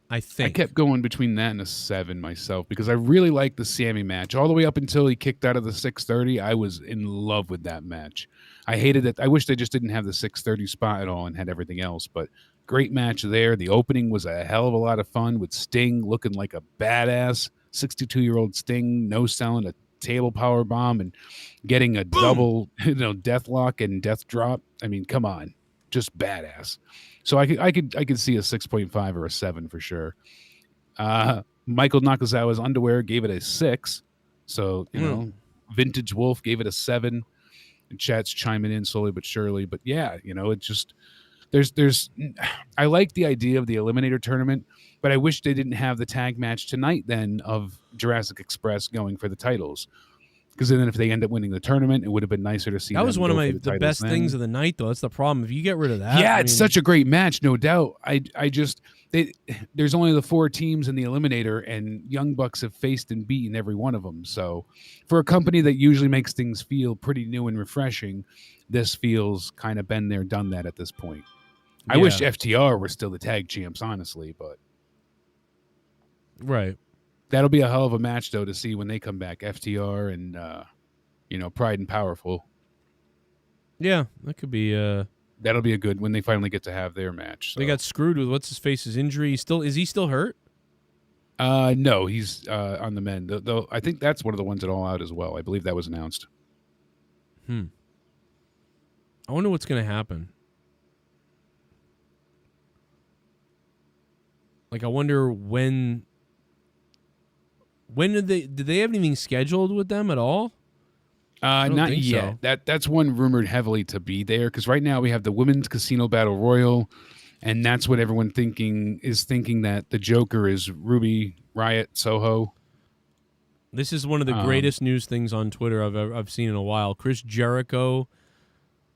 I think. I kept going between that and a 7 myself because I really liked the Sammy match. All the way up until he kicked out of the 6:30, I was in love with that match. I hated it. I wish they just didn't have the 6:30 spot at all and had everything else, but great match there. The opening was a hell of a lot of fun with Sting looking like a badass 62-year-old Sting, no selling a table power bomb and getting a double, death lock and death drop. I mean, come on, just badass. So I could see a 6.5 or a 7 for sure. Michael Nakazawa's underwear gave it a 6. So Vintage Wolf gave it a 7. And chat's chiming in slowly but surely. But yeah, it just. There's I like the idea of the Eliminator tournament, but I wish they didn't have the tag match tonight then of Jurassic Express going for the titles. Because then if they end up winning the tournament, it would have been nicer to see that was one of the best then. things of the night, though. That's the problem. If you get rid of that. Yeah, it's such a great match, no doubt. There's only the 4 teams in the Eliminator, and Young Bucks have faced and beaten every one of them. So for a company that usually makes things feel pretty new and refreshing, this feels kind of been there, done that at this point. I wish FTR were still the tag champs, honestly, but right. That'll be a hell of a match, though, to see when they come back. FTR and Pride and Powerful. Yeah, that could be. That'll be a good when they finally get to have their match. So. They got screwed with what's his face's injury. Is he still hurt? No, he's on the mend. Though I think that's one of the ones at All Out as well. I believe that was announced. I wonder what's going to happen. Like, I wonder when did they have anything scheduled with them at all? Not yet. So. That's one rumored heavily to be there because right now we have the Women's Casino Battle Royal, and that's what everyone thinking that the Joker is Ruby Riott Soho. This is one of the greatest news things on Twitter I've seen in a while. Chris Jericho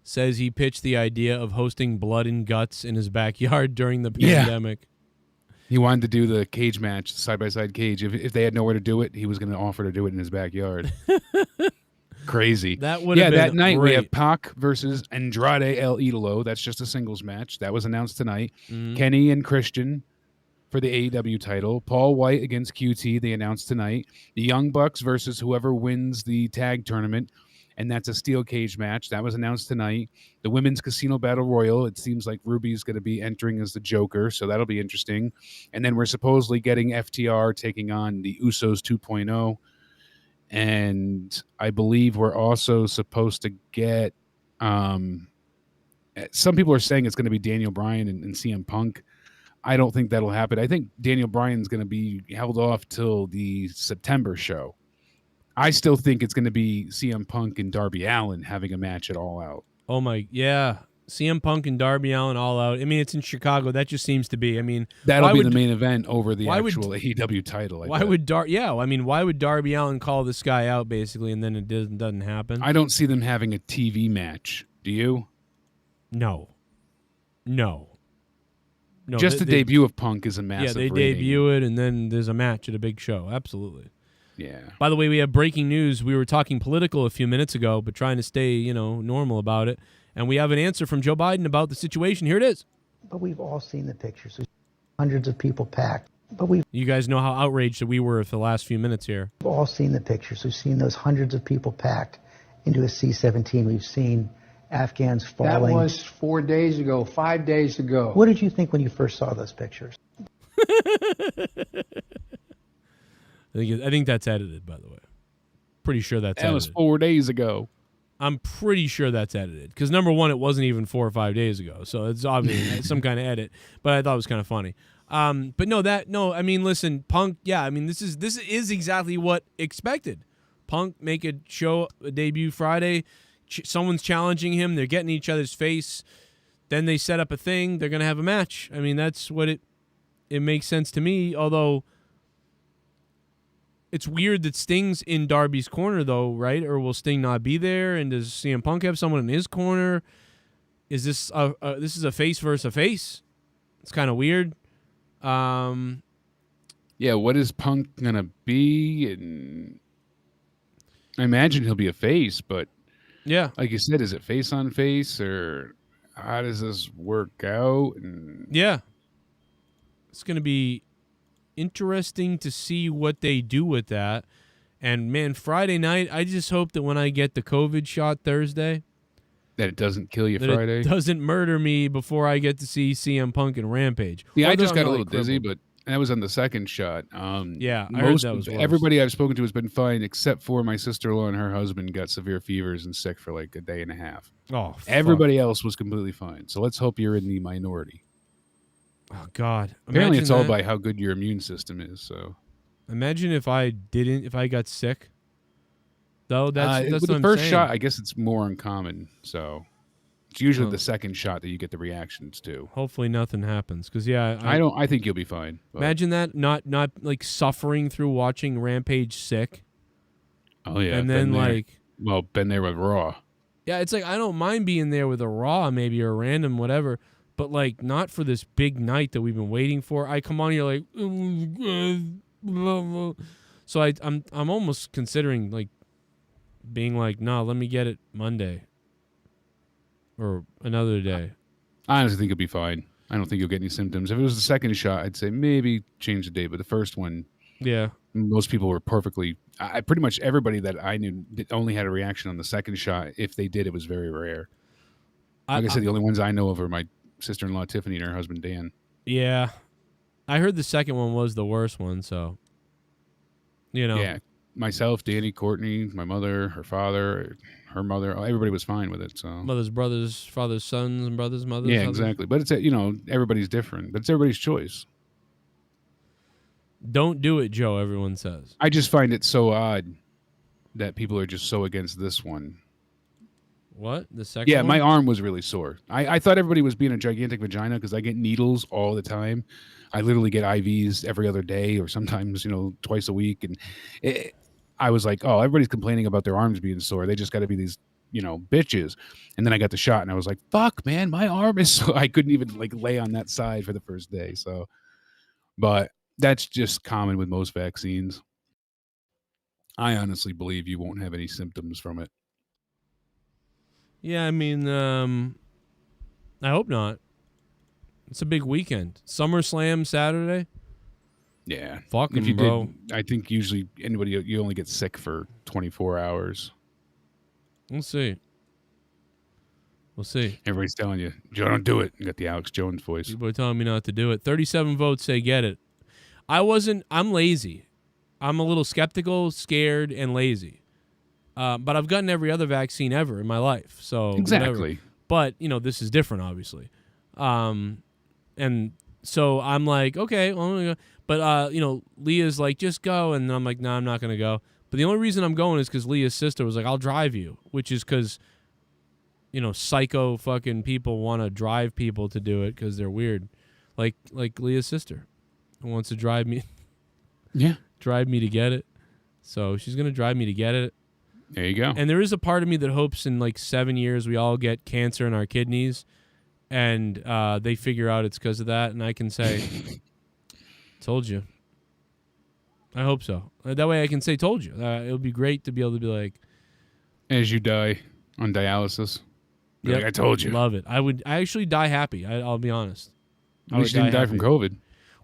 says he pitched the idea of hosting Blood and Guts in his backyard during the pandemic. He wanted to do the cage match, side-by-side cage. If they had nowhere to do it, he was going to offer to do it in his backyard. Crazy. That would have been that night great. we have Pac versus Andrade El Idolo. That's just a singles match. That was announced tonight. Kenny and Christian for the AEW title. Paul White against QT, they announced tonight. The Young Bucks versus whoever wins the tag tournament. And that's a steel cage match. That was announced tonight. The Women's Casino Battle Royal, it seems like Ruby's going to be entering as the Joker, so that'll be interesting. And then we're supposedly getting FTR taking on the Usos 2.0. And I believe we're also supposed to get some people are saying it's going to be Daniel Bryan and CM Punk. I don't think that'll happen. I think Daniel Bryan's going to be held off till the September show. I still think it's going to be CM Punk and Darby Allin having a match at All Out. Oh, my, yeah. CM Punk and Darby Allin All Out. I mean, it's in Chicago. That just seems to be. I mean, that'll be the main event over the actual AEW title. Why would Darby Allin call this guy out, basically, and then it doesn't happen? I don't see them having a TV match. Do you? No. Just the debut of Punk is a massive Yeah, they rating. debut it, and then there's a match at a big show. Absolutely. Yeah. By the way, we have breaking news. We were talking political a few minutes ago, but trying to stay, normal about it. And we have an answer from Joe Biden about the situation. Here it is. But we've all seen the pictures. Hundreds of people packed. You guys know how outraged we were for the last few minutes here. We've all seen the pictures. We've seen those hundreds of people packed into a C-17. We've seen Afghans falling. That was 4 days ago, 5 days ago. What did you think when you first saw those pictures? I think that's edited, by the way. Pretty sure that's That was edited. 4 days ago. I'm pretty sure that's edited. Because number one, it wasn't even 4 or 5 days ago. So it's obviously some kind of edit. But I thought it was kind of funny. But no, I mean, listen, Punk, yeah, I mean, this is exactly what expected. Punk make a debut Friday. Someone's challenging him. They're getting each other's face. Then they set up a thing. They're going to have a match. I mean, that's what it makes sense to me. Although it's weird that Sting's in Darby's corner, though, right? Or will Sting not be there? And does CM Punk have someone in his corner? Is this this is a face versus a face? It's kind of weird. Yeah, what is Punk gonna be? And I imagine he'll be a face, but yeah, like you said, is it face on face or how does this work out? And yeah, it's gonna be interesting to see what they do with that. And man, Friday night, I just hope that when I get the COVID shot Thursday, that it doesn't kill you that Friday. it doesn't murder me before I get to see CM Punk and Rampage. Yeah, I Whether just I'm got a not, little like, dizzy, crippled. but that was on the second shot. Yeah, I heard that was worse. Everybody I've spoken to has been fine, except for my sister-in-law and her husband got severe fevers and sick for like a day and a half. Oh, everybody else was completely fine. So let's hope you're in the minority. Oh God! Apparently, Imagine it's all that. by how good your immune system is. So Imagine if I got sick. Though that's with what the I'm first saying. shot, I guess it's more uncommon. So it's usually the second shot that you get the reactions to. Hopefully nothing happens, because I think you'll be fine. But. Imagine that not like suffering through watching Rampage sick. Oh yeah, and then been there with Raw. Yeah, it's like I don't mind being there with a Raw maybe or a random whatever, but like not for this big night that we've been waiting for. I come on here like, so I'm almost considering like being like, no, let me get it Monday or another day. I honestly think you'll be fine. I don't think you'll get any symptoms. If it was the second shot, I'd say maybe change the date. But the first one, yeah, most people were perfectly. I pretty much everybody that I knew only had a reaction on the second shot. If they did, it was very rare. Like I said, the only ones I know of are my sister-in-law Tiffany and her husband Dan. Yeah, I heard the second one was the worst one. So, yeah, myself, Danny, Courtney, my mother, her father, her mother, everybody was fine with it. So mothers, brothers, fathers, sons, and brothers, mothers. Yeah, others. exactly. But it's everybody's different. But it's everybody's choice. Don't do it, Joe. Everyone says. I just find it so odd that people are just so against this one. What? The second Yeah, one? my arm was really sore. I thought everybody was being a gigantic vagina because I get needles all the time. I literally get IVs every other day or sometimes, twice a week. And I was like, oh, everybody's complaining about their arms being sore. They just got to be these, bitches. And then I got the shot and I was like, fuck, man, my arm is so... I couldn't even lay on that side for the first day. So, but that's just common with most vaccines. I honestly believe you won't have any symptoms from it. Yeah, I mean, I hope not. It's a big weekend. SummerSlam Saturday. Yeah. Fuck 'em, if you bro. did, I think usually you only get sick for 24 hours. We'll see. We'll see. Everybody's telling you, Joe, don't do it. You got the Alex Jones voice. People are telling me not to do it. 37 votes say get it. I'm lazy. I'm a little skeptical, scared, and lazy. But I've gotten every other vaccine ever in my life. So Exactly. Whatever. But, this is different, obviously. And so I'm like, okay, well, I'm gonna go. But, Leah's like, just go. And I'm like, no, I'm not going to go. But the only reason I'm going is because Leah's sister was like, I'll drive you, which is because, psycho fucking people want to drive people to do it because they're weird. Like Leah's sister who wants to drive me. Yeah. Drive me to get it. So she's going to drive me to get it. There you go. And there is a part of me that hopes in 7 years we all get cancer in our kidneys and they figure out it's because of that. And I can say, told you. I hope so. That way I can say, told you. It would be great to be able to be like. As you die on dialysis. Yep, Like, I told you. Love it. I actually die happy. I'll be honest. At least you didn't die from COVID.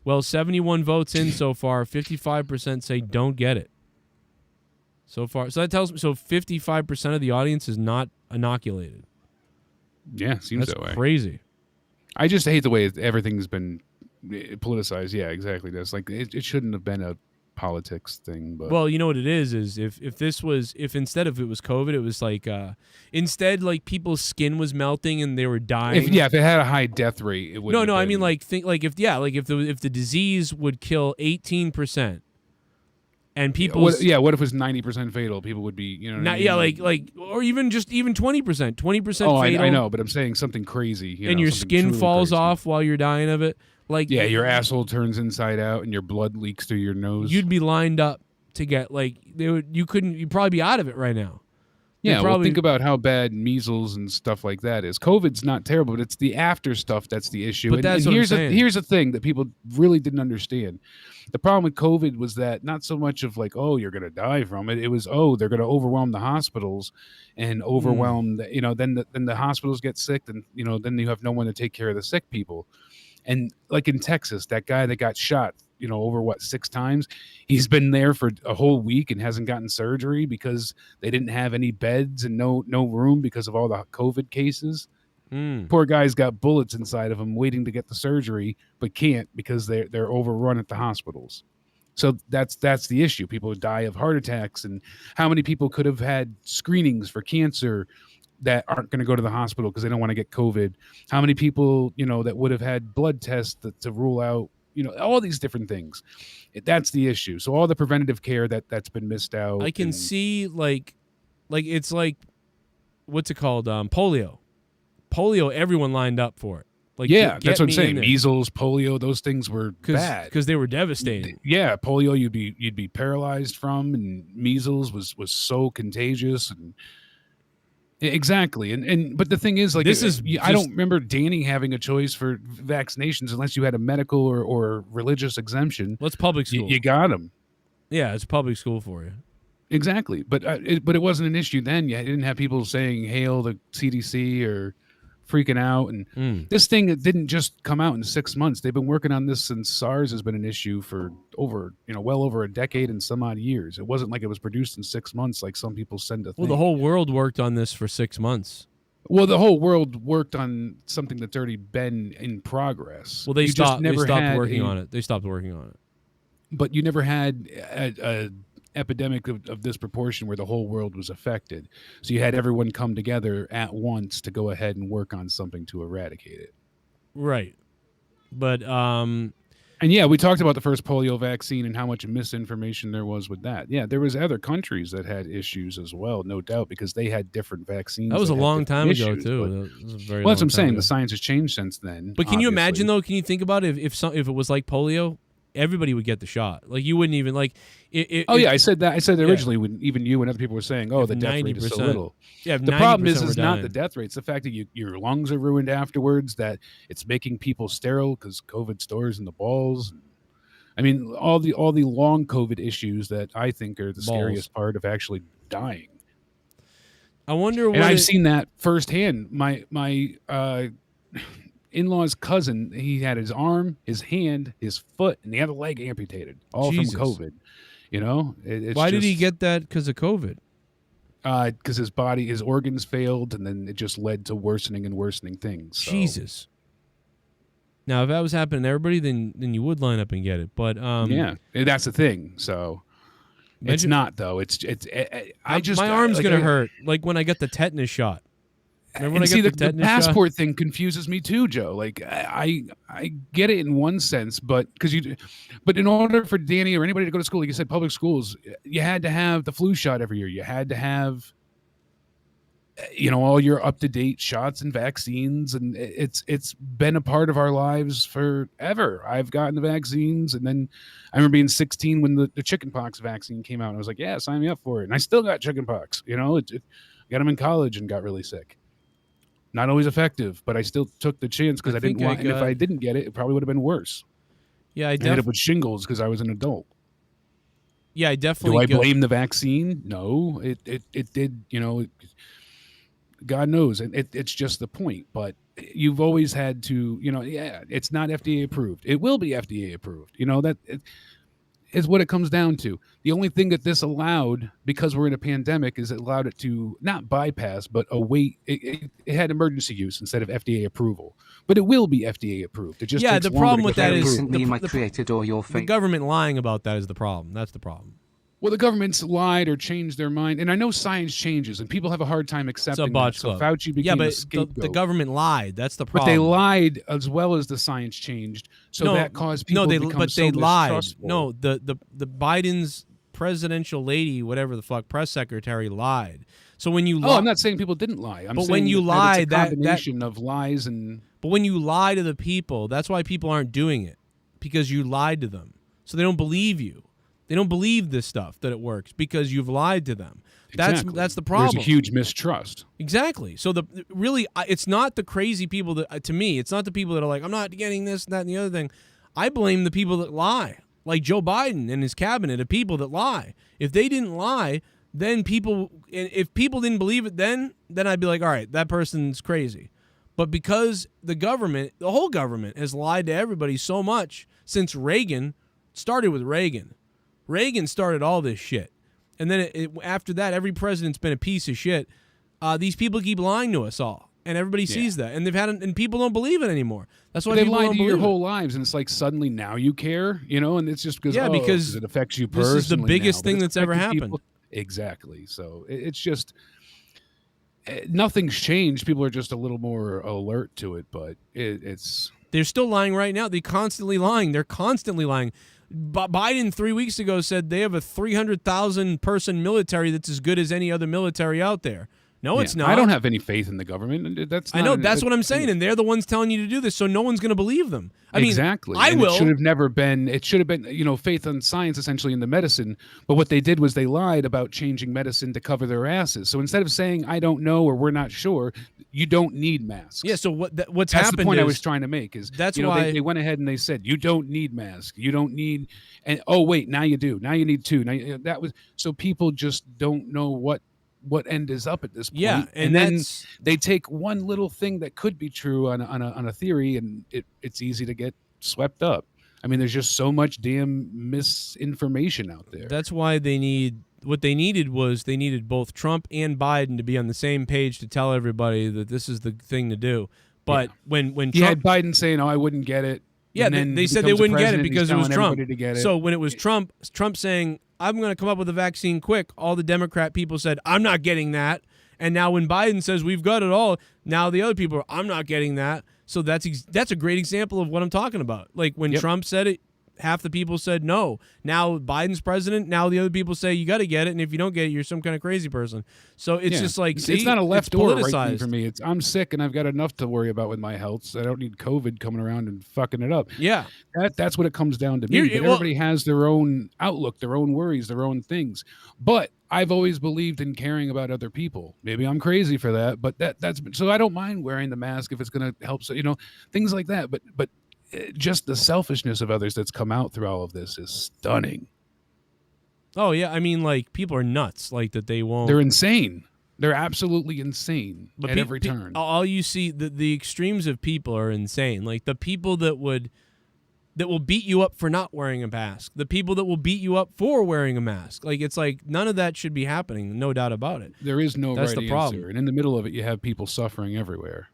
Well, 71 votes in so far. 55% say don't get it. So far. So that tells me, 55% of the audience is not inoculated. Yeah, seems That's that way. crazy. I just hate the way everything's been politicized. Yeah, exactly. That's like it shouldn't have been a politics thing. But Well, you know what it is if instead of it was COVID, it was like instead like people's skin was melting and they were dying. if it had a high death rate, it would. No, I mean like think like if the disease would kill 18%, and people what if it was 90% fatal? People would be, you know. Not, yeah, like or even 20%, 20% Oh, fatal. I know, but I'm saying something crazy. And your skin falls off while you're dying of it. Like your asshole turns inside out and your blood leaks through your nose. You'd be lined up to get you'd probably be out of it right now. Yeah, well, think about how bad measles and stuff like that is. COVID's not terrible, but it's the after stuff that's the issue. But that's what I'm saying. Here's a thing that people really didn't understand. The problem with COVID was that not so much of like, oh, you're going to die from it. It was, oh, they're going to overwhelm the hospitals and overwhelm then the hospitals get sick, and then you have no one to take care of the sick people. And like in Texas, that guy that got shot, over 6 times, he's been there for a whole week and hasn't gotten surgery because they didn't have any beds and no room because of all the COVID cases. Poor guy's got bullets inside of him waiting to get the surgery, but can't because they're overrun at the hospitals. So that's the issue. People die of heart attacks, and how many people could have had screenings for cancer that aren't going to go to the hospital because they don't want to get COVID? How many people, that would have had blood tests to rule out, all these different things. That's the issue. So all the preventative care that's been missed out. I can see like it's like, what's it called? Polio. Polio, everyone lined up for it. Like, yeah, that's what I'm saying. Measles, polio, those things were bad because they were devastating. Yeah, polio you'd be paralyzed from, and measles was so contagious. And exactly. But the thing is, like, I don't remember Danny having a choice for vaccinations unless you had a medical or religious exemption. Well, it's public school. You got them. Yeah, it's public school for you. Exactly. But it wasn't an issue then. You didn't have people saying hail the CDC or freaking out. And this thing didn't just come out in 6 months. They've been working on this since SARS has been an issue for well over a decade and some odd years. It wasn't like it was produced in 6 months like some people send to think. Well, the whole world worked on this for 6 months. Well, the whole world worked on something that's already been in progress. Well, they stopped working on it. They stopped working on it. But you never had a epidemic of this proportion where the whole world was affected. So you had everyone come together at once to go ahead and work on something to eradicate it. Right. But and yeah, we talked about the first polio vaccine and how much misinformation there was with that. Yeah, there was other countries that had issues as well, no doubt, because they had different vaccines. That was a long time ago too. Well, that's what I'm saying. The science has changed since then. But can you imagine though? Can you think about it if it was like polio? Everybody would get the shot. Like, you wouldn't even like. I said that. I said originally when even you and other people were saying, "Oh, the death rate is so little." Yeah, the problem is not the death rate; it's the fact that your lungs are ruined afterwards. That it's making people sterile because COVID stores in the balls. I mean, all the long COVID issues that I think are the scariest part of actually dying. I wonder. And I've seen that firsthand. My in-law's cousin, he had his arm, his hand, his foot, and the other leg amputated, all from COVID. Why did he get that? Because of COVID? Because his organs failed, and then it just led to worsening and worsening things. So. Jesus. Now, if that was happening to everybody, then you would line up and get it. But yeah, that's the thing. So it's not though. My arm's gonna hurt. Like when I got the tetanus shot. Remember when the passport thing confuses me too, Joe. Like I get it in one sense, but in order for Danny or anybody to go to school, like you said, public schools, you had to have the flu shot every year. You had to have, all your up to date shots and vaccines, and it's been a part of our lives forever. I've gotten the vaccines, and then I remember being 16 when the chickenpox vaccine came out, and I was like, yeah, sign me up for it, and I still got chickenpox. I got them in college and got really sick. Not always effective, but I still took the chance because I didn't want. And if I didn't get it, it probably would have been worse. Yeah, I ended up with shingles because I was an adult. Yeah, I definitely. Do I blame the vaccine? No, it did. God knows, and it's just the point. But you've always had to, it's not FDA approved. It will be FDA approved. is what it comes down to. The only thing that this allowed, because we're in a pandemic, is it allowed it to not bypass, but await. It had emergency use instead of FDA approval. But it will be FDA approved. It just takes the longer problem to with get that is approved. created or your the government lying about that is the problem. That's the problem. Well, the government's lied or changed their mind, and I know science changes, and people have a hard time accepting It's a botch that. So club. Fauci became a scapegoat. the government lied. That's the But problem. they lied as well as the science changed, so that caused people to become so they lied. mistrustful. No, the Biden's presidential lady, whatever the fuck, press secretary lied. So when you I'm not saying people didn't lie. But when you lie, it's a combination of lies and. But when you lie to the people, that's why people aren't doing it, because you lied to them, so they don't believe you. They don't believe this stuff that it works because you've lied to them. That's the problem. There's a huge mistrust. Exactly. So it's not the crazy people that, to me, it's not the people that are like, I'm not getting this, that, and the other thing. I blame the people that lie, like Joe Biden and his cabinet of people that lie. If they didn't lie, then if people didn't believe it, then I'd be like, all right, that person's crazy. But because the whole government has lied to everybody so much since Reagan, started with Reagan. Reagan started all this shit. And then after that, every president's been a piece of shit. These people keep lying to us all. And everybody sees that. And and people don't believe it anymore. That's why they've people lied don't to you your believe whole lives, and it's like suddenly now you care, and it's just because because it affects you personally. This is the biggest thing that's ever happened. People. Exactly. So it's just nothing's changed. People are just a little more alert to it, but it's they're still lying right now. They're constantly lying. Biden 3 weeks ago said they have a 300,000 person military that's as good as any other military out there. No, it's not. I don't have any faith in the government. I know. That's what I'm saying, and they're the ones telling you to do this, so no one's going to believe them. I mean, I will. It should have never been. It should have been, faith on science, essentially, in the medicine. But what they did was they lied about changing medicine to cover their asses. So instead of saying I don't know or we're not sure, you don't need masks. Yeah. So what's that's happened? The point I was trying to make is that's why they went ahead and they said you don't need masks. You don't need. And oh wait, now you do. Now you need two. Now that was so people just don't know what end is up at this point. Yeah, and then they take one little thing that could be true on a theory, and it's easy to get swept up. I mean, there's just so much damn misinformation out there. That's why they needed both Trump and Biden to be on the same page to tell everybody that this is the thing to do. But when Trump, you had Biden saying, "Oh, I wouldn't get it." Yeah, they said they wouldn't get it because it was Trump. To get it. So when it was Trump saying, I'm going to come up with a vaccine quick, all the Democrat people said, I'm not getting that. And now when Biden says we've got it all, now the other people are, I'm not getting that. So that's a great example of what I'm talking about. Like when Trump said it, half the people said no. Now Biden's president, now the other people say you got to get it, and if you don't get it, you're some kind of crazy person. So it's just like, it's not a left or right thing for politicized. me. It's I'm sick and I've got enough to worry about with my health, so I don't need COVID coming around and fucking it up. Yeah, that's what it comes down to me. But everybody has their own outlook, their own worries, their own things. But I've always believed in caring about other people. Maybe I'm crazy for that, but that's so I don't mind wearing the mask if it's going to help. So things like that. But just the selfishness of others that's come out through all of this is stunning. Oh yeah, I mean, like people are nuts. Like that they won't. They're insane. They're absolutely insane at every turn. All you see, the extremes of people are insane. Like the people that will beat you up for not wearing a mask. The people that will beat you up for wearing a mask. Like it's like none of that should be happening. No doubt about it. There is no That's right the problem. answer, and in the middle of it, you have people suffering everywhere.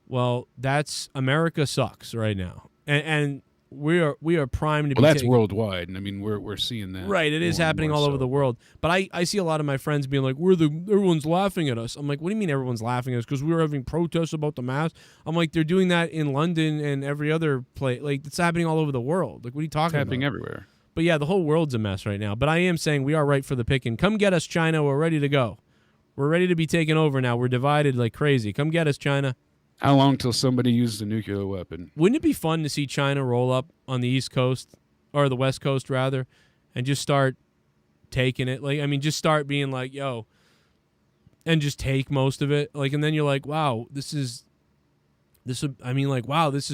Well, that's America sucks right now. And we are primed to be. Well, that's worldwide, and I mean we're seeing that. Right, it is happening all over the world. But I see a lot of my friends being like, everyone's laughing at us. I'm like, what do you mean everyone's laughing at us? Because we were having protests about the mask. I'm like, they're doing that in London and every other place. Like it's happening all over the world. Like what are you talking about? It's happening everywhere. But yeah, the whole world's a mess right now. But I am saying we are right for the picking. Come get us, China. We're ready to go. We're ready to be taken over now. We're divided like crazy. Come get us, China. How long till somebody uses a nuclear weapon? Wouldn't it be fun to see China roll up on the East Coast, or the West Coast rather, and just start taking it? Like, I mean, just start being like, yo, and just take most of it. Like, and then you're like, wow, wow, this is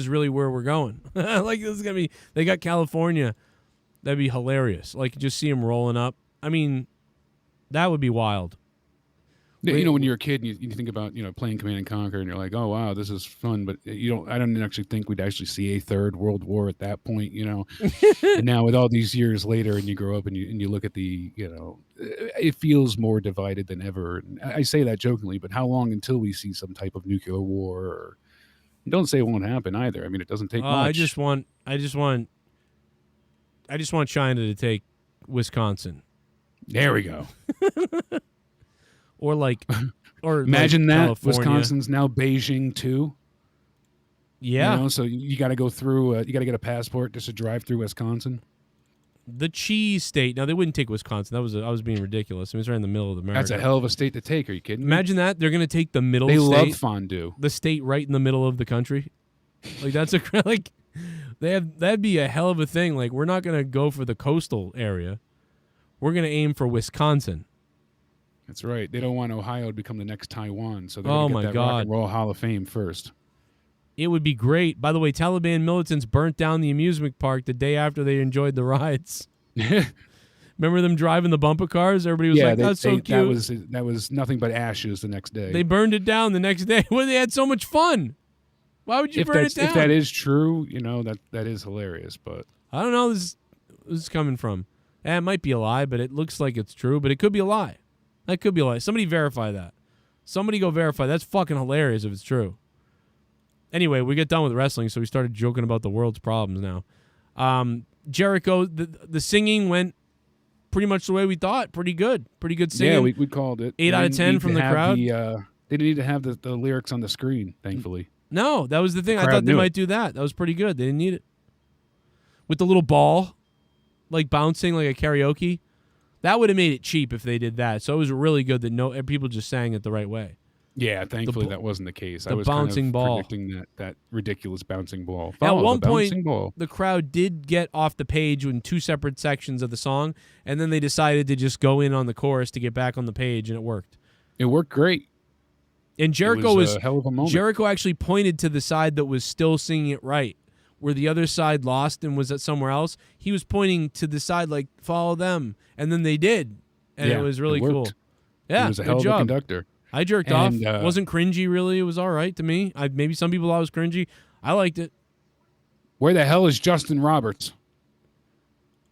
really where we're going. Like, this is going to be, they got California. That'd be hilarious. Like, just see them rolling up. I mean, that would be wild. You know, when you're a kid and you think about, playing Command and Conquer and you're like, oh, wow, this is fun. But I don't actually think we'd actually see a third world war at that point, And now with all these years later and you grow up and you look at it feels more divided than ever. And I say that jokingly, but how long until we see some type of nuclear war? Or don't say it won't happen either. I mean, it doesn't take much. I just want China to take Wisconsin. There we go. Or imagine that California. Wisconsin's now Beijing too. Yeah. So you got to go through. You got to get a passport just to drive through Wisconsin. The cheese state. Now they wouldn't take Wisconsin. I was being ridiculous. I mean, it's right in the middle of America. That's a hell of a state to take. Are you kidding me? Imagine that they're going to take the middle. They state, love fondue. The state right in the middle of the country. Like that's that'd be a hell of a thing. Like we're not going to go for the coastal area. We're going to aim for Wisconsin. That's right. They don't want Ohio to become the next Taiwan, so they're Oh going to my get that God. Rock and Roll Hall of Fame first. It would be great. By the way, Taliban militants burnt down the amusement park the day after they enjoyed the rides. Remember them driving the bumper cars? Everybody was like, "That's so cute." That was nothing but ashes the next day. They burned it down the next day. Well, they had so much fun. Why would you burn it down? If that is true, that is hilarious. But I don't know. This is coming from. It might be a lie, but it looks like it's true. But it could be a lie. That could be a lie. Somebody verify that. Somebody go verify. That's fucking hilarious if it's true. Anyway, we get done with wrestling, so we started joking about the world's problems now. Jericho, the singing went pretty much the way we thought. Pretty good singing. Yeah, we called it. 8 out of 10 from the crowd. They didn't need to have the lyrics on the screen, thankfully. No, that was the thing. I thought they might do that. That was pretty good. They didn't need it. With the little ball, like bouncing like a karaoke. That would have made it cheap if they did that. So it was really good that people just sang it the right way. Yeah, thankfully that wasn't the case. I was bouncing ball. predicting that ridiculous bouncing ball. At one point, the crowd did get off the page in two separate sections of the song, and then they decided to just go in on the chorus to get back on the page, and it worked. It worked great. And Jericho was a hell of a moment. Jericho actually pointed to the side that was still singing it right. Where the other side lost and was at somewhere else, he was pointing to the side like, follow them. And then they did. And it was really cool. Yeah, he was a hell of a conductor. I jerked off. Wasn't cringy, really. It was all right to me. Maybe some people thought it was cringy. I liked it. Where the hell is Justin Roberts?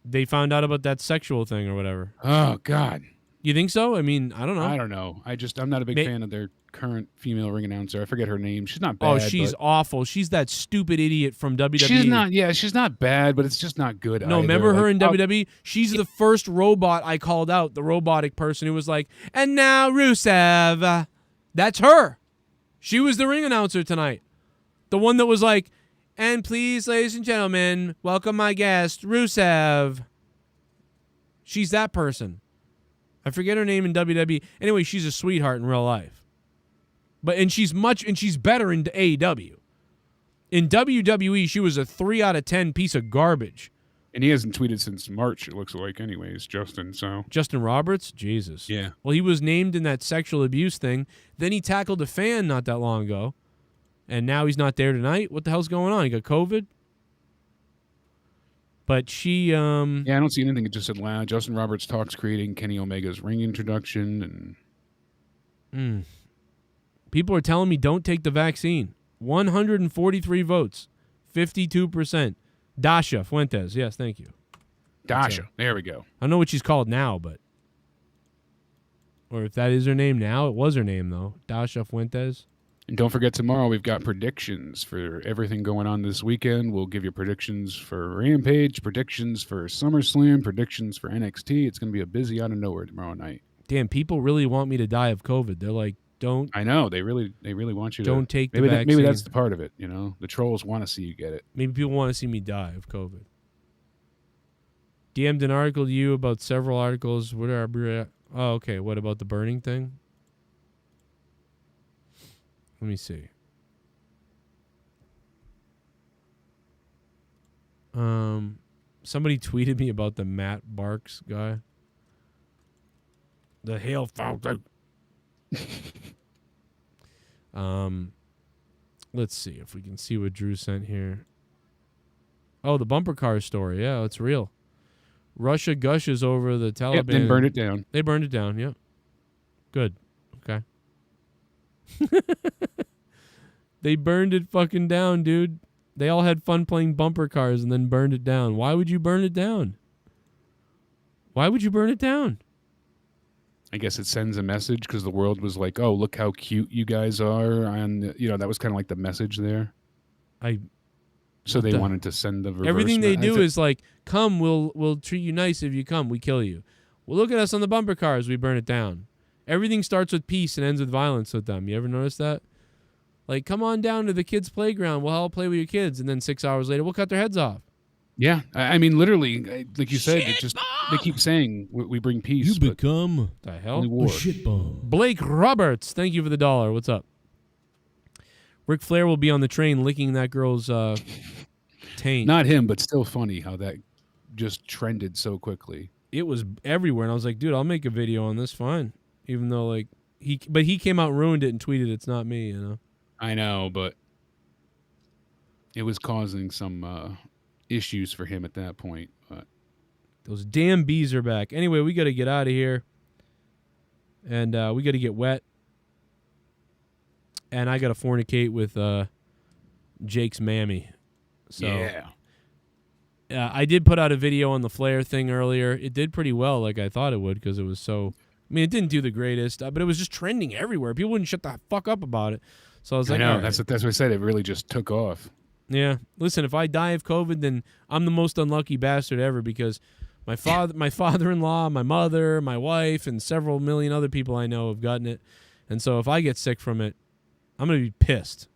They found out about that sexual thing or whatever. Oh, God. You think so? I mean, I don't know. I don't know. I'm not a big fan of their current female ring announcer. I forget her name. She's not bad. Oh, she's awful. She's that stupid idiot from WWE. She's not bad, but it's just not good No, either. remember her in WWE? She's the first robot I called out, the robotic person who was like, and now Rusev. That's her. She was the ring announcer tonight. The one that was like, and please, ladies and gentlemen, welcome my guest, Rusev. She's that person. I forget her name in WWE. Anyway, she's a sweetheart in real life. And she's better in AEW. In WWE, she was a 3 out of 10 piece of garbage. And he hasn't tweeted since March, it looks like, anyways, Justin. Justin Roberts? Jesus. Yeah. Well, he was named in that sexual abuse thing. Then he tackled a fan not that long ago. And now he's not there tonight. What the hell's going on? He got COVID? But she... Yeah, I don't see anything. It just said, Justin Roberts talks creating Kenny Omega's ring introduction. And people are telling me don't take the vaccine. 143 votes. 52%. Dasha Fuentes. Yes, thank you. Dasha. There we go. I don't know what she's called now, but... Or if that is her name now. It was her name, though. Dasha Fuentes. And don't forget, tomorrow we've got predictions for everything going on this weekend. We'll give you predictions for Rampage, predictions for SummerSlam, predictions for NXT. It's going to be a busy out of nowhere tomorrow night. Damn, people really want me to die of COVID. They're like, don't. I know. They really want you to. Don't take the vaccine. Maybe that's the part of it, you know? The trolls want to see you get it. Maybe people want to see me die of COVID. DM'd an article to you about several articles. Whatever. Oh, okay. What about the burning thing? Let me see. Somebody tweeted me about the Matt Barks guy. The Hail Fountain. Let's see if we can see what Drew sent here. Oh, the bumper car story. Yeah, it's real. Russia gushes over the Taliban. Yep, then burned it down. They burned it down, yep. Good. Okay. They burned it fucking down, dude. They all had fun playing bumper cars and then burned it down. Why would you burn it down? Why would you burn it down? I guess it sends a message because the world was like, "Oh, look how cute you guys are," and that was kind of like the message there. So they wanted to send the reverse. Everything they do is like, "Come, we'll treat you nice if you come. We kill you." Well, look at us on the bumper cars. We burn it down. Everything starts with peace and ends with violence with them. You ever notice that? Like, come on down to the kids' playground. We'll all play with your kids, and then 6 hours later, we'll cut their heads off. Yeah, I mean, literally, like you said, it just they keep saying we bring peace. You become the hell a shit bomb. Blake Roberts, thank you for the $1. What's up? Ric Flair will be on the train licking that girl's taint. Not him, but still funny how that just trended so quickly. It was everywhere, and I was like, dude, I'll make a video on this, fine. Even though like he came out and ruined it and tweeted, "It's not me," you know. I know, but it was causing some issues for him at that point. But those damn bees are back. Anyway, we got to get out of here, and we got to get wet, and I got to fornicate with Jake's mammy. So yeah. I did put out a video on the Flair thing earlier. It did pretty well, like I thought it would, because it was so. I mean, it didn't do the greatest, but it was just trending everywhere. People wouldn't shut the fuck up about it. So I was like, I know, right. that's what I said. It really just took off. Yeah. Listen, if I die of COVID, then I'm the most unlucky bastard ever, because my father-in-law, my mother, my wife, and several million other people I know have gotten it. And so if I get sick from it, I'm going to be pissed.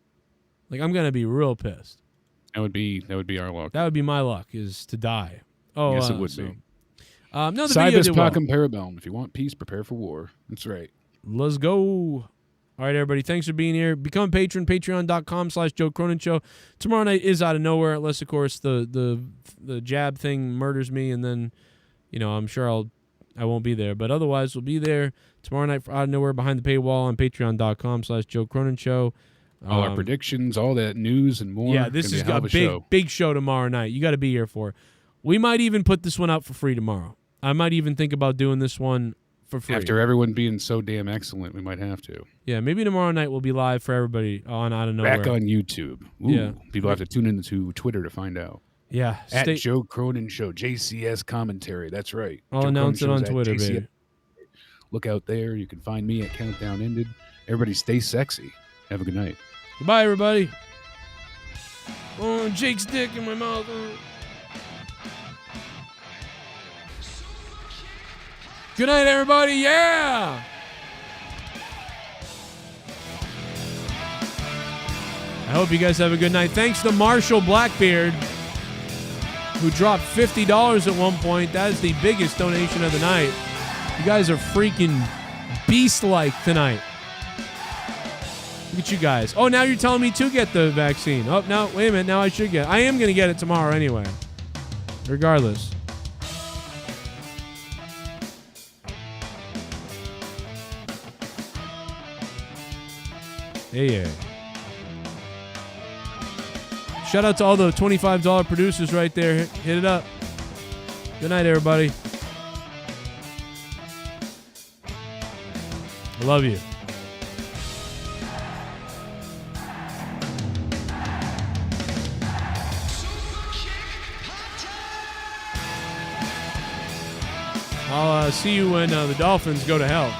Like, I'm going to be real pissed. That would be our luck. That would be my luck, is to die. Oh, yes, it would be. No, the video did well. Pacem Parabellum. If you want peace, prepare for war. That's right. Let's go. All right, everybody. Thanks for being here. Become a patron. Patreon.com/Joe Cronin Show. Tomorrow night is out of nowhere, unless, of course, the jab thing murders me, and then, I'm sure I won't be there. But otherwise, we'll be there tomorrow night for out of nowhere behind the paywall on Patreon.com/Joe Cronin Show. All our predictions, all that news and more. Yeah, this is a big show tomorrow night. You got to be here for. We might even put this one out for free tomorrow. I might even think about doing this one for free. After everyone being so damn excellent, we might have to. Yeah, maybe tomorrow night we'll be live for everybody on Out of Nowhere. Back on YouTube. Ooh, yeah. People have to tune into Twitter to find out. Yeah. At Joe Cronin Show, JCS commentary. That's right. I'll announce it on Twitter, baby. Look out there. You can find me at Countdown Ended. Everybody stay sexy. Have a good night. Goodbye, everybody. Oh, Jake's dick in my mouth. Good night, everybody. Yeah. I hope you guys have a good night. Thanks to Marshall Blackbeard, who dropped $50 at one point. That is the biggest donation of the night. You guys are freaking beast-like tonight. Look at you guys. Oh, now you're telling me to get the vaccine. Oh, no, wait a minute. Now I should get it. I am going to get it tomorrow anyway. Regardless. Yeah. Shout out to all the $25 producers right there. Hit it up. Good night, everybody. I love you. I'll see you when the Dolphins go to hell.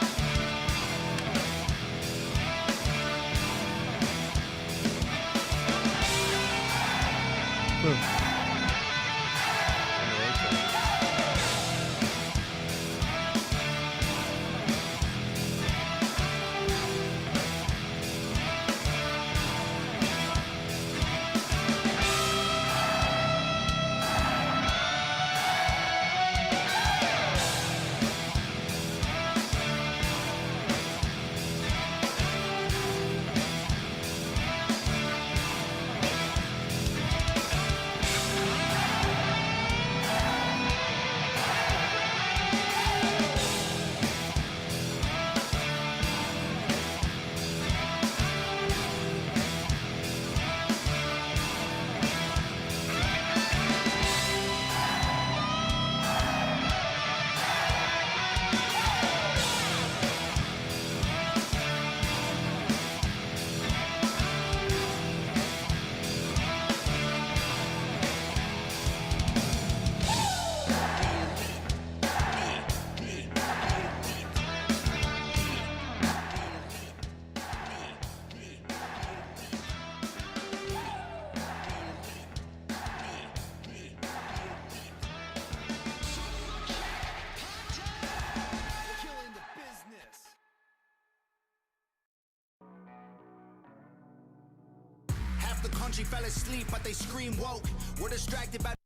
laundry, fell asleep, but they scream woke. We're distracted by